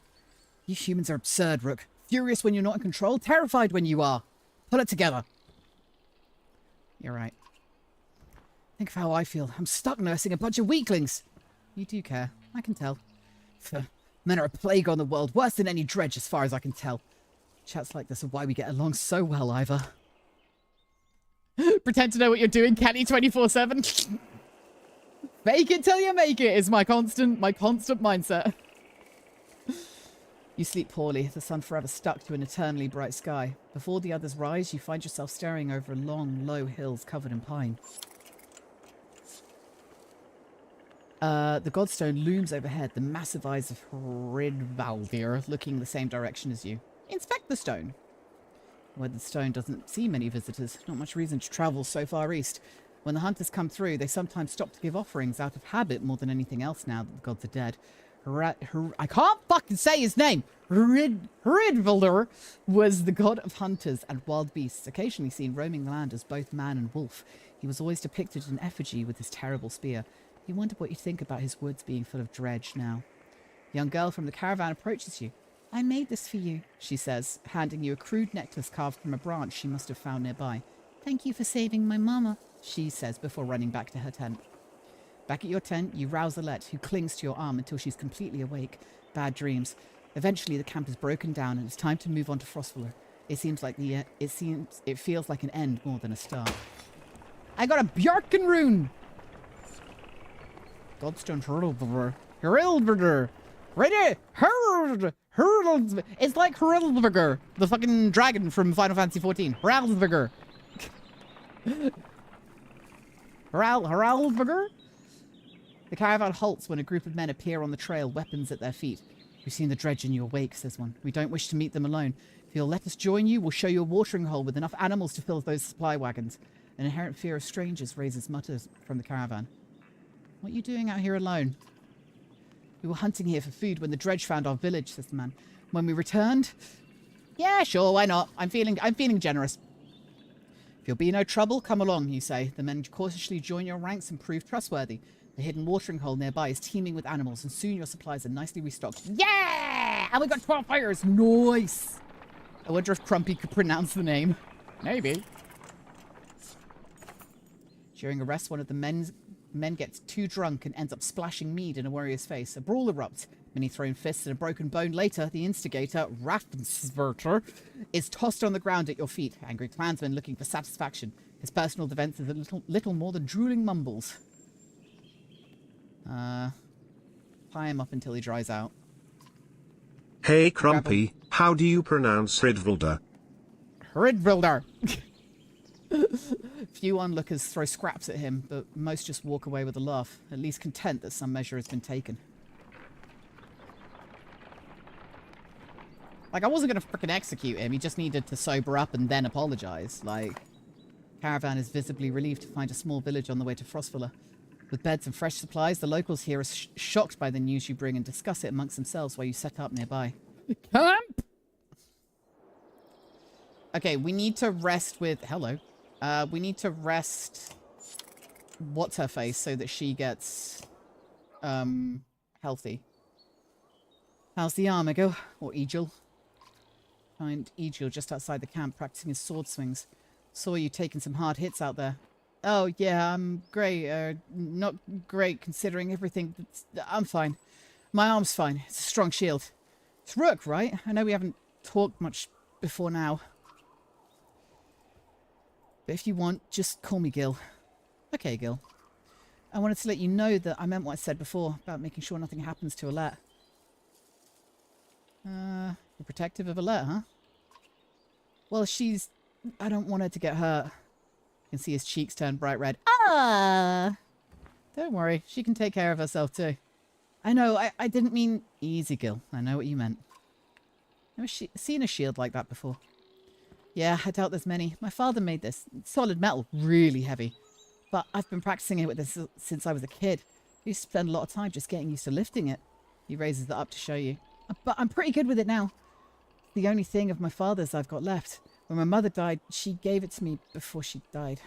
You humans are absurd, Rook. Furious when you're not in control. Terrified when you are. Pull it together. You're right. Think of how I feel. I'm stuck nursing a bunch of weaklings. You do care. I can tell. Men are a plague on the world. Worse than any dredge as far as I can tell. Chats like this are why we get along so well, Ivor. Pretend to know what you're doing, Kenny 24/7. Fake it till you make it is my constant mindset. You sleep poorly, the sun forever stuck to an eternally bright sky. Before the others rise, you find yourself staring over long, low hills covered in pine. The Godstone looms overhead, the massive eyes of Hridvaldir looking the same direction as you. Inspect the stone. Where the stone doesn't see many visitors, not much reason to travel so far east. When the hunters come through, they sometimes stop to give offerings out of habit more than anything else now that the gods are dead. I can't fucking say his name. Hridvaldr was the god of hunters and wild beasts, occasionally seen roaming the land as both man and wolf. He was always depicted in effigy with his terrible spear. You wonder what you think about his woods being full of dredge now. A young girl from the caravan approaches you. I made this for you, she says, handing you a crude necklace carved from a branch she must have found nearby. Thank you for saving my mama, she says before running back to her tent. Back at your tent, you rouse Alette, who clings to your arm until she's completely awake. Bad dreams. Eventually, the camp is broken down and it's time to move on to Frostfiller. It feels like an end more than a start. I got a Bjarken rune! Godstone Hurldver. Hurldver! Right here! Hurldver! It's like Hurldver, the fucking dragon from Final Fantasy XIV. Hurldver. Hurldver? The caravan halts when a group of men appear on the trail, weapons at their feet. We've seen the dredge and you awake, says one. We don't wish to meet them alone. If you'll let us join you, we'll show you a watering hole with enough animals to fill those supply wagons. An inherent fear of strangers raises mutters from the caravan. What are you doing out here alone? We were hunting here for food when the dredge found our village, says the man. When we returned... Yeah, sure, why not? I'm feeling generous. If you'll be no trouble, come along, you say. The men cautiously join your ranks and prove trustworthy. The hidden watering hole nearby is teeming with animals, and soon your supplies are nicely restocked. Yeah! And we got 12 fires! Nice! I wonder if Crumpy could pronounce the name. Maybe. During a rest, one of the men gets too drunk and ends up splashing mead in a warrior's face. A brawl erupts. Many thrown fists and a broken bone later, the instigator, Raffensverter, is tossed on the ground at your feet. Angry clansman looking for satisfaction. His personal defense is a little more than drooling mumbles. Tie him up until he dries out. Hey Crumpy, how do you pronounce Hridvaldr? Hridvaldr! Few onlookers throw scraps at him, but most just walk away with a laugh, at least content that some measure has been taken. Like, I wasn't going to frickin' execute him, he just needed to sober up and then apologize. Like, caravan is visibly relieved to find a small village on the way to Frostfiller. With beds and fresh supplies, the locals here are shocked by the news you bring and discuss it amongst themselves while you set up nearby. Camp! Okay, we need to rest with... Hello. We need to rest... What's-her-face so that she gets... healthy. How's the arm, Ego? Or Egil? Find Egil just outside the camp practicing his sword swings. Saw you taking some hard hits out there. Oh, yeah, I'm great. Not great considering everything. I'm fine. My arm's fine. It's a strong shield. It's Rook, right? I know we haven't talked much before now. But if you want, just call me Gil. Okay, Gil. I wanted to let you know that I meant what I said before about making sure nothing happens to Alette. You're protective of Alette, huh? Well, she's... I don't want her to get hurt. You can see his cheeks turn bright red. Ah! Don't worry, she can take care of herself too. I know, I didn't mean... Easy, Gil. I know what you meant. Never seen a shield like that before. Yeah, I doubt there's many. My father made this. It's solid metal, really heavy. But I've been practicing it with this since I was a kid. I used to spend a lot of time just getting used to lifting it. He raises it up to show you. But I'm pretty good with it now. The only thing of my father's I've got left. When my mother died, she gave it to me before she died.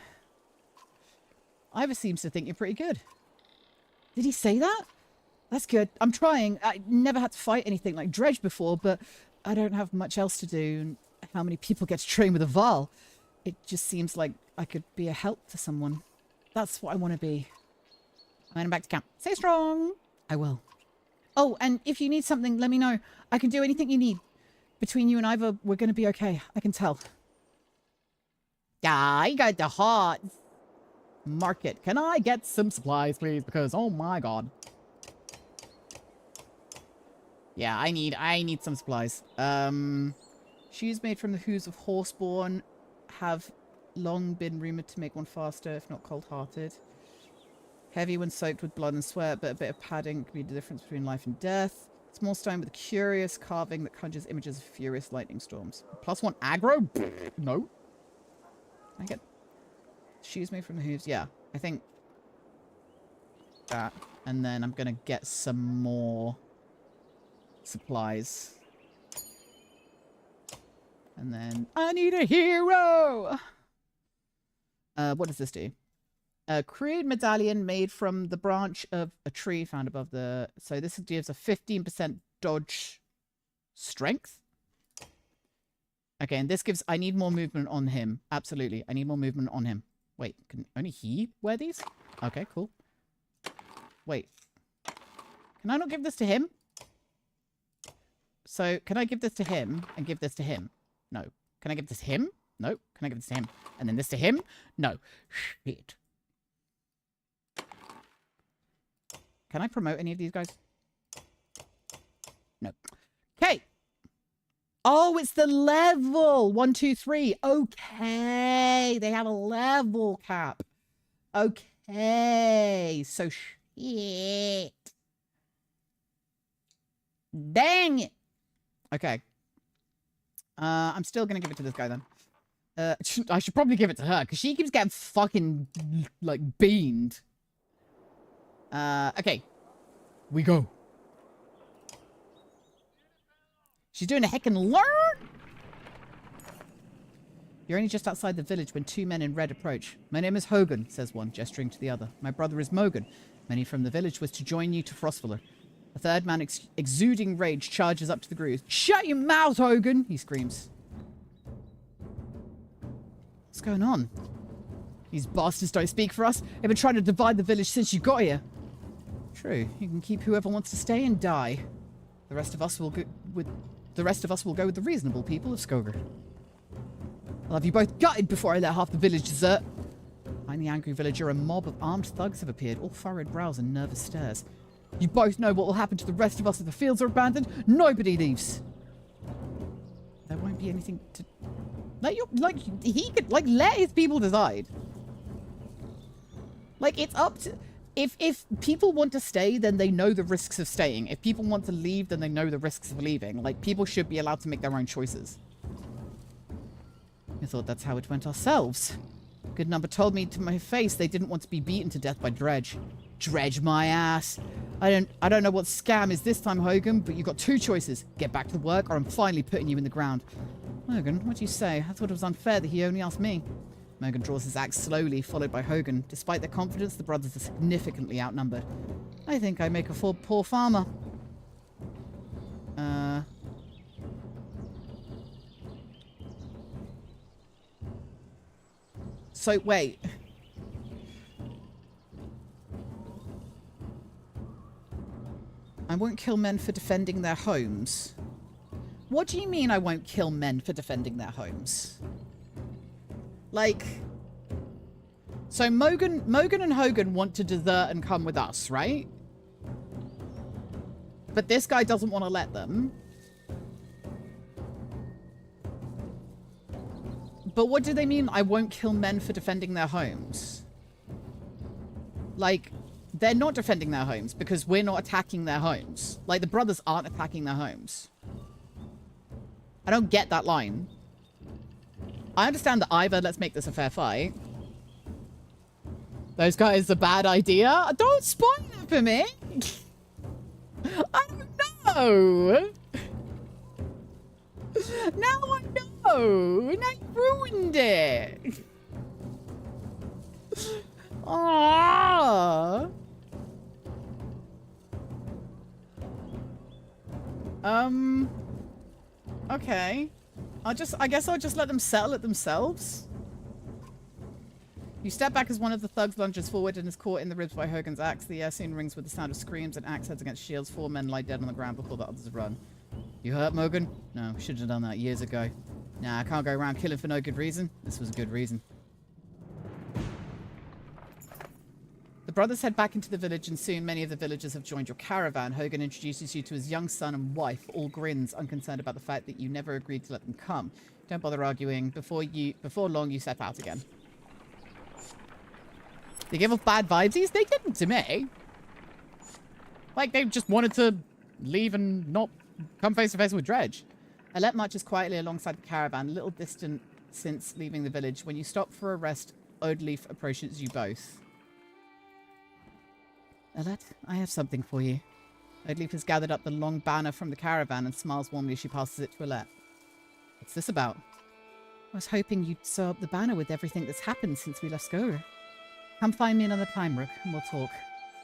Ivor seems to think you're pretty good. Did he say that? That's good. I'm trying. I never had to fight anything like Dredge before, but I don't have much else to do. And how many people get to train with a Varl? It just seems like I could be a help to someone. That's what I want to be. I'm heading back to camp. Stay strong. I will. Oh, and if you need something, let me know. I can do anything you need. Between you and Ivor, we're going to be okay. I can tell. Ah, you got the hot market. Can I get some supplies, please? Because, oh my god. Yeah, I need some supplies. Shoes made from the hooves of Horseborn have long been rumored to make one faster, if not cold-hearted. Heavy when soaked with blood and sweat, but a bit of padding can be the difference between life and death. Small stone with a curious carving that conjures images of furious lightning storms. +1 aggro? No. I get shoes made from the hooves. Yeah, I think that. And then I'm going to get some more supplies. And then, I need a hero! What does this do? A crude medallion made from the branch of a tree found above the... So this gives a 15% dodge strength. Okay, and this gives... I need more movement on him. Absolutely. I need more movement on him. Wait, can only he wear these? Okay, cool. Wait. Can I not give this to him? So, can I give this to him and give this to him? No. Can I give this to him? No. Can I give this to him? And then this to him? No. Shit. Can I promote any of these guys? No. Okay. Oh, it's the level. 1, 2, 3. Okay. They have a level cap. Okay. So shit. Dang it. Okay. I'm still going to give it to this guy then. I should probably give it to her because she keeps getting fucking, like, beamed. Okay. We go. She's doing a heckin' learn. You're only just outside the village when 2 men in red approach. My name is Hogan, says one, gesturing to the other. My brother is Mogan. Many from the village was to join you to Frostfuller. A third man, exuding rage, charges up to the group. Shut your mouth, Hogan! He screams. What's going on? These bastards don't speak for us. They've been trying to divide the village since you got here. True. You can keep whoever wants to stay and die. The rest of us will go with the reasonable people of Skogar. I'll have you both gutted before I let half the village desert. Behind the angry villager, a mob of armed thugs have appeared, all furrowed brows and nervous stares. You both know what will happen to the rest of us if the fields are abandoned. Nobody leaves. There won't be anything to... he could, let his people decide. Like, it's up to... If people want to stay, then they know the risks of staying. If people want to leave, then they know the risks of leaving. Like, people should be allowed to make their own choices. I thought that's how it went ourselves. Good number told me to my face they didn't want to be beaten to death by Dredge. Dredge my ass. I don't know what scam is this time, Hogan, but you've got 2 choices. Get back to work, or I'm finally putting you in the ground. Hogan, what do you say? I thought it was unfair that he only asked me. Mogan draws his axe slowly, followed by Hogan. Despite their confidence, the brothers are significantly outnumbered. I think I make a poor farmer. So, wait. I won't kill men for defending their homes. What do you mean I won't kill men for defending their homes? Like... So Mogan and Hogan want to desert and come with us, right? But this guy doesn't want to let them. But what do they mean I won't kill men for defending their homes? Like, they're not defending their homes because we're not attacking their homes. Like, the brothers aren't attacking their homes. I don't get that line. I understand that either let's make this a fair fight. Those guys a bad idea? Don't spoil it for me. I don't know. Now I know. Now you ruined it. Ah. Okay. I guess I'll just let them settle it themselves. You step back as one of the thugs lunges forward and is caught in the ribs by Hogan's axe. The air soon rings with the sound of screams and axe heads against shields. 4 men lie dead on the ground before the others run. You hurt, Mogan? No, should have done that years ago. Nah, I can't go around killing for no good reason. This was a good reason. The brothers head back into the village, and soon many of the villagers have joined your caravan. Hogan introduces you to his young son and wife, all grins, unconcerned about the fact that you never agreed to let them come. Don't bother arguing. Before long, you step out again. They give off bad vibes. They didn't to me. Like, they just wanted to leave and not come face to face with Dredge. Alette marches quietly alongside the caravan, a little distant since leaving the village. When you stop for a rest, Odleaf approaches you both. Alette, I have something for you. Oadleaf has gathered up the long banner from the caravan and smiles warmly as she passes it to Alette. What's this about? I was hoping you'd sew up the banner with everything that's happened since we left Skoga. Come find me another time, Rook, and we'll talk.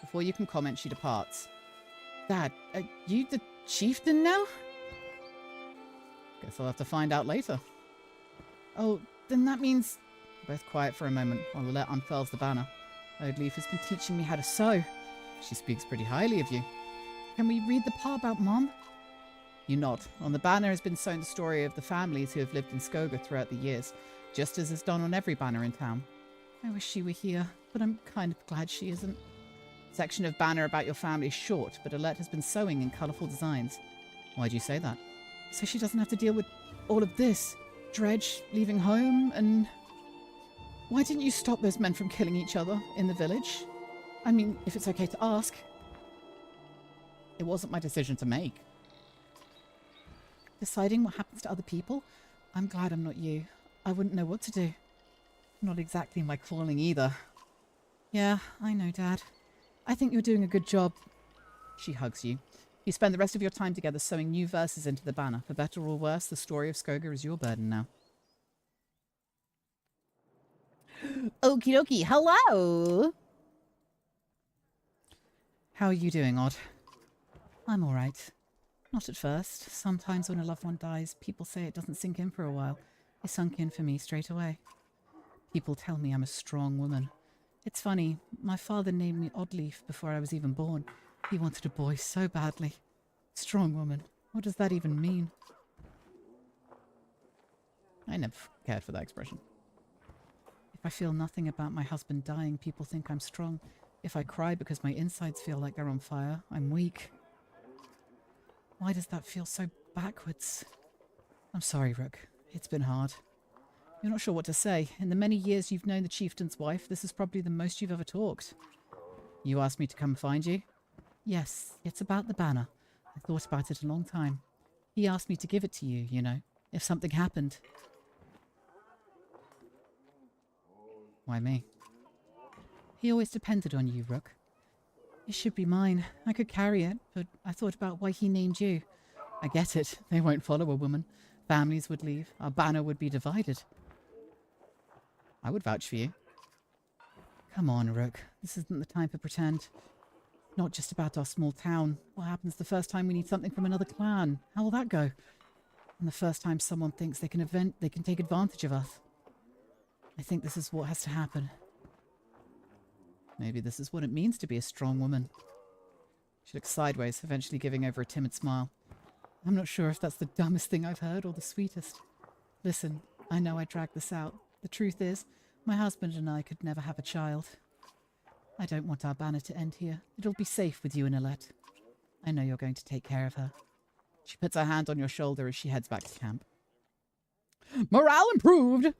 Before you can comment, she departs. Dad, are you the chieftain now? Guess I'll have to find out later. Oh, then that means... Both quiet for a moment while Alette unfurls the banner. Oadleaf has been teaching me how to sew. She speaks pretty highly of you. Can we read the part about Mom? You nod. On the banner has been sewn the story of the families who have lived in Skoga throughout the years, just as is done on every banner in town. I wish she were here, but I'm kind of glad she isn't. Section of banner about your family is short, but Alette has been sewing in colourful designs. Why do you say that? So she doesn't have to deal with all of this. Dredge, leaving home, and... Why didn't you stop those men from killing each other in the village? I mean, if it's okay to ask. It wasn't my decision to make. Deciding what happens to other people? I'm glad I'm not you. I wouldn't know what to do. Not exactly my calling either. Yeah, I know, Dad. I think you're doing a good job. She hugs you. You spend the rest of your time together sewing new verses into the banner. For better or worse, the story of Skoga is your burden now. Okie dokie, hello! How are you doing, Odd? I'm alright. Not at first. Sometimes when a loved one dies, people say it doesn't sink in for a while. It sunk in for me straight away. People tell me I'm a strong woman. It's funny, my father named me Oddleaf before I was even born. He wanted a boy so badly. Strong woman. What does that even mean? I never cared for that expression. If I feel nothing about my husband dying, people think I'm strong. If I cry because my insides feel like they're on fire, I'm weak. Why does that feel so backwards? I'm sorry, Rook. It's been hard. You're not sure what to say. In the many years you've known the chieftain's wife, this is probably the most you've ever talked. You asked me to come find you? Yes, it's about the banner. I thought about it a long time. He asked me to give it to you, you know, if something happened. Why me? He always depended on you, Rook. It should be mine. I could carry it, but I thought about why he named you. I get it. They won't follow a woman. Families would leave. Our banner would be divided. I would vouch for you. Come on, Rook. This isn't the time to pretend. Not just about our small town. What happens the first time we need something from another clan? How will that go? And the first time someone thinks they can take advantage of us. I think this is what has to happen. Maybe this is what it means to be a strong woman. She looks sideways, eventually giving over a timid smile. I'm not sure if that's the dumbest thing I've heard or the sweetest. Listen, I know I dragged this out. The truth is, my husband and I could never have a child. I don't want our banner to end here. It'll be safe with you and Alette. I know you're going to take care of her. She puts her hand on your shoulder as she heads back to camp. Morale improved!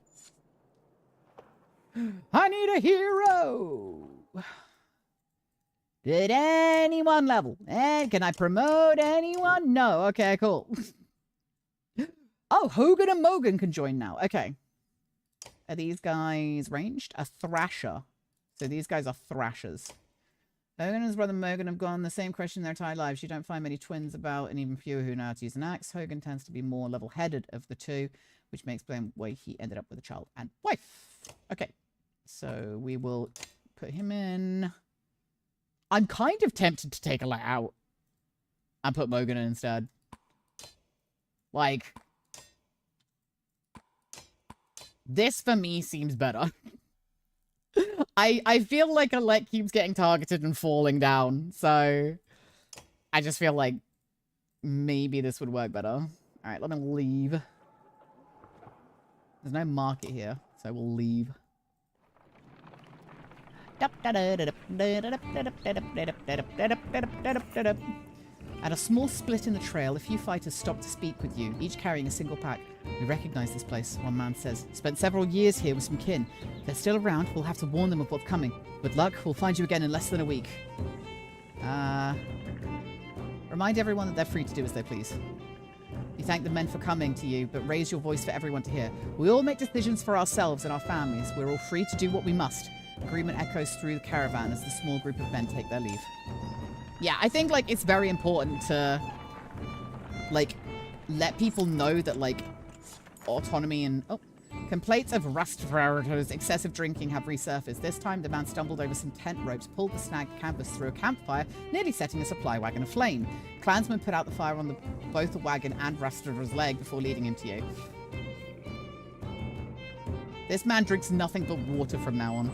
I need a hero! Did anyone level? And can I promote anyone? No. Okay, cool. Oh, Hogan and Mogan can join now. Okay. Are these guys ranged? A Thrasher. So these guys are Thrashers. Hogan and his brother Mogan have gone the same question their entire lives. You don't find many twins about, and even fewer who know how to use an axe. Hogan tends to be more level-headed of the two, which may explain why he ended up with a child and wife. Okay. So we will put him in. I'm kind of tempted to take Alette out and put Mogan in instead. Like, this for me seems better. I feel like Alette keeps getting targeted and falling down, so I just feel like maybe this would work better. All right, let me leave. There's no market here, so we'll leave. At a small split in the trail, a few fighters stop to speak with you, each carrying a single pack. We recognize this place, one man says. Spent several years here with some kin. If they're still around, we'll have to warn them of what's coming. Good luck, we'll find you again in less than a week. Remind everyone that they're free to do as they please. You thank the men for coming to you, but raise your voice for everyone to hear. We all make decisions for ourselves and our families. We're all free to do what we must. Agreement echoes through the caravan as the small group of men take their leave. Yeah, I think, like, it's very important to, like, let people know that, like, autonomy and... Oh. Complaints of Rastvar's excessive drinking have resurfaced. This time, the man stumbled over some tent ropes, pulled the snagged canvas through a campfire, nearly setting a supply wagon aflame. Clansmen put out the fire on both the wagon and Rastvar's leg before leading him to you. This man drinks nothing but water from now on.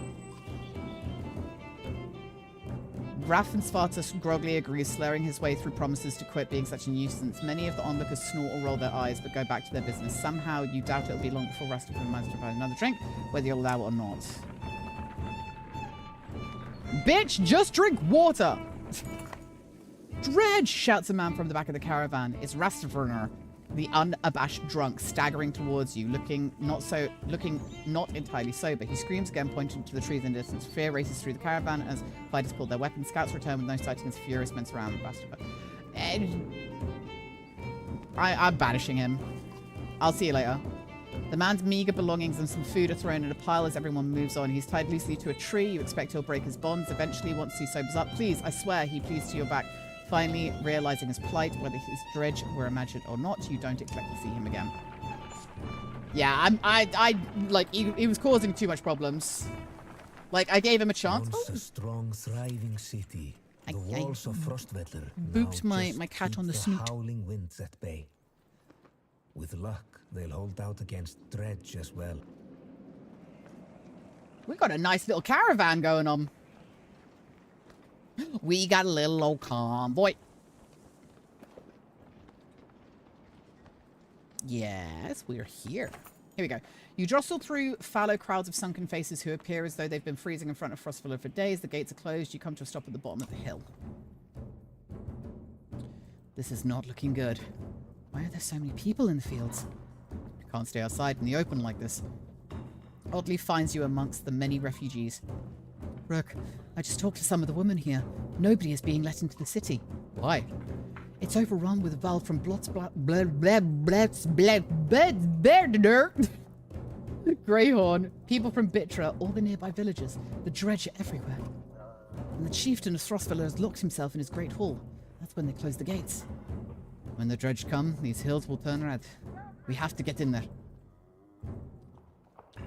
Raff and Svartus groggily agrees, slurring his way through promises to quit being such a nuisance. Many of the onlookers snort or roll their eyes, but go back to their business. Somehow, you doubt it'll be long before Rastvar reminds you to provide another drink, whether you'll allow it or not. Bitch, just drink water! Dredge! Shouts a man from the back of the caravan. It's Rastvar, the unabashed drunk, staggering towards you, looking not entirely sober. He screams again, pointing to the trees in the distance. Fear races through the caravan as fighters pull their weapons. Scouts return with no sighting as furious men surround Rastvar. I'm banishing him. I'll see you later. The man's meager belongings and some food are thrown in a pile as everyone moves on. He's tied loosely to a tree. You expect he'll break his bonds. Eventually, once he sobers up, please, I swear, he pleads to your back. Finally, realizing his plight, whether his dredge were imagined or not, you don't expect to see him again. Yeah, he was causing too much problems. Like, I gave him a chance. Once a strong, thriving city, the walls of Frostweather booped my cat on the snoot. Howling winds at bay. With luck, they'll hold out against Dredge as well. We got a nice little caravan going on. We got a little old convoy. Yes, we're here. Here we go. You jostle through fallow crowds of sunken faces who appear as though they've been freezing in front of Frostweather for days. The gates are closed. You come to a stop at the bottom of the hill. This is not looking good. Why are there so many people in the fields? You can't stay outside in the open like this. Oddly finds you amongst the many refugees. Rook, I just talked to some of the women here. Nobody is being let into the city. Why? It's overrun with Val from Greyhorn, people from Bitra, all the nearby villages. The dredge are everywhere. And the chieftain of Frostweather has locked himself in his great hall. That's when they close the gates. When the dredge come, these hills will turn red. We have to get in there.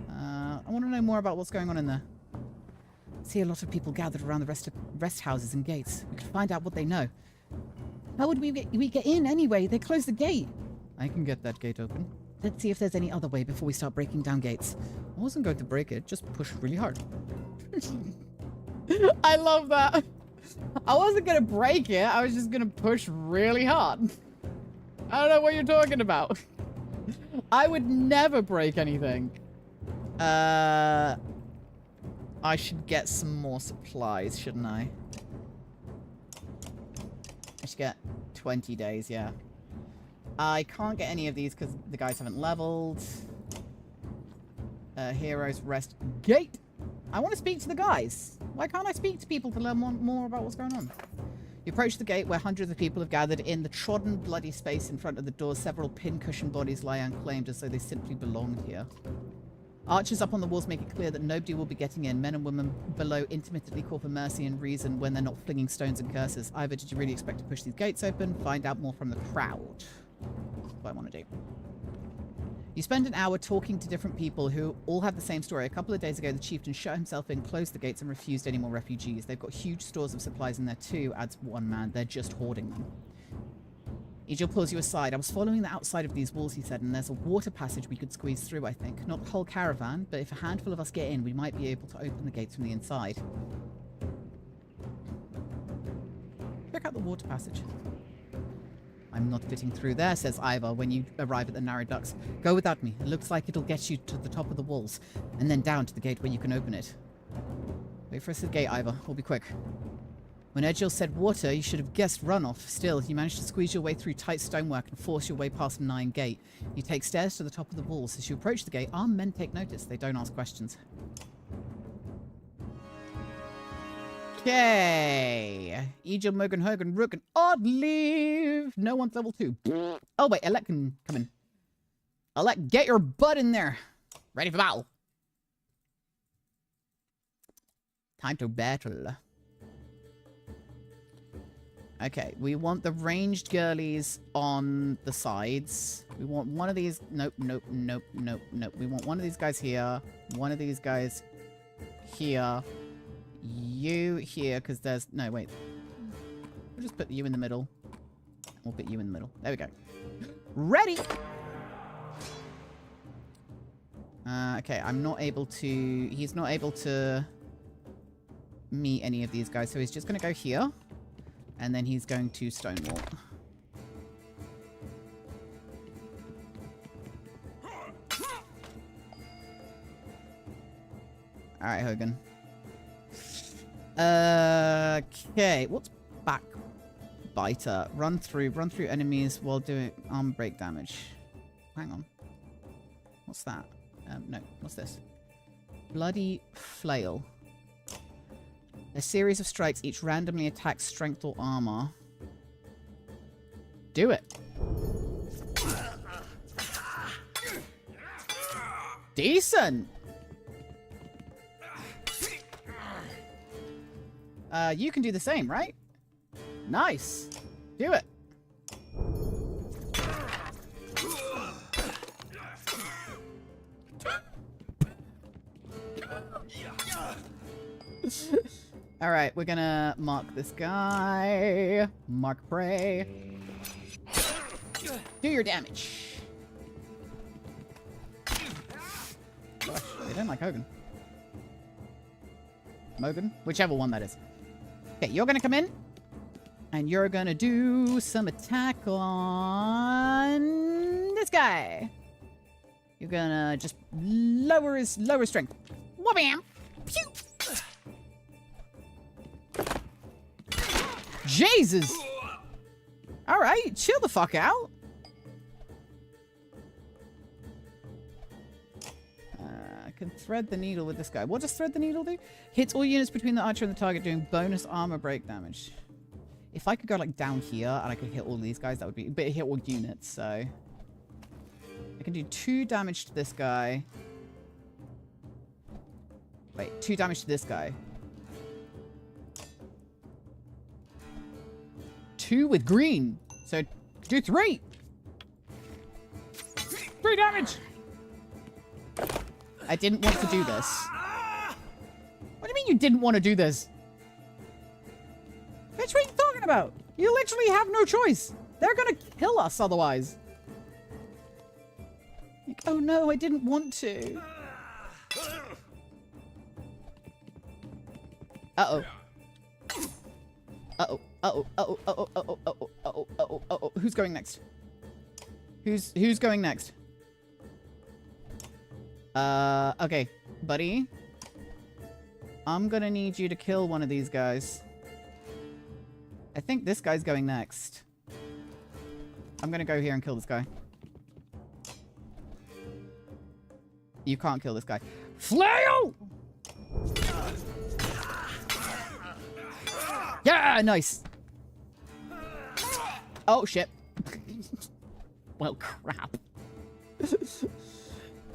I want to know more about what's going on in there. See a lot of people gathered around the rest houses and gates. We could find out what they know. How would we get in anyway? They closed the gate. I can get that gate open. Let's see if there's any other way before we start breaking down gates. I wasn't going to break it, just push really hard. I love that. I wasn't going to break it, I was just going to push really hard. I don't know what you're talking about. I would never break anything. I should get some more supplies, shouldn't I? I should get 20 days, yeah. I can't get any of these because the guys haven't leveled. Heroes Rest Gate. I want to speak to the guys. Why can't I speak to people to learn more about what's going on? You approach the gate where hundreds of people have gathered in the trodden, bloody space in front of the door. Several pincushion bodies lie unclaimed as though they simply belonged here. Archers up on the walls make it clear that nobody will be getting in. Men and women below intermittently call for mercy and reason when they're not flinging stones and curses. Either did you really expect to push these gates open? Find out more from the crowd. That's what I want to do. You spend an hour talking to different people who all have the same story. A couple of days ago, the chieftain shut himself in, closed the gates, and refused any more refugees. They've got huge stores of supplies in there too, adds one man. They're just hoarding them. Egil pulls you aside. I was following the outside of these walls, he said, and there's a water passage we could squeeze through, I think. Not the whole caravan, but if a handful of us get in, we might be able to open the gates from the inside. Check out the water passage. I'm not fitting through there, says Ivar when you arrive at the narrow ducts. Go without me. It looks like it'll get you to the top of the walls, and then down to the gate where you can open it. Wait for us at the gate, Ivar. We'll be quick. When Egil said water, you should have guessed runoff. Still, you managed to squeeze your way through tight stonework and force your way past an iron gate. You take stairs to the top of the walls. As you approach the gate, armed men take notice. They don't ask questions. Okay. Egil, Mogan, Hogan, Rook, and Oddleave. No one's level 2. Oh, wait. Alec can come in. Alec, get your butt in there. Ready for battle. Time to battle. Okay, we want the ranged girlies on the sides. We want one of these. Nope, nope, nope, nope, nope. We want one of these guys here. One of these guys here. You here, because there's... No, wait. We'll just put you in the middle. We'll put you in the middle. There we go. Ready! Okay, I'm not able to... He's not able to meet any of these guys, so he's just going to go here. And then he's going to stonewall. Alright, Hogan. Okay, what's backbiter? Run through enemies while doing arm break damage. Hang on. What's that? No, what's this? Bloody flail. A series of strikes each randomly attacks strength or armor. Do it. Decent. You can do the same, right? Nice. Do it. All right, we're gonna mark this guy. Mark prey. Do your damage. Gosh, they don't like Hogan. Mogan? Whichever one that is. Okay, you're gonna come in. And you're gonna do some attack on this guy. You're gonna just lower his strength. Wha-bam! Pew! Jesus! Alright, chill the fuck out. I can thread the needle with this guy. What does thread the needle do? Hits all units between the archer and the target doing bonus armor break damage. If I could go like down here and I could hit all these guys, that would be... But it hit all units, so... I can do 2 damage to this guy. Wait, 2 damage to this guy. 2 with green. So, do 3. 3 damage! I didn't want to do this. What do you mean you didn't want to do this? Bitch, what are you talking about? You literally have no choice. They're gonna kill us otherwise. Like, oh no, I didn't want to. Uh-oh. Uh-oh. Uh-oh. Uh-oh. Uh-oh. Uh-oh. Uh-oh. Uh-oh. Uh-oh. Uh-oh. Who's going next? Who's going next? Okay. Buddy. I'm gonna need you to kill one of these guys. I think this guy's going next. I'm gonna go here and kill this guy. You can't kill this guy. Flail! Yeah, nice. Oh, shit. Well, crap.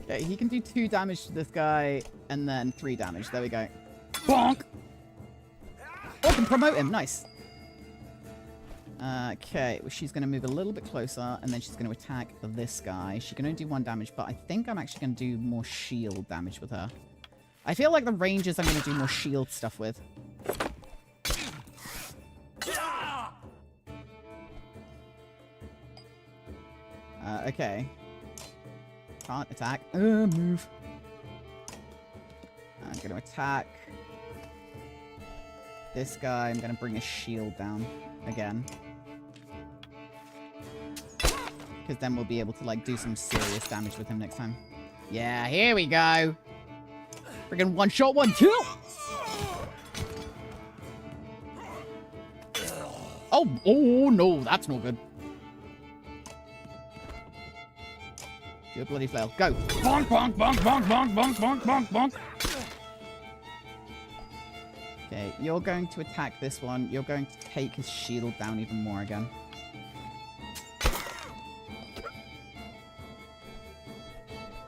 Okay, he can do 2 damage to this guy, and then 3 damage. There we go. Bonk! Oh, I can promote him. Nice. Okay, well, she's going to move a little bit closer, and then she's going to attack this guy. She can only do 1 damage, but I think I'm actually going to do more shield damage with her. I feel like the rangers I'm going to do more shield stuff with. Okay. Can't attack. Move. I'm going to attack this guy. I'm going to bring a shield down again. Because then we'll be able to, like, do some serious damage with him next time. Yeah, here we go. Friggin' 1 shot, 1 kill. Oh no, that's not good. Do a bloody flail. Go. Bonk, bonk, bonk, bonk, bonk, bonk, bonk, bonk, bonk. Okay, you're going to attack this one. You're going to take his shield down even more again.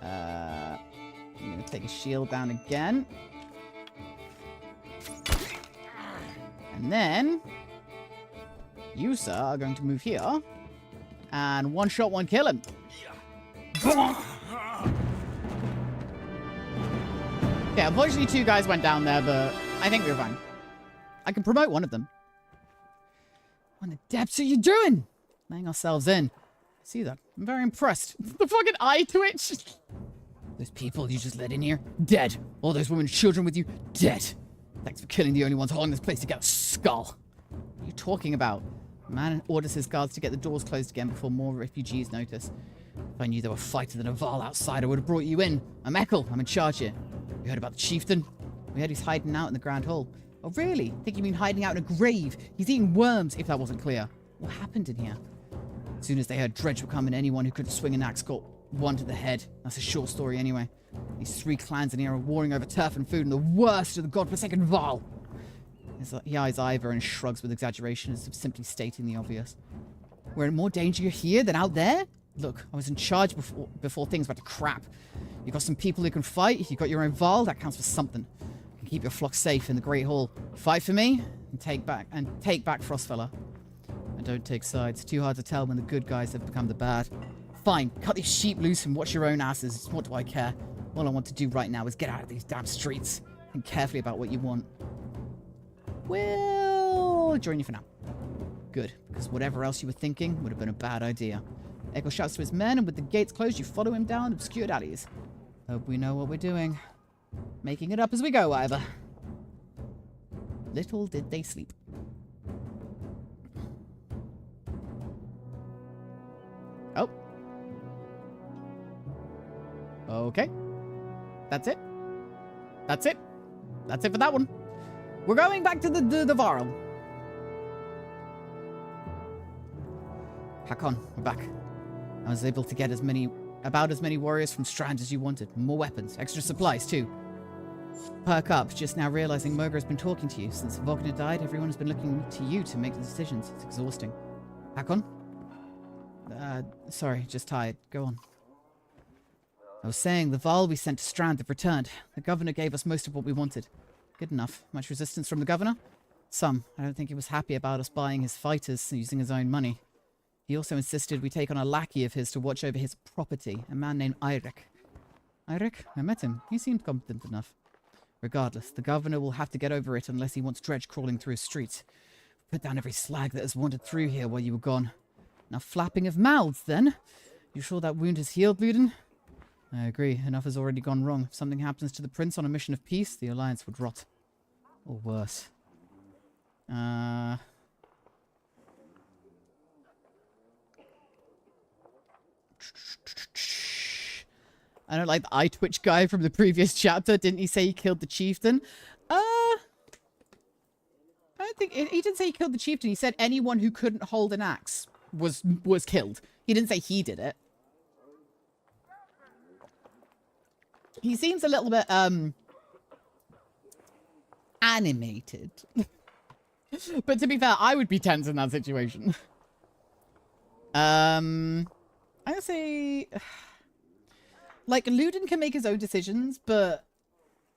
I'm going to take his shield down again. And then... You, sir, are going to move here. And one shot, one kill him. Yeah, unfortunately 2 guys went down there, but I think we're fine. I can promote one of them. What in the depths are you doing? Laying ourselves in. See that? I'm very impressed. The fucking eye twitch. Those people you just let in here, dead. All those women and children with you, dead. Thanks for killing the only ones holding this place together, skull. What are you talking about? The man orders his guards to get the doors closed again before more refugees notice. If I knew there were fighters in a Naval outside, I would have brought you in. I'm Ekkel. I'm in charge here. You heard about the chieftain? We heard he's hiding out in the Grand Hall. Oh, really? Think you mean hiding out in a grave? He's eating worms, if that wasn't clear. What happened in here? As soon as they heard Dredge were coming, anyone who could swing an axe got one to the head. That's a short story anyway. These 3 clans in here are warring over turf and food, and the worst of the godforsaken Val. He eyes Ivor and shrugs with exaggeration as if simply stating the obvious. We're in more danger here than out there? Look, I was in charge before things went to crap. You got some people who can fight, you got your own Val, that counts for something. You can keep your flock safe in the Great Hall. Fight for me, and take back Frostfella. And don't take sides. Too hard to tell when the good guys have become the bad. Fine, cut these sheep loose and watch your own asses. What do I care? All I want to do right now is get out of these damn streets. Think carefully about what you want. We'll join you for now. Good, because whatever else you were thinking would have been a bad idea. Ekkel shouts to his men, and with the gates closed, you follow him down obscured alleys. Hope we know what we're doing. Making it up as we go, Ivor. Little did they sleep. Oh. Okay. That's it. That's it. That's it for that one. We're going back to the Varl. Hakon, we're back. I was able to get about as many warriors from Strand as you wanted. More weapons, extra supplies too. Perk up, just now realizing Mogra has been talking to you. Since Wagner died, everyone has been looking to you to make the decisions. It's exhausting. Hakon? Sorry, just tired. Go on. I was saying, the Val we sent to Strand have returned. The governor gave us most of what we wanted. Good enough. Much resistance from the governor? Some. I don't think he was happy about us buying his fighters using his own money. He also insisted we take on a lackey of his to watch over his property, a man named Eirik. Eirik? I met him. He seemed competent enough. Regardless, the governor will have to get over it unless he wants Dredge crawling through his streets. Put down every slag that has wandered through here while you were gone. Now flapping of mouths, then. You sure that wound has healed, Luden? I agree. Enough has already gone wrong. If something happens to the prince on a mission of peace, the alliance would rot. Or worse. I don't like the eye twitch guy from the previous chapter. Didn't he say he killed the chieftain? I don't think... He didn't say he killed the chieftain. He said anyone who couldn't hold an axe was killed. He didn't say he did it. He seems a little bit, animated. But to be fair, I would be tense in that situation. I would say... Like, Luden can make his own decisions, but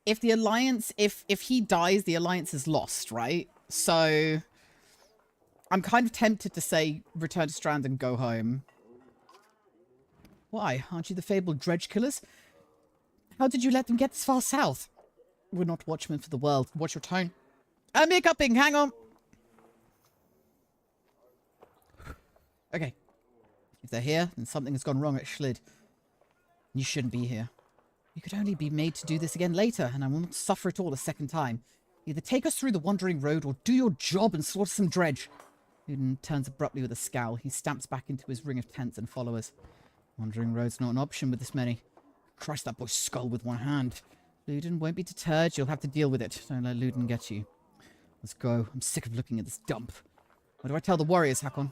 if the alliance... If he dies, the alliance is lost, right? So... I'm kind of tempted to say, return to Strand and go home. Why? Aren't you the fabled Dredge killers? How did you let them get this far south? We're not watchmen for the world. Watch your tone. I'm hiccuping. Hang on. Okay. If they're here, then something has gone wrong at Schlid. You shouldn't be here. You could only be made to do this again later, and I will not suffer it all a second time. Either take us through the Wandering Road, or do your job and slaughter some Dredge. Luden turns abruptly with a scowl. He stamps back into his ring of tents and followers. Wandering Road's not an option with this many. Crush that boy's skull with one hand. Luden won't be deterred. You'll have to deal with it. Don't let Luden get you. Let's go. I'm sick of looking at this dump. What do I tell the warriors, Hakon?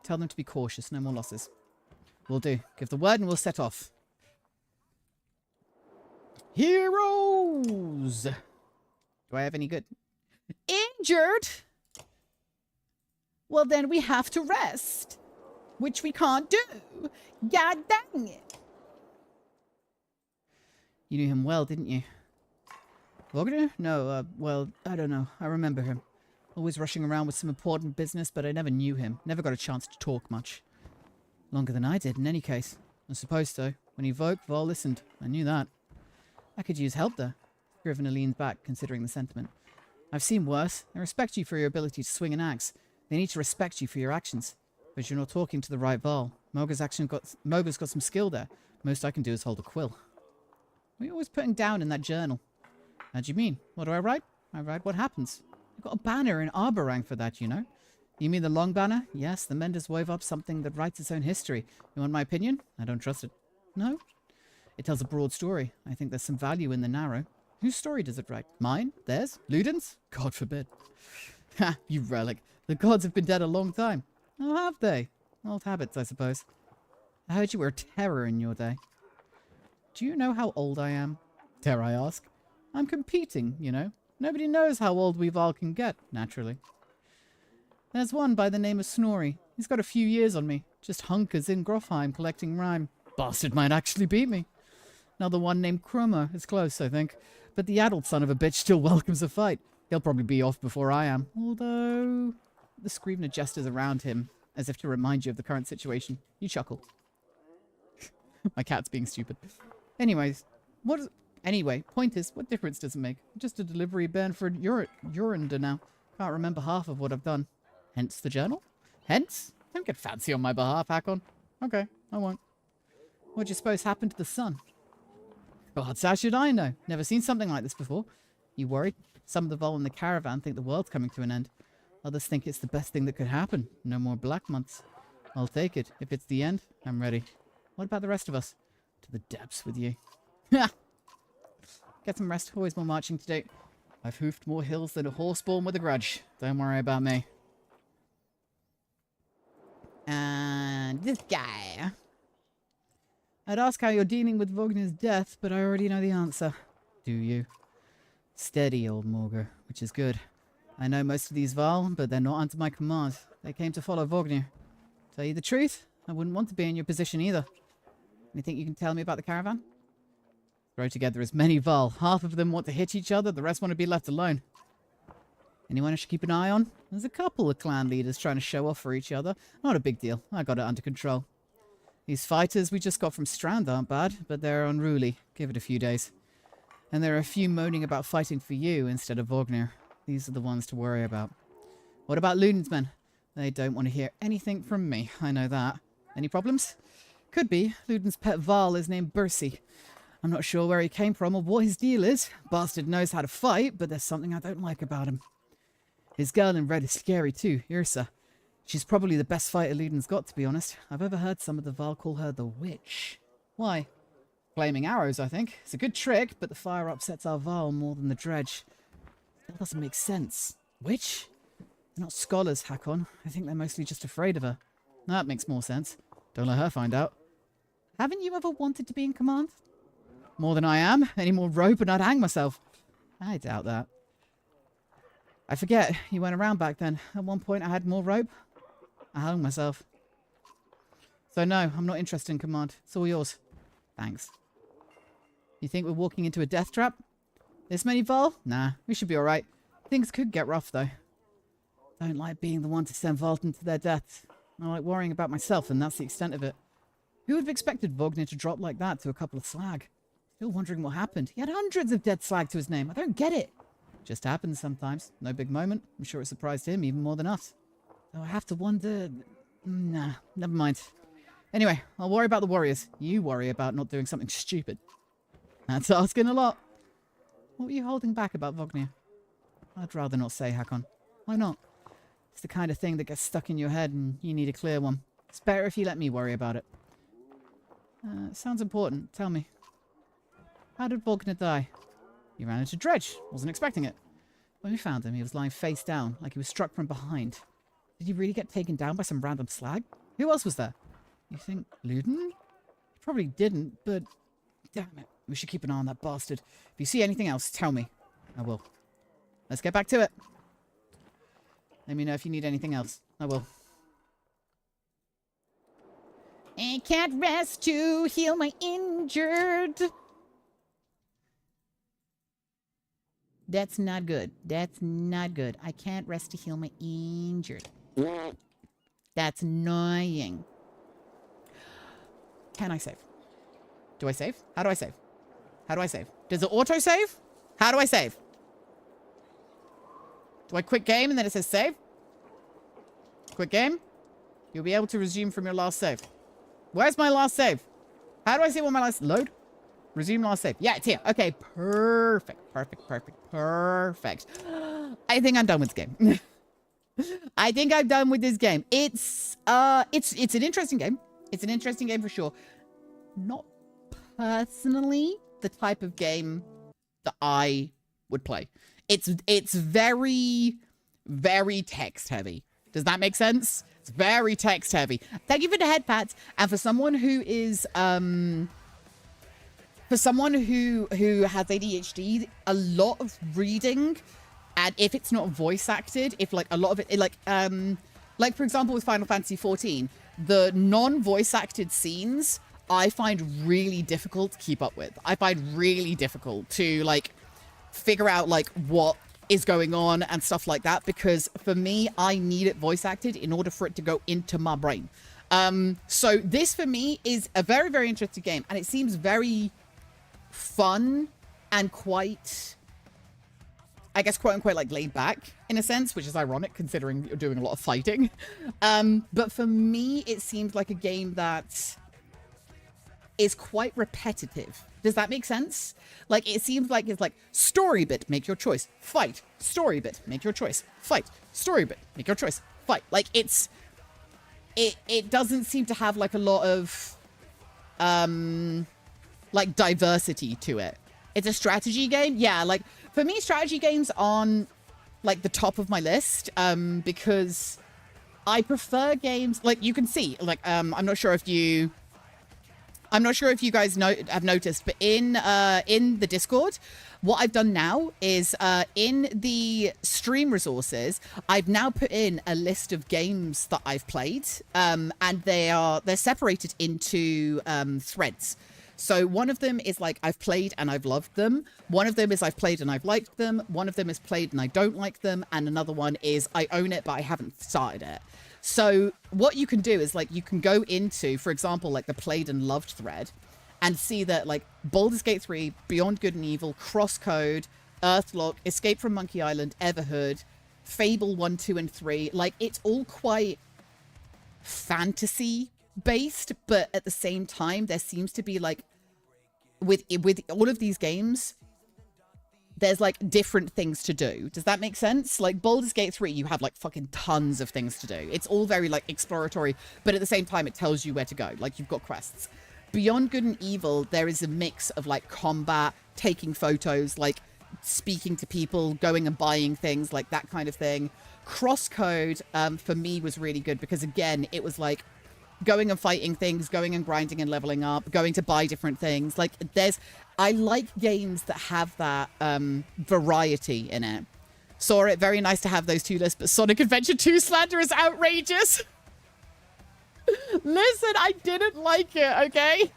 Tell them to be cautious. No more losses. Will do. Give the word and we'll set off. Heroes! Do I have any good? Injured? Well, then we have to rest. Which we can't do. God dang it. You knew him well, didn't you? Wagner? No, well, I don't know. I remember him. Always rushing around with some important business, but I never knew him. Never got a chance to talk much. Longer than I did, in any case. I suppose so. When he vote, Val listened. I knew that. I could use help there. Scrivener leaned back, considering the sentiment. I've seen worse. They respect you for your ability to swing an axe. They need to respect you for your actions. But you're not talking to the right Val. Moga's got some skill there. Most I can do is hold a quill. What are you always putting down in that journal? How do you mean? What do I write? I write what happens. I've got a banner in Arborang for that, you know. You mean the long banner? Yes, the Menders wove up something that writes its own history. You want my opinion? I don't trust it. No? It tells a broad story. I think there's some value in the narrow. Whose story does it write? Mine? Theirs? Ludin's? God forbid. Ha, you relic. The gods have been dead a long time. Oh, have they? Old habits, I suppose. I heard you were a terror in your day. Do you know how old I am? Dare I ask? I'm competing, you know. Nobody knows how old we all can get, naturally. There's one by the name of Snorri. He's got a few years on me. Just hunkers in Grofheim collecting rhyme. Bastard might actually beat me. Another one named Krummer is close, I think. But the adult son of a bitch still welcomes a fight. He'll probably be off before I am. Although... The Scrivener gestures around him, as if to remind you of the current situation. You chuckle. My cat's being stupid. Anyway, point is, what difference does it make? I'm just a delivery burn for Urinder now. Can't remember half of what I've done. Hence the journal? Hence? Don't get fancy on my behalf, Hakon. Okay, I won't. What do you suppose happened to the sun? Gods, how should I know? Never seen something like this before. You worried? Some of the Vol in the caravan think the world's coming to an end. Others think it's the best thing that could happen. No more black months. I'll take it. If it's the end, I'm ready. What about the rest of us? To the depths with you. Ha! Get some rest. Always more marching to do. I've hoofed more hills than a horse born with a grudge. Don't worry about me. And this guy. I'd ask how you're dealing with Vognir's death, but I already know the answer. Do you? Steady, old Morger, which is good. I know most of these Val, but they're not under my command. They came to follow Vognir. Tell you the truth, I wouldn't want to be in your position either. Anything you can tell me about the caravan? Throw together as many Val. Half of them want to hit each other, the rest want to be left alone. Anyone I should keep an eye on? There's a couple of clan leaders trying to show off for each other. Not a big deal. I got it under control. These fighters we just got from Strand aren't bad, but they're unruly. Give it a few days. And there are a few moaning about fighting for you instead of Vognir. These are the ones to worry about. What about Ludin's men? They don't want to hear anything from me. I know that. Any problems? Could be. Ludin's pet Val is named Bercy. I'm not sure where he came from or what his deal is. Bastard knows how to fight, but there's something I don't like about him. His girl in red is scary too, Yrsa. She's probably the best fighter Ludin's got, to be honest. I've overheard some of the Val call her the Witch. Why? Flaming arrows, I think. It's a good trick, but the fire upsets our Val more than the dredge. That doesn't make sense. Witch? They're not scholars, Hakon. I think they're mostly just afraid of her. That makes more sense. Don't let her find out. Haven't you ever wanted to be in command? More than I am. Any more rope and I'd hang myself. I doubt that. I forget. You went around back then. At one point I had more rope. I hung myself. So no, I'm not interested in command. It's all yours. Thanks. You think we're walking into a death trap? This many Val? Nah, we should be alright. Things could get rough though. Don't like being the one to send Valten to their deaths. I like worrying about myself, and that's the extent of it. Who would have expected Vognir to drop like that to a couple of slag? Still wondering what happened. He had hundreds of dead slag to his name. I don't get it. Just happens sometimes. No big moment. I'm sure it surprised him even more than us. So I have to wonder... Nah, never mind. Anyway, I'll worry about the warriors. You worry about not doing something stupid. That's asking a lot. What were you holding back about Vognir? I'd rather not say, Hakon. Why not? It's the kind of thing that gets stuck in your head and you need a clear one. It's better if you let me worry about it. Sounds important. Tell me. How did Vognir die? He ran into Dredge. Wasn't expecting it. When we found him, he was lying face down, like he was struck from behind. Did he really get taken down by some random slag? Who else was there? You think Ludin? He probably didn't, but... Damn it. We should keep an eye on that bastard. If you see anything else, tell me. I will. Let's get back to it. Let me know if you need anything else. I will. I can't rest to heal my injured. That's not good. That's not good. I can't rest to heal my injury. That's annoying. Can I save? Do I save? How do I save? How do I save? Does it auto save? How do I save? Do I quit game and then it says save? Quit game? You'll be able to resume from your last save. Where's my last save? How do I see what my last... Load? Resume last save. Yeah, it's here. Okay, perfect. Perfect, perfect, perfect. I think I'm done with this game. I think I'm done with this game. It's an interesting game. It's an interesting game for sure. Not personally the type of game that I would play. It's very, very text heavy. Does that make sense? It's very text heavy. Thank you for the head pats. And for someone who is for someone who has ADHD, a lot of reading, and if it's not voice acted, if like a lot of it, like for example with Final Fantasy 14, the non-voice acted scenes I find really difficult to keep up with. I find really difficult to like figure out like what is going on and stuff like that, because for me, I need it voice acted in order for it to go into my brain. So this for me is a very, very interesting game, and it seems very fun and quite, I guess, quote unquote, like laid back in a sense, which is ironic considering you're doing a lot of fighting. But for me, it seems like a game that is quite repetitive. Does that make sense? Like, it seems like it's like story bit, make your choice, fight, story bit, make your choice, fight, story bit, make your choice, fight. Like, it doesn't seem to have like a lot of like diversity to it. It's a strategy game. Yeah, like for me, strategy games aren't like the top of my list, because I prefer games like, you can see, like, I'm not sure if you guys have noticed, but in the Discord, what I've done now is in the stream resources, I've now put in a list of games that I've played, and they're separated into threads. So one of them is like I've played and I've loved them. One of them is I've played and I've liked them. One of them is played and I don't like them, and another one is I own it but I haven't started it. So what you can do is like you can go into, for example, like the played and loved thread and see that like Baldur's Gate 3, Beyond Good and Evil, Crosscode, Earthlock, Escape from Monkey Island, Everhood, Fable 1, 2, and 3, like it's all quite fantasy based, but at the same time, there seems to be like with all of these games, there's like different things to do. Does that make sense? Like Baldur's Gate 3, you have like fucking tons of things to do. It's all very like exploratory, but at the same time, it tells you where to go. Like you've got quests. Beyond Good and Evil, there is a mix of like combat, taking photos, like speaking to people, going and buying things, like that kind of thing. Crosscode, for me was really good because again, it was like going and fighting things, going and grinding and leveling up, going to buy different things. Like I like games that have that variety in it. Saw it, very nice to have those two lists, but Sonic Adventure 2 slander is outrageous. Listen, I didn't like it, okay?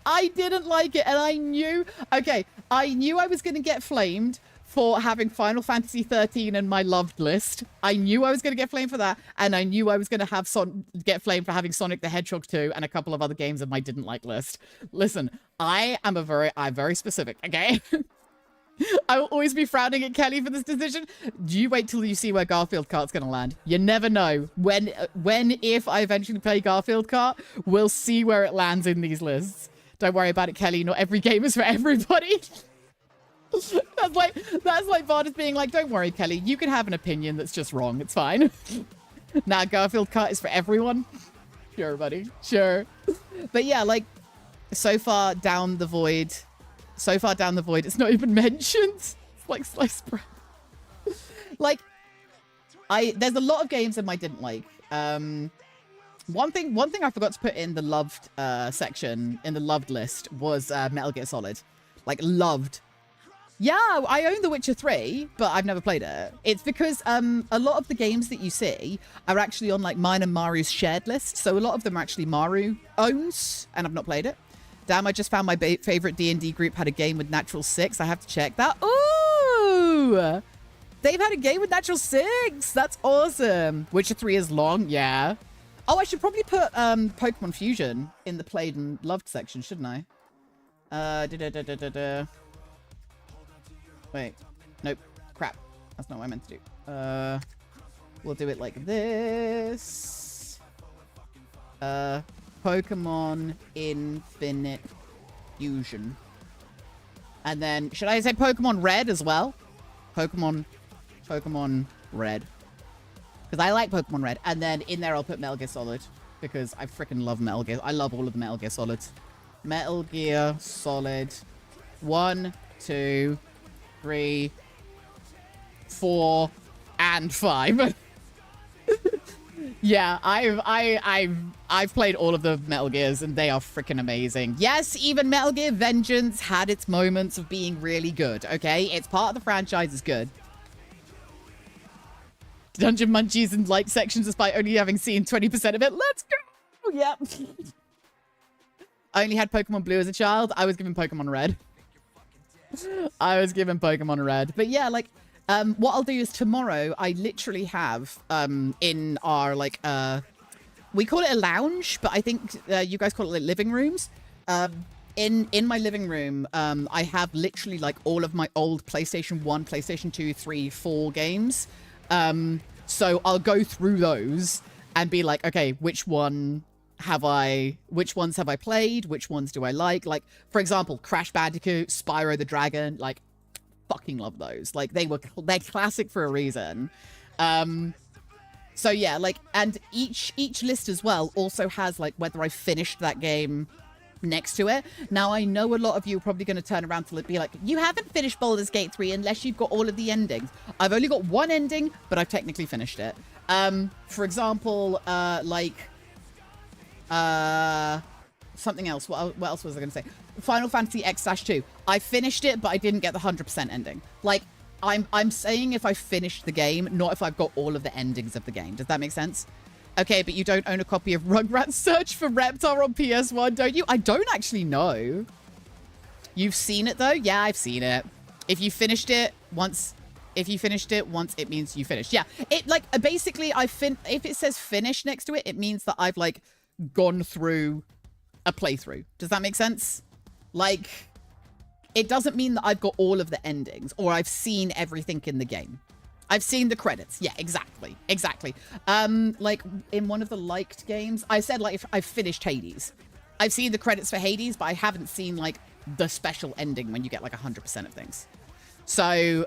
I didn't like it, and I knew I was going to get flamed for having Final Fantasy 13 in my loved list. I knew I was going to get flamed for that, and I knew I was going to have get flamed for having Sonic the Hedgehog 2 and a couple of other games in my didn't like list. Listen, I'm very specific, okay? I will always be frowning at Kelly for this decision. Do you wait till you see where Garfield Kart's going to land? You never know. If I eventually play Garfield Kart, we'll see where it lands in these lists. Don't worry about it, Kelly. Not every game is for everybody. That's like Vardas being like, don't worry, Kelly, you can have an opinion that's just wrong. It's fine. Nah, Garfield Kart is for everyone. Sure, buddy. Sure. But yeah, like, so far down the void, it's not even mentioned. It's like sliced bread. Like, there's a lot of games that I didn't like. One thing I forgot to put in the loved section, in the loved list, was Metal Gear Solid. Like, loved. Yeah, I own The Witcher 3, but I've never played it. It's because a lot of the games that you see are actually on like mine and Maru's shared list. So a lot of them are actually Maru owns, and I've not played it. Damn, I just found my favorite D&D group had a game with Natural 6. I have to check that. Ooh! They've had a game with Natural 6. That's awesome. Witcher 3 is long. Yeah. Oh, I should probably put Pokemon Fusion in the played and loved section, shouldn't I? Wait. Nope. Crap. That's not what I meant to do. We'll do it like this. Pokemon Infinite Fusion. And then, should I say Pokemon Red as well? Pokemon Red. Because I like Pokemon Red. And then in there I'll put Metal Gear Solid. Because I freaking love Metal Gear. I love all of the Metal Gear Solids. Metal Gear Solid 1, 2, 3, 4, and 5. Yeah, I've played all of the Metal Gears and they are freaking amazing. Yes, even Metal Gear Vengeance had its moments of being really good, okay? It's part of the franchise, it's good. Dungeon Munchies and light sections despite only having seen 20% of it. Let's go! Yep. I only had Pokemon Blue as a child. I was given Pokemon Red. I was given Pokemon Red. But yeah, like, what I'll do is tomorrow, I literally have, in our, like, we call it a lounge, but I think you guys call it like living rooms. In my living room, I have literally, like, all of my old PlayStation 1, PlayStation 2, 3, 4 games. So I'll go through those and be like, okay, which ones have I played? Which ones do I like? Like, for example, Crash Bandicoot, Spyro the Dragon, like, fucking love those. Like, they're classic for a reason. So yeah, like, and each list as well also has, like, whether I finished that game next to it. Now, I know a lot of you are probably going to turn around to be like, you haven't finished Baldur's Gate 3 unless you've got all of the endings. I've only got one ending, but I've technically finished it. For example, something else. What else was I going to say? Final Fantasy X-2. I finished it, but I didn't get the 100% ending. Like, I'm saying if I finished the game, not if I've got all of the endings of the game. Does that make sense? Okay, but you don't own a copy of Rugrats Search for Reptar on PS1, don't you? I don't actually know. You've seen it, though? Yeah, I've seen it. If you finished it once, it means you finished. Yeah, it, like, basically, if it says finish next to it, it means that I've, like, gone through a playthrough. Does that make sense? Like, it doesn't mean that I've got all of the endings or I've seen everything in the game. I've seen the credits. Yeah, exactly. Exactly. Like, in one of the liked games, I said, like, if I've finished Hades. I've seen the credits for Hades, but I haven't seen, like, the special ending when you get, like, 100% of things. So,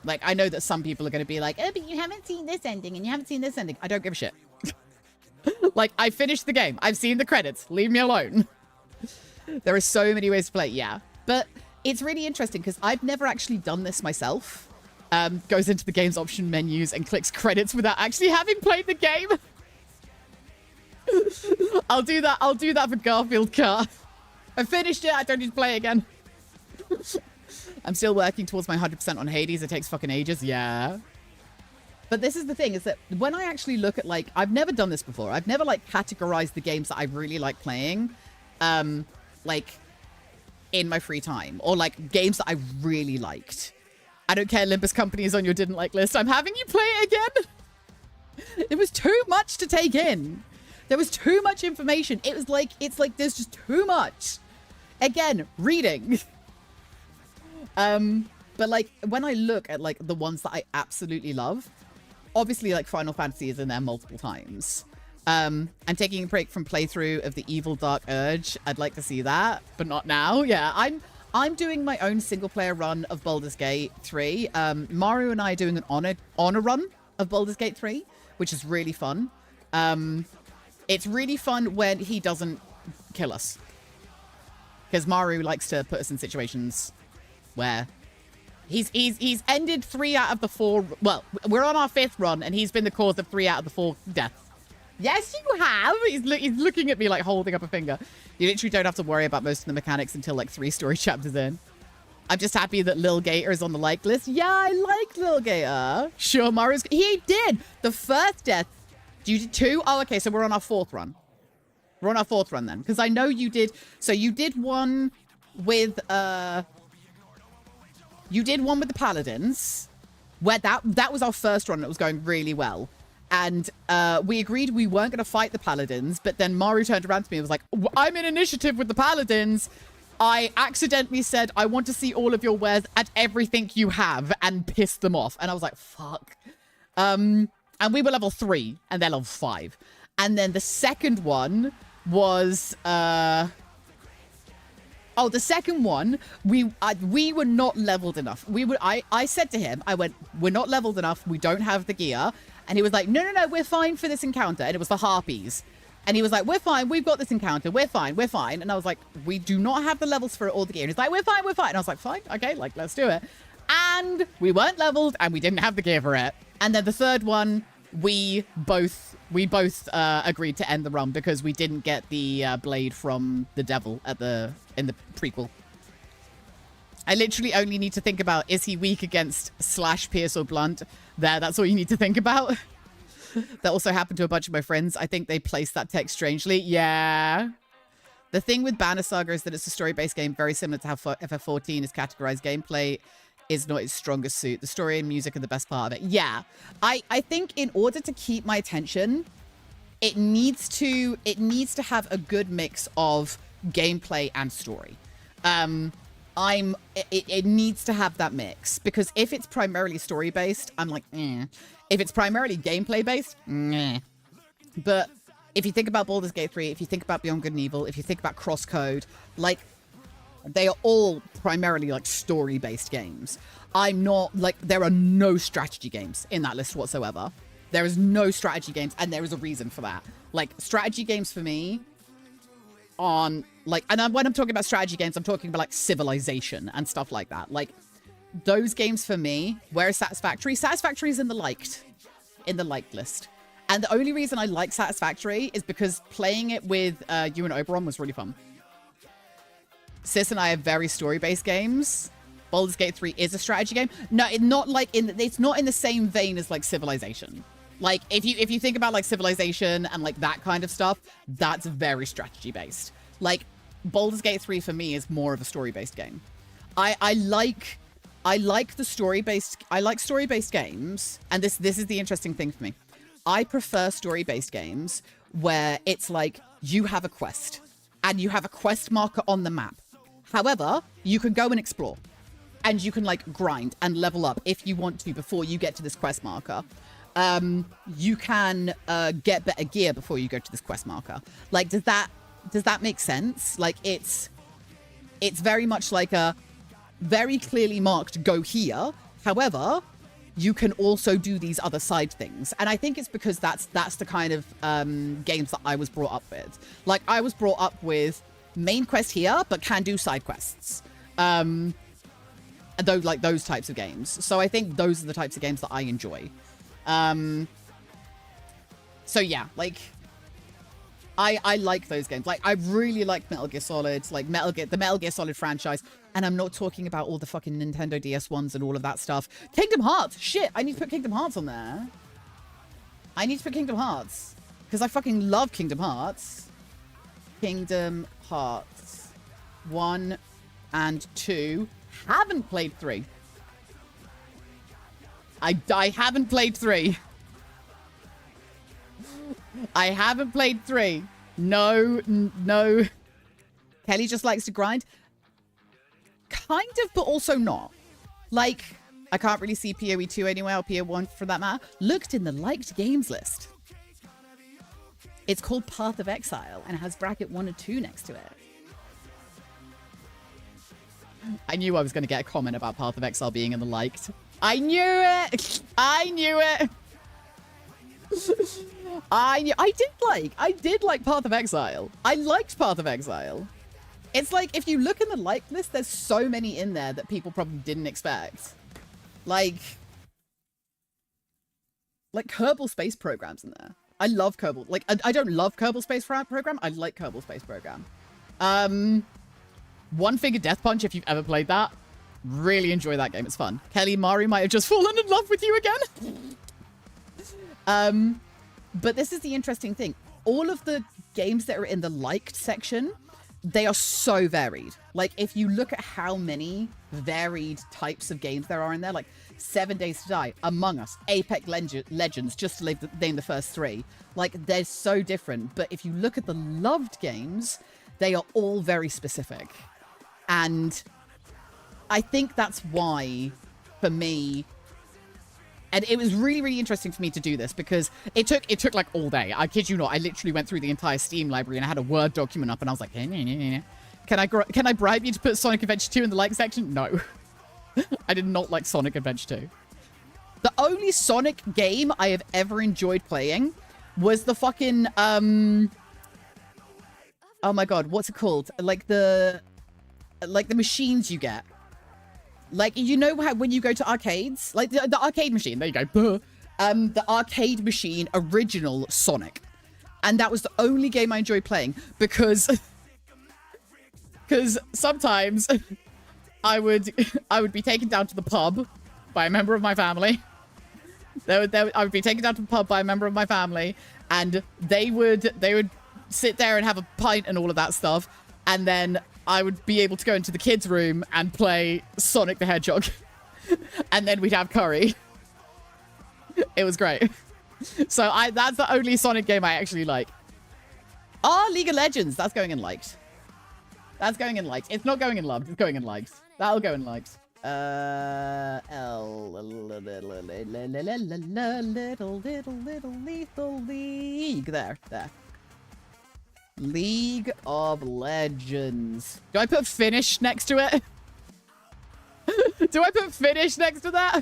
like, I know that some people are going to be like, oh, but you haven't seen this ending and you haven't seen this ending. I don't give a shit. Like, I finished the game. I've seen the credits. Leave me alone. There are so many ways to play. Yeah. But it's really interesting because I've never actually done this myself. Goes into the game's option menus and clicks credits without actually having played the game. I'll do that for Garfield Kart. I finished it. I don't need to play it again. I'm still working towards my 100% on Hades. It takes fucking ages. Yeah. But this is the thing, is that when I actually look at, like, I've never done this before. I've never, like, categorized the games that I really like playing, like, in my free time. Or, like, games that I really liked. I don't care, Olympus Company is on your didn't like list. I'm having you play it again. It was too much to take in. There was too much information. It was like, it's like there's just too much. Again, reading. But like, when I look at like the ones that I absolutely love, obviously like Final Fantasy is in there multiple times. I'm taking a break from playthrough of the Evil Dark Urge. I'd like to see that, but not now. Yeah, I'm doing my own single-player run of Baldur's Gate 3. Mario and I are doing an honor run of Baldur's Gate 3, which is really fun. It's really fun when he doesn't kill us. Because Mario likes to put us in situations where he's ended 3 out of the 4... Well, we're on our 5th run, and he's been the cause of 3 out of the 4 deaths. Yes, you have. He's looking at me like holding up a finger. You literally don't have to worry about most of the mechanics until like 3 story chapters in. I'm just happy that Lil Gator is on the like list. Yeah, I like Lil Gator. Sure, Mario's... He did. The first death. You did 2? Oh, okay, so we're on our 4th run. We're on our 4th run then. Because I know you did... So you did one with... You did one with the Paladins. Where that was our first run. It was going really well. And we agreed we weren't going to fight the Paladins. But then Maru turned around to me and was like, I'm in initiative with the Paladins. I accidentally said, I want to see all of your wares and everything you have. And pissed them off. And I was like, fuck. And we were level 3. And they're level 5. And then the second one was... the second one, we were not leveled enough. I said to him, I went, we're not leveled enough. We don't have the gear. And he was like, no, we're fine for this encounter. And it was the Harpies. And he was like, we're fine. We've got this encounter. We're fine. And I was like, we do not have the levels for all the gear. And he's like, we're fine. And I was like, fine. Okay, like, let's do it. And we weren't leveled and we didn't have the gear for it. And then the third one, we both agreed to end the run because we didn't get the blade from the devil in the prequel. I literally only need to think about, is he weak against slash, pierce, or blunt? That's all you need to think about. That also happened to a bunch of my friends. I think they placed that text strangely. Yeah. The thing with Banner Saga is that it's a story-based game, very similar to how FF14 is categorized. Gameplay is not its strongest suit. The story and music are the best part of it. Yeah. I think in order to keep my attention, it needs to have a good mix of gameplay and story. It needs to have that mix, because if it's primarily story based, I'm like, eh. If it's primarily gameplay based, meh. But if you think about Baldur's Gate 3, if you think about Beyond Good and Evil, if you think about Crosscode, like, they are all primarily like story based games. I'm not like, there are no strategy games in that list whatsoever. There is no strategy games, and there is a reason for that. Like, strategy games for me on like, and when I'm talking about strategy games, I'm talking about like Civilization and stuff like that. Like, those games for me, where is Satisfactory? Satisfactory is in the liked list. And the only reason I like Satisfactory is because playing it with you and Oberon was really fun. Sis and I have very story-based games. Baldur's Gate 3 is a strategy game. No, it's not like it's not in the same vein as like Civilization. Like, if you think about like Civilization and like that kind of stuff, that's very strategy-based. Like, Baldur's Gate 3 for me is more of a story-based game. I like the story-based, I like story-based games, and this is the interesting thing for me. I prefer story-based games where it's like, you have a quest, and you have a quest marker on the map. However, you can go and explore, and you can like grind and level up if you want to before you get to this quest marker. You can get better gear before you go to this quest marker. Like, does that make sense? Like, it's very much like a very clearly marked go here. However, you can also do these other side things. And I think it's because that's the kind of games that I was brought up with. Like, I was brought up with main quest here, but can do side quests. And those types of games. So I think those are the types of games that I enjoy. So yeah, like, I like those games. Like, I really like Metal Gear Solid, like the Metal Gear Solid franchise. And I'm not talking about all the fucking Nintendo DS ones and all of that stuff. Kingdom Hearts! Shit, I need to put Kingdom Hearts on there. I need to put Kingdom Hearts. Because I fucking love Kingdom Hearts. Kingdom Hearts 1 and 2. Haven't played 3. I haven't played 3. I haven't played 3. No. Kelly just likes to grind. Kind of, but also not. Like, I can't really see PoE 2 anywhere, or PoE 1 for that matter. Looked in the liked games list. It's called Path of Exile and it has bracket 1 and 2 next to it. I knew I was going to get a comment about Path of Exile being in the liked. I knew it. I knew it. I did like Path of Exile. I liked Path of Exile. It's like, if you look in the like list, there's so many in there that people probably didn't expect. Like Kerbal Space Program's in there. I love Kerbal. Like, I don't love Kerbal Space Program. I like Kerbal Space Program. One Finger Death Punch, if you've ever played that. Really enjoy that game. It's fun. Kelly, Mari might have just fallen in love with you again. But this is the interesting thing. all of the games that are in the liked section, they are so varied. Like, if you look at how many varied types of games there are in there, like 7 Days to Die, Among Us, Apex Legends, just to name the first 3, like, they're so different. But if you look at the loved games, they are all very specific. And I think that's why, for me, and it was really, really interesting for me to do this because it took like all day. I kid you not. I literally went through the entire Steam library and I had a Word document up and I was like, can I bribe you to put Sonic Adventure 2 in the like section? No. I did not like Sonic Adventure 2. The only Sonic game I have ever enjoyed playing was the fucking, oh my God, what's it called? Like the machines you get. Like, you know how when you go to arcades, like the arcade machine, there you go. The arcade machine original Sonic. And that was the only game I enjoyed playing because sometimes I would be taken down to the pub by a member of my family. I would be taken down to the pub by a member of my family and they would sit there and have a pint and all of that stuff. And then I would be able to go into the kids' room and play Sonic the Hedgehog. And then we'd have curry. It was great. So that's the only Sonic game I actually like. League of Legends. That's going in liked. That's going in liked. It's not going in loved. It's going in liked. That'll go in liked. Little lethal league. There. League of Legends. Do I put finish next to it? Do I put finish next to that?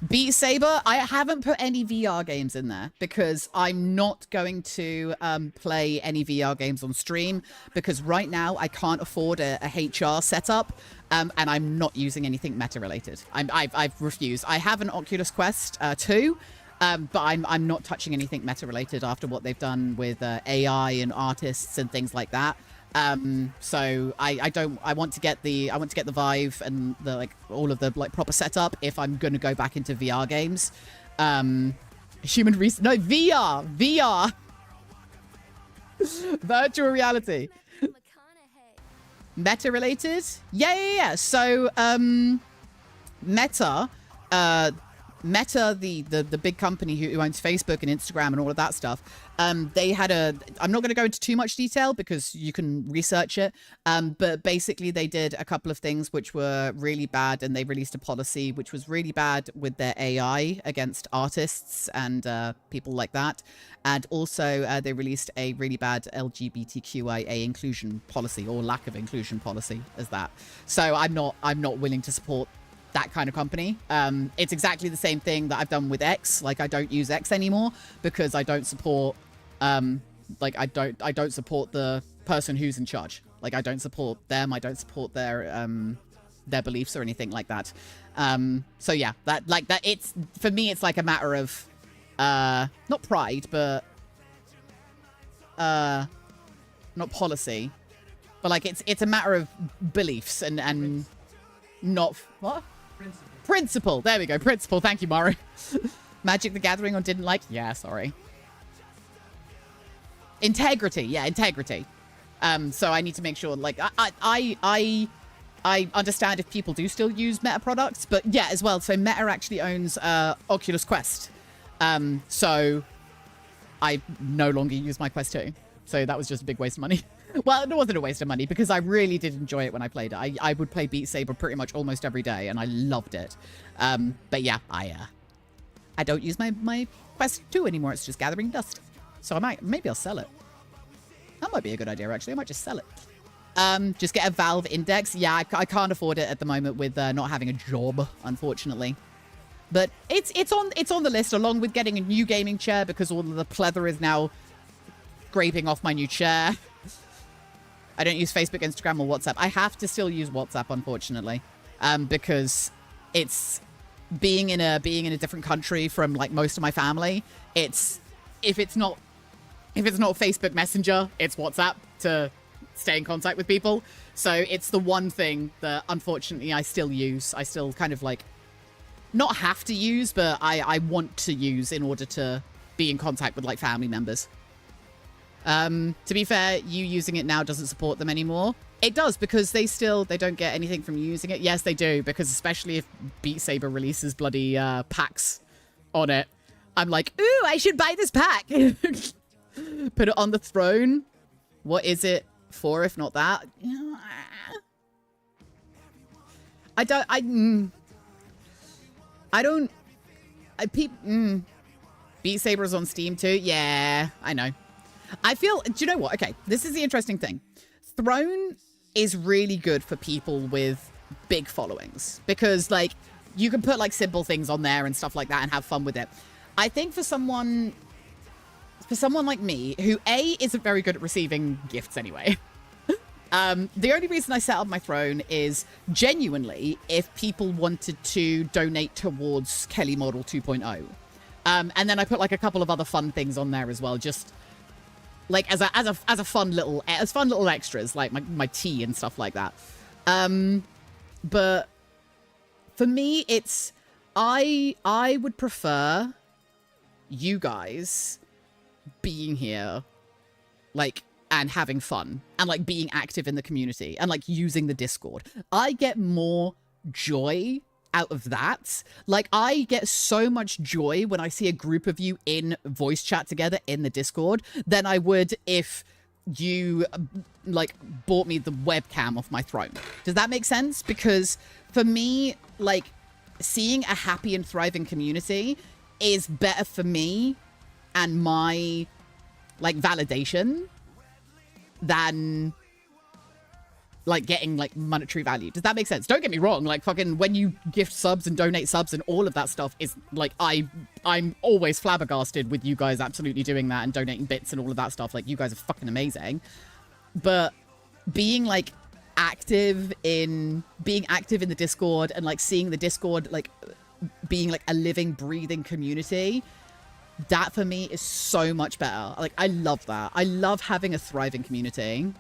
Beat Saber. I haven't put any VR games in there because I'm not going to play any VR games on stream because right now I can't afford a HR setup and I'm not using anything meta related. I've refused. I have an Oculus Quest 2. But I'm not touching anything meta related after what they've done with AI and artists and things like that. So I want to get the Vive and the like all of the like proper setup if I'm going to go back into VR games. VR. Virtual reality. Meta related? Yeah. So Meta, the big company who owns Facebook and Instagram and all of that stuff, they had I'm not going to go into too much detail because you can research it, but basically they did a couple of things which were really bad and they released a policy which was really bad with their AI against artists and people like that. And also they released a really bad LGBTQIA inclusion policy or lack of inclusion policy as that. So I'm not willing to support that kind of company. It's exactly the same thing that I've done with X. Like I don't use X anymore because I don't support I don't support the person who's in charge. Like I don't support them. I don't support their beliefs or anything like that. So yeah, that it's for me it's like a matter of not pride but not policy, but like it's a matter of beliefs and not what? Principle. There we go. Principle. Thank you, Mario. Magic the Gathering on didn't like? Yeah, sorry. Integrity. Yeah, integrity. So I need to make sure, like, I understand if people do still use Meta products, but yeah, as well. So Meta actually owns Oculus Quest. So I no longer use my Quest 2. So that was just a big waste of money. Well, it wasn't a waste of money because I really did enjoy it when I played it. I would play Beat Saber pretty much almost every day and I loved it. But yeah, I don't use my Quest 2 anymore. It's just gathering dust. So maybe I'll sell it. That might be a good idea, actually. I might just sell it. Just get a Valve Index. Yeah, I can't afford it at the moment with not having a job, unfortunately. But it's on the list along with getting a new gaming chair because all of the pleather is now scraping off my new chair. I don't use Facebook, Instagram, or WhatsApp. I have to still use WhatsApp, unfortunately, because it's being in a different country from like most of my family. If it's not Facebook Messenger, it's WhatsApp to stay in contact with people. So it's the one thing that unfortunately I still use. I still kind of like not have to use, but I want to use in order to be in contact with like family members. To be fair, you using it now doesn't support them anymore. It does, because they don't get anything from using it. Yes, they do, because especially if Beat Saber releases bloody packs on it, I'm like, ooh, I should buy this pack. Put it on the throne. What is it for if not that? Beat Saber's on Steam too? Yeah, I know. I feel, do you know what? Okay, this is the interesting thing. Throne is really good for people with big followings because like you can put like simple things on there and stuff like that and have fun with it. I think for someone like me who A, isn't very good at receiving gifts anyway. The only reason I set up my throne is genuinely if people wanted to donate towards Kelly Model 2.0. And then I put like a couple of other fun things on there as well, just like as a fun little extras, like my tea and stuff like that. But for me, it's I would prefer you guys being here, like, and having fun and like being active in the community and like using the Discord. I get more joy out of that. Like I get so much joy when I see a group of you in voice chat together in the Discord than I would if you like bought me the webcam off my throne. Does that make sense? Because for me, like seeing a happy and thriving community is better for me and my like validation than like getting like monetary value. Does that make sense? Don't get me wrong, like fucking when you gift subs and donate subs and all of that stuff is like I'm always flabbergasted with you guys absolutely doing that and donating bits and all of that stuff. Like you guys are fucking amazing. But being like active in the Discord and like seeing the Discord like being like a living, breathing community, that for me is so much better. Like I love that. I love having a thriving community.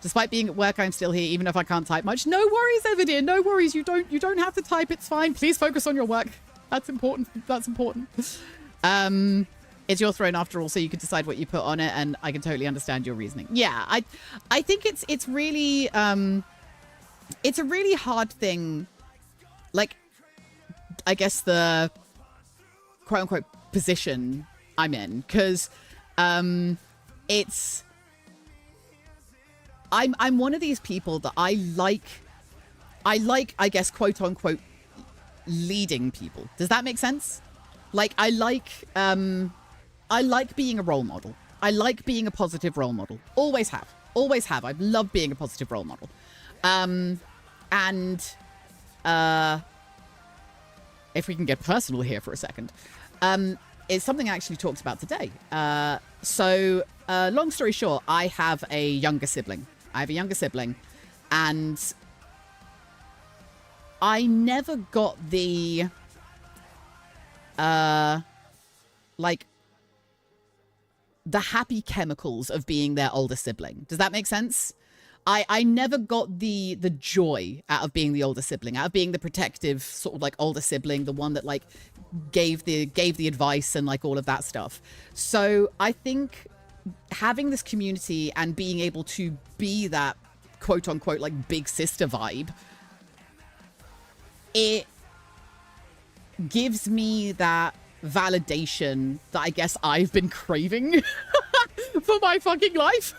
Despite being at work, I'm still here, even if I can't type much. No worries, Evideer. No worries. You don't have to type. It's fine. Please focus on your work. That's important. That's important. It's your throne after all, so you can decide what you put on it, and I can totally understand your reasoning. Yeah, I think it's really it's a really hard thing. Like, I guess the quote unquote position I'm in, because it's. I'm one of these people that I like, I guess, quote unquote, leading people. Does that make sense? Like, I like being a role model. I like being a positive role model. Always have. Always have. I love being a positive role model. If we can get personal here for a second, it's something I actually talked about today. So long story short, I have a younger sibling. And I never got the, like, the happy chemicals of being their older sibling. Does that make sense? I never got the joy out of being the older sibling, out of being the protective sort of like older sibling, the one that like gave the advice and like all of that stuff. So I think having this community and being able to be that quote unquote like big sister vibe, it gives me that validation that I guess I've been craving for my fucking life.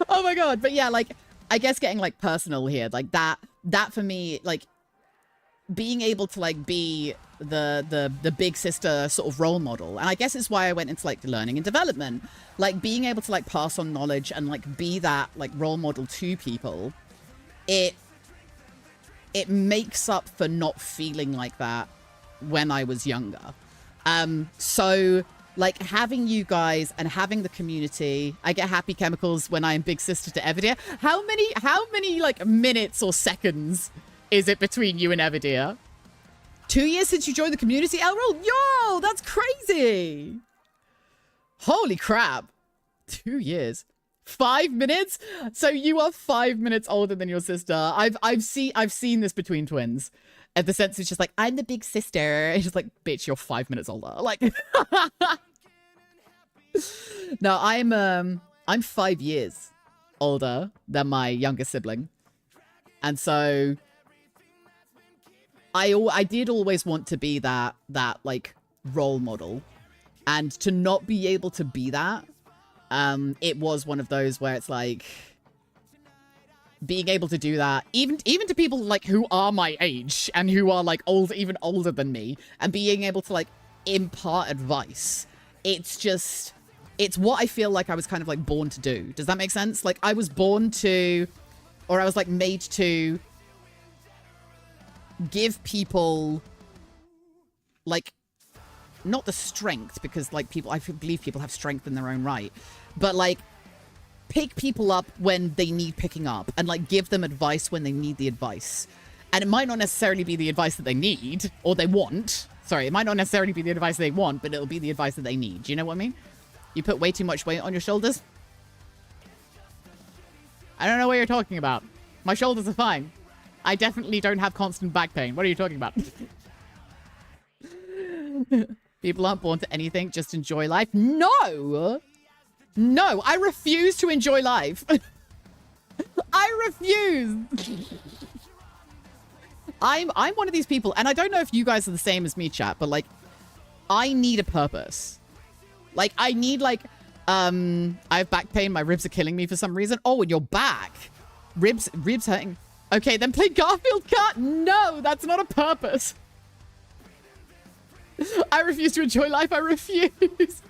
Oh my god. But yeah, like I guess getting like personal here, like that for me, like being able to like be the big sister sort of role model. And I guess it's why I went into like learning and development, like being able to like pass on knowledge and like be that like role model to people. It makes up for not feeling like that when I was younger. So like having you guys and having the community, I get happy chemicals when I am big sister to Evideer. How many like minutes or seconds is it between you and Evideer? 2 years since you joined the community, Elroll? Yo, that's crazy. Holy crap. 2 years. 5 minutes? So you are 5 minutes older than your sister. I've seen this between twins. And the sense is just like, I'm the big sister. It's just like, bitch, you're 5 minutes older. Like, no, I'm 5 years older than my younger sibling. And so I did always want to be that like role model, and to not be able to be that, it was one of those where it's like, being able to do that, even to people like who are my age and who are like even older than me, and being able to like impart advice. It's what I feel like I was kind of like born to do. Does that make sense? Like I was born to, or I was like made to give people like, not the strength, because like people, I believe people have strength in their own right, but like pick people up when they need picking up, and like give them advice when they need the advice. And it might not necessarily be the advice that they need or they want. Sorry, it might not necessarily be the advice they want, but it'll be the advice that they need. Do you know what I mean? You put way too much weight on your shoulders. I don't know what you're talking about. My shoulders are fine. I definitely don't have constant back pain. What are you talking about? People aren't born to anything, just enjoy life. No! No, I refuse to enjoy life. I refuse. I'm one of these people, and I don't know if you guys are the same as me, chat, but like, I need a purpose. Like, I need like, I have back pain, my ribs are killing me for some reason. Oh, and your back. Ribs hurting. Okay, then play Garfield Kart. No, that's not a purpose. I refuse to enjoy life. I refuse.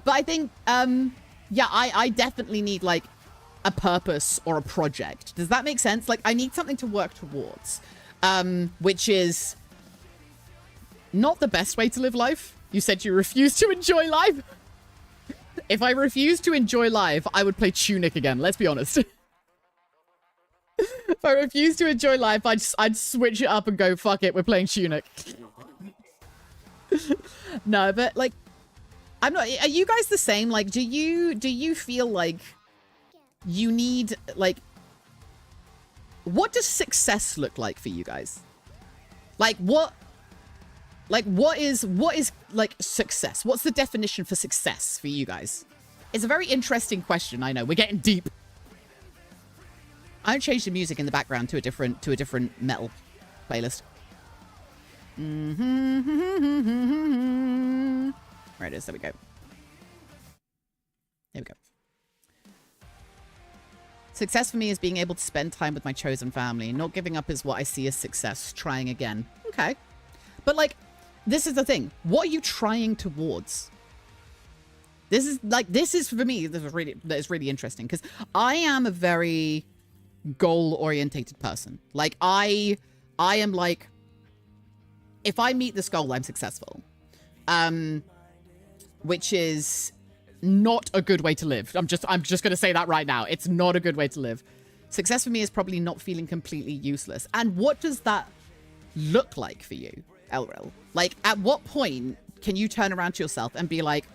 But I think, yeah, I definitely need, like, a purpose or a project. Does that make sense? Like, I need something to work towards, which is not the best way to live life. You said you refuse to enjoy life. If I refused to enjoy life, I would play Tunic again. Let's be honest. If I refused to enjoy life, I'd switch it up and go, fuck it, we're playing Tunic. No, but, like, I'm not, are you guys the same? Like, do you feel like you need, like, what does success look like for you guys? Like, what is, like, success? What's the definition for success for you guys? It's a very interesting question. I know, we're getting deep. I'll change the music in the background to a different metal playlist. Where it is, there we go. There we go. Success for me is being able to spend time with my chosen family. Not giving up is what I see as success. Trying again. Okay. But, like, this is the thing. What are you trying towards? This is, for me, that is really interesting. Because I am a very goal-orientated person. Like, I am, like, if I meet this goal, I'm successful. Which is not a good way to live. I'm just going to say that right now. It's not a good way to live. Success for me is probably not feeling completely useless. And what does that look like for you, Elril? Like, at what point can you turn around to yourself and be like,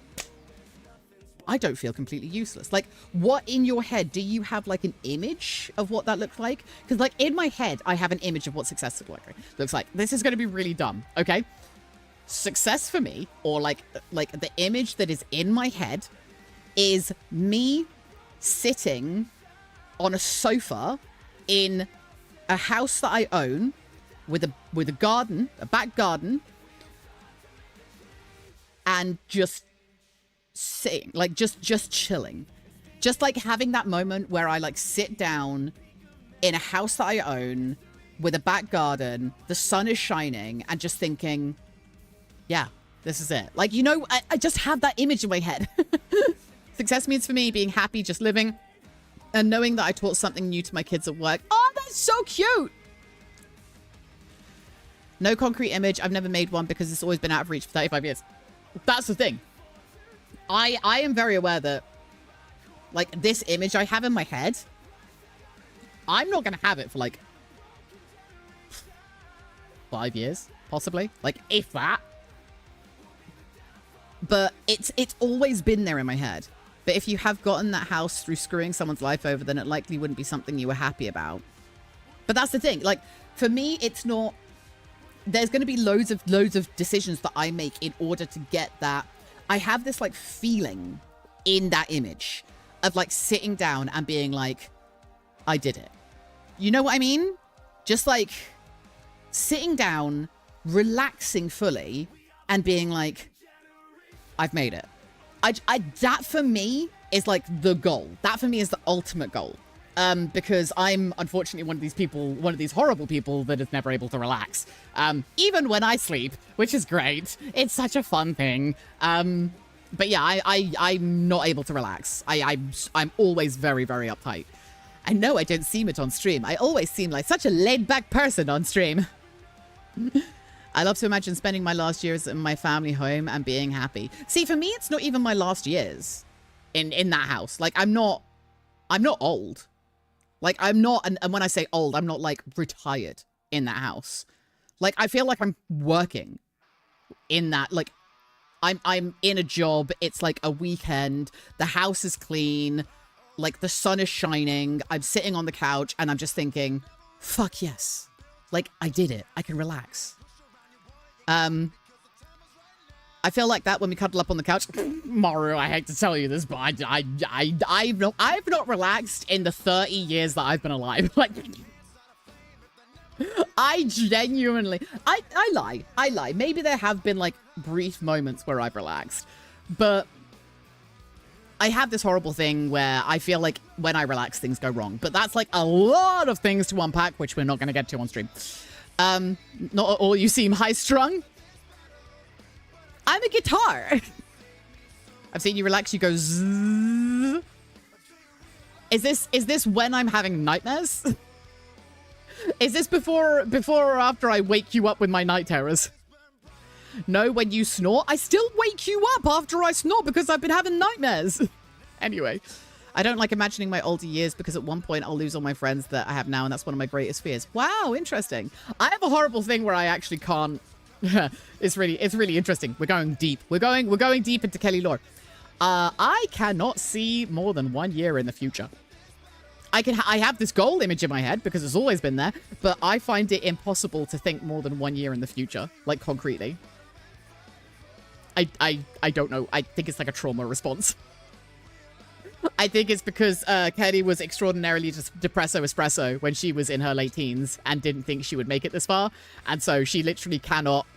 I don't feel completely useless? Like, what in your head, do you have like an image of what that looks like? Because like in my head, I have an image of what success looks like. This is going to be really dumb. Okay. Success for me, or like the image that is in my head, is me sitting on a sofa in a house that I own with a garden, a back garden, and just sitting, like just chilling, just like having that moment where I like sit down in a house that I own with a back garden, the sun is shining, and just thinking, yeah, this is it. Like, you know, I just have that image in my head. Success means for me being happy, just living, and knowing that I taught something new to my kids at work. Oh, that's so cute. No concrete image. I've never made one because it's always been out of reach for 35 years. That's the thing. I am very aware that, like, this image I have in my head, I'm not going to have it for, like, 5 years, possibly. Like, if that. But it's always been there in my head. But if you have gotten that house through screwing someone's life over, then it likely wouldn't be something you were happy about. But that's the thing. Like, For me, it's not, there's going to be loads of decisions that I make in order to get that. I have this like feeling in that image of like sitting down and being like, I did it. You know what I mean? Just like sitting down, relaxing fully and being like, I've made it. That for me is like the goal. That for me is the ultimate goal. Because I'm unfortunately one of these people, one of these horrible people that is never able to relax. Even when I sleep, which is great. It's such a fun thing. But yeah, I'm not able to relax. I'm always very, very uptight. I know I don't seem it on stream. I always seem like such a laid-back person on stream. I love to imagine spending my last years in my family home and being happy. See, for me, it's not even my last years in that house. Like, I'm not old. Like, I'm not, and when I say old, I'm not, like, retired in that house. Like, I feel like I'm working in that, like, I'm in a job, it's, like, a weekend, the house is clean, like, the sun is shining, I'm sitting on the couch, and I'm just thinking, fuck yes. Like, I did it. I can relax. I feel like that when we cuddle up on the couch. Maru, I hate to tell you this, but I've not relaxed in the 30 years that I've been alive. Like, I genuinely, I lie. Maybe there have been like brief moments where I've relaxed, but I have this horrible thing where I feel like when I relax, things go wrong. But that's like a lot of things to unpack, which we're not going to get to on stream. Not at all you seem high-strung. I'm a guitar. I've seen you relax, you go zzz. Is this when I'm having nightmares? Is this before or after I wake you up with my night terrors? No, when you snort, I still wake you up after I snort because I've been having nightmares. Anyway, I don't like imagining my older years because at one point I'll lose all my friends that I have now, and that's one of my greatest fears. Wow, interesting. I have a horrible thing where I actually can't. It's really interesting. We're going deep. We're going deep into Kelly lore. I cannot see more than 1 year in the future. I have this goal image in my head because it's always been there, but I find it impossible to think more than 1 year in the future, like concretely. I don't know. I think it's like a trauma response. I think it's because Kelly was extraordinarily depresso espresso when she was in her late teens and didn't think she would make it this far. And so she literally cannot,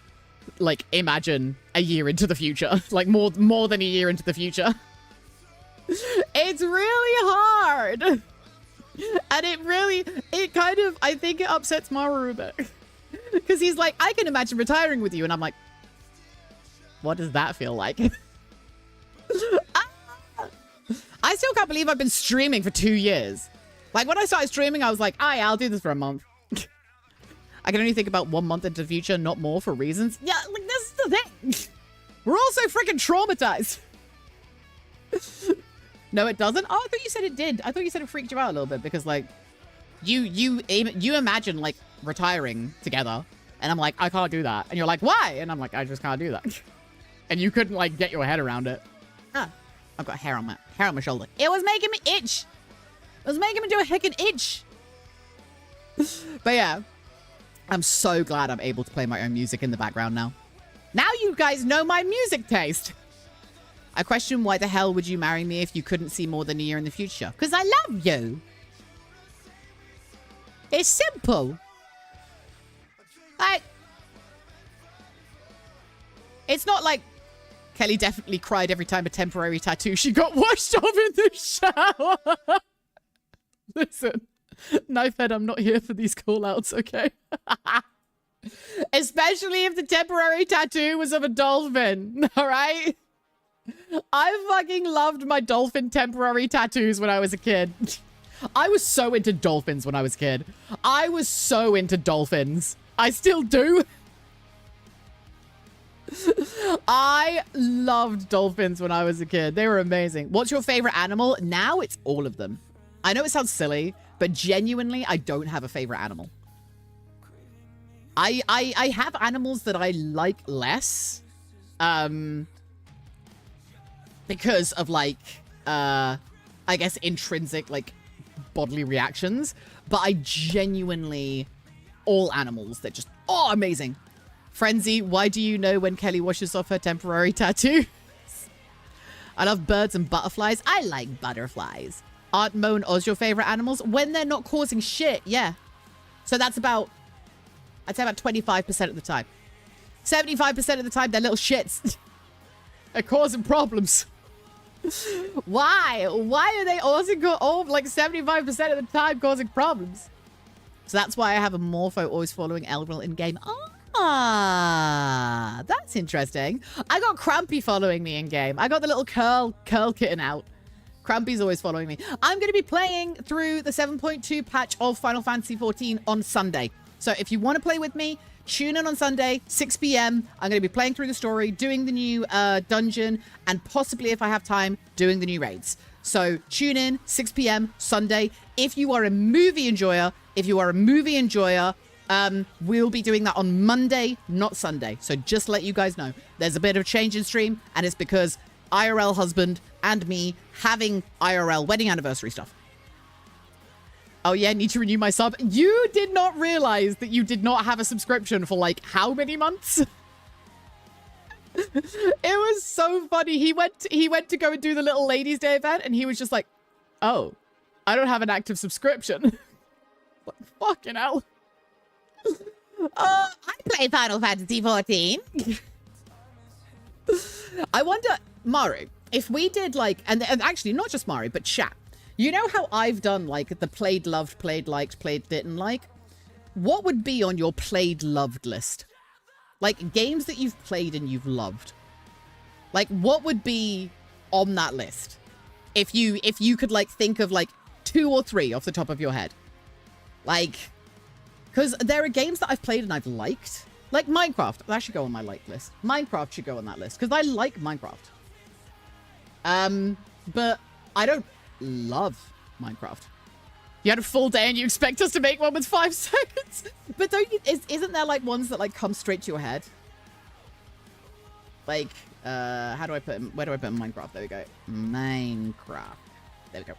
like, imagine a year into the future. Like, more than a year into the future. It's really hard. And it kind of, I think it upsets Maru a bit. Because he's like, I can imagine retiring with you. And I'm like, what does that feel like? I still can't believe I've been streaming for 2 years. Like, when I started streaming, I was like, oh, yeah, I'll do this for a month. I can only think about 1 month into the future, not more, for reasons. Yeah, like, this is the thing. We're all so freaking traumatized. No, it doesn't? Oh, I thought you said it did. I thought you said it freaked you out a little bit because, like, you imagine, like, retiring together. And I'm like, I can't do that. And you're like, why? And I'm like, I just can't do that. And you couldn't, like, get your head around it. Ah, I've got hair on my shoulder. It was making me itch. It was making me do a heckin' itch. But yeah, I'm so glad I'm able to play my own music in the background now. Now you guys know my music taste. I question why the hell would you marry me if you couldn't see more than a year in the future? Because I love you. It's simple. Like, it's not like Kelly definitely cried every time a temporary tattoo she got washed off in the shower. Listen, Knifehead, I'm not here for these call-outs, okay? Especially if the temporary tattoo was of a dolphin, all right? I fucking loved my dolphin temporary tattoos when I was a kid. I was so into dolphins when I was a kid. I was so into dolphins. I still do. I loved dolphins when I was a kid. They were amazing. What's your favorite animal? Now it's all of them. I know it sounds silly, but genuinely, I don't have a favorite animal. I have animals that I like less. Because of, like, I guess intrinsic, like, bodily reactions. But I genuinely all animals. They're just, oh, amazing. Frenzy, why do you know when Kelly washes off her temporary tattoo? I love birds and butterflies. I like butterflies. Aren't Mo and Oz your favorite animals? When they're not causing shit, yeah. So that's about, I'd say about 25% of the time. 75% of the time, they're little shits. They're causing problems. Why? Why are they also like 75% of the time causing problems? So that's why I have a Morpho always following Elril in game. Ah, that's interesting. I got Crampy following me in game. I got the little curl kitten out. Crampy's always following me. I'm going to be playing through the 7.2 patch of Final Fantasy XIV on Sunday. So if you want to play with me, tune in on Sunday, 6 p.m. I'm going to be playing through the story, doing the new dungeon, and possibly, if I have time, doing the new raids. So tune in, 6 p.m. Sunday. If you are a movie enjoyer, we'll be doing that on Monday, not Sunday. So just let you guys know, there's a bit of change in stream, and it's because IRL husband and me having IRL wedding anniversary stuff. Oh yeah, need to renew my sub. You did not realize that you did not have a subscription for like how many months? It was so funny. He went to go and do the little ladies' day event, and he was just like, "Oh, I don't have an active subscription." Like, fucking hell. I play Final Fantasy XIV. I wonder, Maru, if we did like, and actually not just Maru, but chat. You know how I've done like the played, loved, played, liked, played, didn't like? What would be on your played, loved list? Like games that you've played and you've loved. Like what would be on that list? If you could like think of like 2 or 3 off the top of your head. Like, because there are games that I've played and I've liked. Like Minecraft. That should go on my like list. Minecraft should go on that list. Because I like Minecraft. But I don't love Minecraft. You had a full day and you expect us to make one with 5 seconds? But don't you, isn't there like ones that like come straight to your head? Like, how do I put him? Where do I put him? Minecraft? There we go. Minecraft. There we go.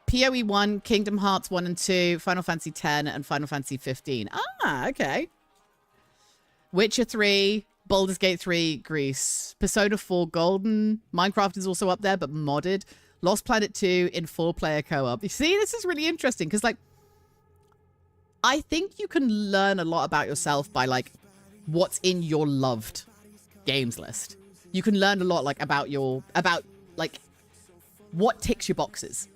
PoE 1, Kingdom Hearts 1 and 2, Final Fantasy 10, and Final Fantasy 15. Ah, okay. Witcher 3, Baldur's Gate 3, Greece. Persona 4, Golden. Minecraft is also up there, but modded. Lost Planet 2 in 4-player co-op. You see, this is really interesting, because, like, I think you can learn a lot about yourself by, like, what's in your loved games list. You can learn a lot, like, about, like, what ticks your boxes.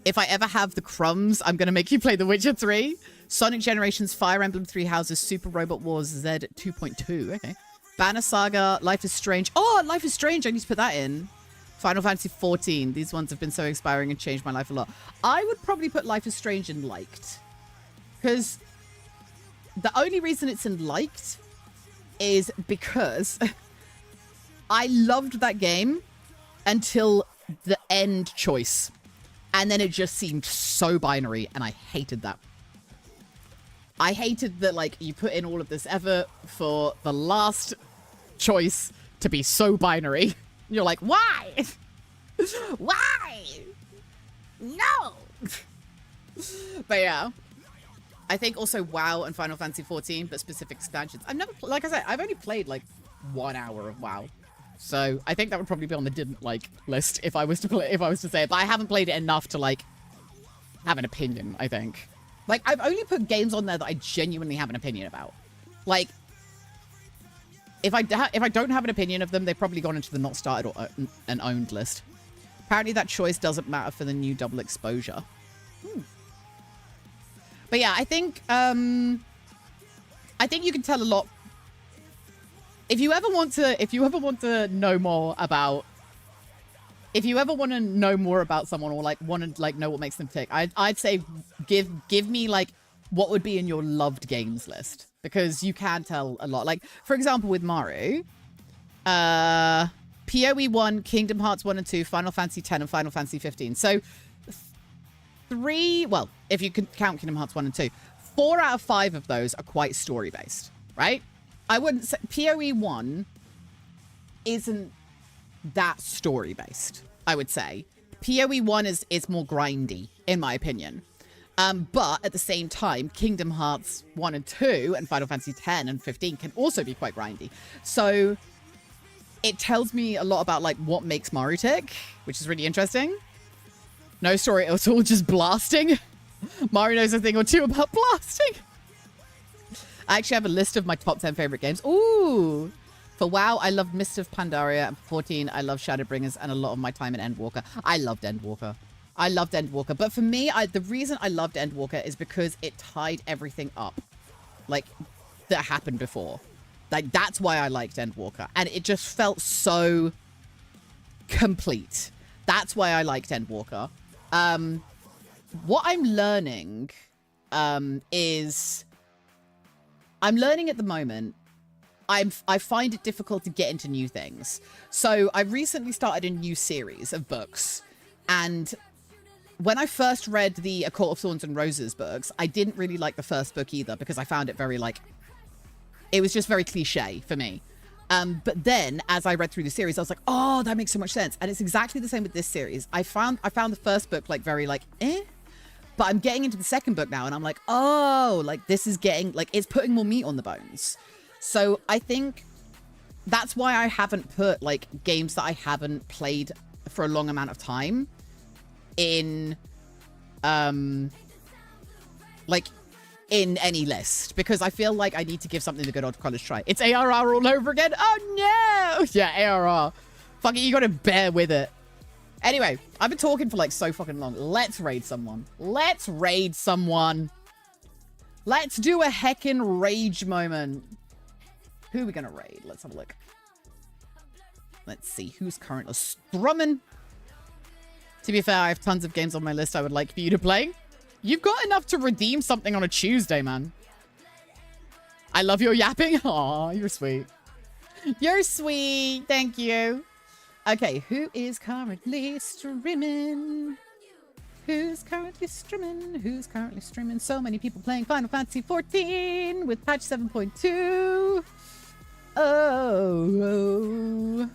If I ever have the crumbs, I'm going to make you play The Witcher 3. Sonic Generations, Fire Emblem 3 Houses, Super Robot Wars Z 2.2. Okay. Banner Saga, Life is Strange. Oh, Life is Strange. I need to put that in. Final Fantasy 14. These ones have been so inspiring and changed my life a lot. I would probably put Life is Strange in liked. Because the only reason it's in liked is because I loved that game until the end choice, and then it just seemed so binary, and I hated that. I hated that, like, you put in all of this effort for the last choice to be so binary. You're like, why? Why? No. But yeah, I think also WoW and Final Fantasy 14, but specific expansions. I've never, like I said, I've only played like 1 hour of WoW. So I think that would probably be on the didn't like list if I was to play, if I was to say it. But I haven't played it enough to like have an opinion, I think. Like I've only put games on there that I genuinely have an opinion about. Like if I don't have an opinion of them, they've probably gone into the not started or an owned list. Apparently that choice doesn't matter for the new double exposure. But yeah, I think you can tell a lot. If you ever want to know more about, someone or like want to like know what makes them tick, I'd say give me like what would be in your loved games list, because you can tell a lot. Like for example with Maru, PoE 1, Kingdom Hearts 1 and 2, Final Fantasy 10 and Final Fantasy 15. So 3, well, if you can count Kingdom Hearts 1 and 2, 4 out of 5 of those are quite story based, right? I wouldn't say PoE 1 isn't that story based, I would say. PoE 1 is more grindy, in my opinion. But at the same time, Kingdom Hearts 1 and 2 and Final Fantasy 10 and 15 can also be quite grindy. So it tells me a lot about like what makes Mario tick, which is really interesting. No story at all, just blasting. Mario knows a thing or two about blasting. I actually have a list of my top 10 favorite games. Ooh. For WoW, I loved Mist of Pandaria. And for 14, I love Shadowbringers and a lot of my time in Endwalker. I loved Endwalker. But for me, the reason I loved Endwalker is because it tied everything up. Like, that happened before. Like, that's why I liked Endwalker. And it just felt so complete. That's why I liked Endwalker. What I'm learning is... I'm learning at the moment, I find it difficult to get into new things. So I recently started a new series of books. And when I first read the A Court of Thorns and Roses books, I didn't really like the first book either because I found it very like... It was just very cliche for me. But then as I read through the series, I was like, oh, that makes so much sense. And it's exactly the same with this series. I found the first book like very like, eh? But I'm getting into the second book now and I'm like, oh, like this is getting, like it's putting more meat on the bones. So I think that's why I haven't put like games that I haven't played for a long amount of time in, like in any list, because I feel like I need to give something the good old college try. It's ARR all over again. Oh no. Yeah, ARR. Fuck it, you gotta bear with it. Anyway, I've been talking for like so fucking long. Let's raid someone. Let's raid someone. Let's do a heckin' rage moment. Who are we gonna raid? Let's have a look. Let's see who's currently strumming. To be fair, I have tons of games on my list I would like for you to play. You've got enough to redeem something on a Tuesday, man. I love your yapping. Aw, you're sweet. You're sweet. Thank you. Okay, who is currently streaming? Who's currently streaming? Who's currently streaming? So many people playing Final Fantasy 14 with patch 7.2. Oh.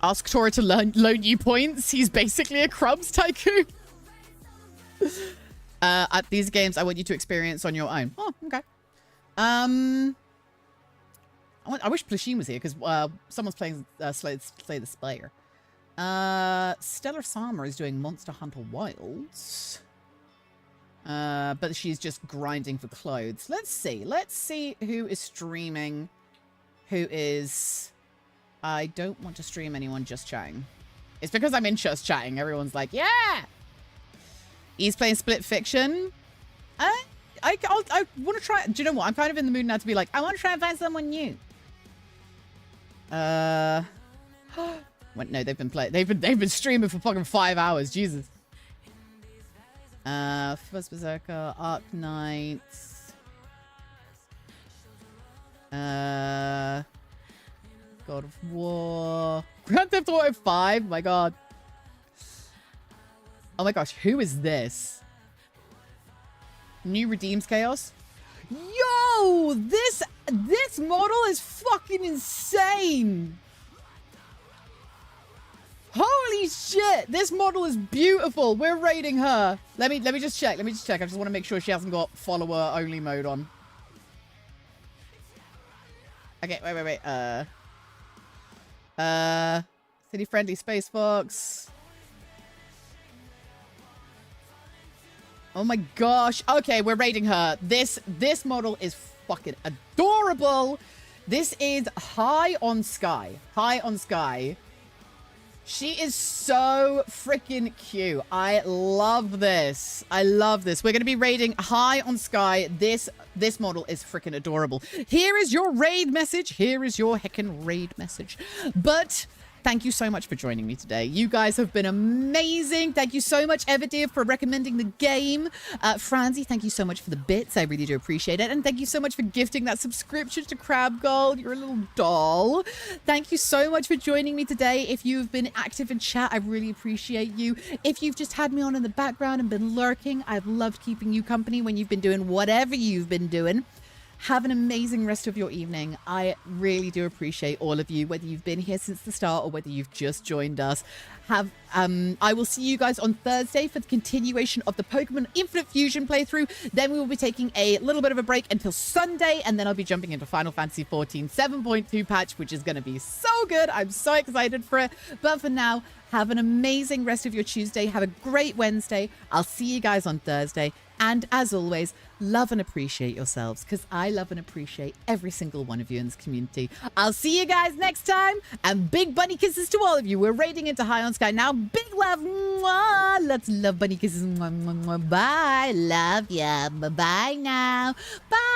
Ask Tora to loan you points. He's basically a crumbs tycoon. At these games, I want you to experience on your own. Oh, okay. I wish Plasheen was here because someone's playing Slay the Slayer. Stellar Sama is doing Monster Hunter Wilds. But she's just grinding for clothes. Let's see. Let's see who is streaming. Who is... I don't want to stream anyone just chatting. It's because I'm in just chatting. Everyone's like, yeah! He's playing Split Fiction. I want to try... Do you know what? I'm kind of in the mood now to be like, I want to try and find someone new. Well, no, they've been playing. They've been streaming for fucking 5 hours. Jesus. First Berserker, Arc Knights. God of War. Grand Theft Auto 5. My God. Oh my gosh, who is this? New Redeems Chaos? Yo! This model is fucking insane! Holy shit! This model is beautiful! We're raiding her! Let me just check. I just want to make sure she hasn't got follower only mode on. Okay, wait. City Friendly Space Fox. Oh my gosh. Okay, we're raiding her. This model is fucking adorable. This is High on Sky. High on Sky. She is so freaking cute. I love this. I love this. We're going to be raiding High on Sky. This model is freaking adorable. Here is your raid message. Here is your heckin' raid message. But... thank you so much for joining me today. You guys have been amazing. Thank you so much, Everdeer, for recommending the game. Franzi, thank you so much for the bits. I really do appreciate it. And thank you so much for gifting that subscription to Crab Gold. You're a little doll. Thank you so much for joining me today. If you've been active in chat, I really appreciate you. If you've just had me on in the background and been lurking, I've loved keeping you company when you've been doing whatever you've been doing. Have an amazing rest of your evening. I really do appreciate all of you, whether you've been here since the start or whether you've just joined us. I will see you guys on Thursday for the continuation of the Pokemon Infinite Fusion playthrough. Then we will be taking a little bit of a break until Sunday, and then I'll be jumping into Final Fantasy XIV 7.2 patch, which is going to be so good. I'm so excited for it. But for now, have an amazing rest of your Tuesday. Have a great Wednesday. I'll see you guys on Thursday. And as always, love and appreciate yourselves, because I love and appreciate every single one of you in this community. I'll see you guys next time, and big bunny kisses to all of you. We're raiding into High on Sky now. Big love. Mwah. Let's love bunny kisses. Mwah, mwah, mwah. Bye. Love ya. Bye-bye now. Bye.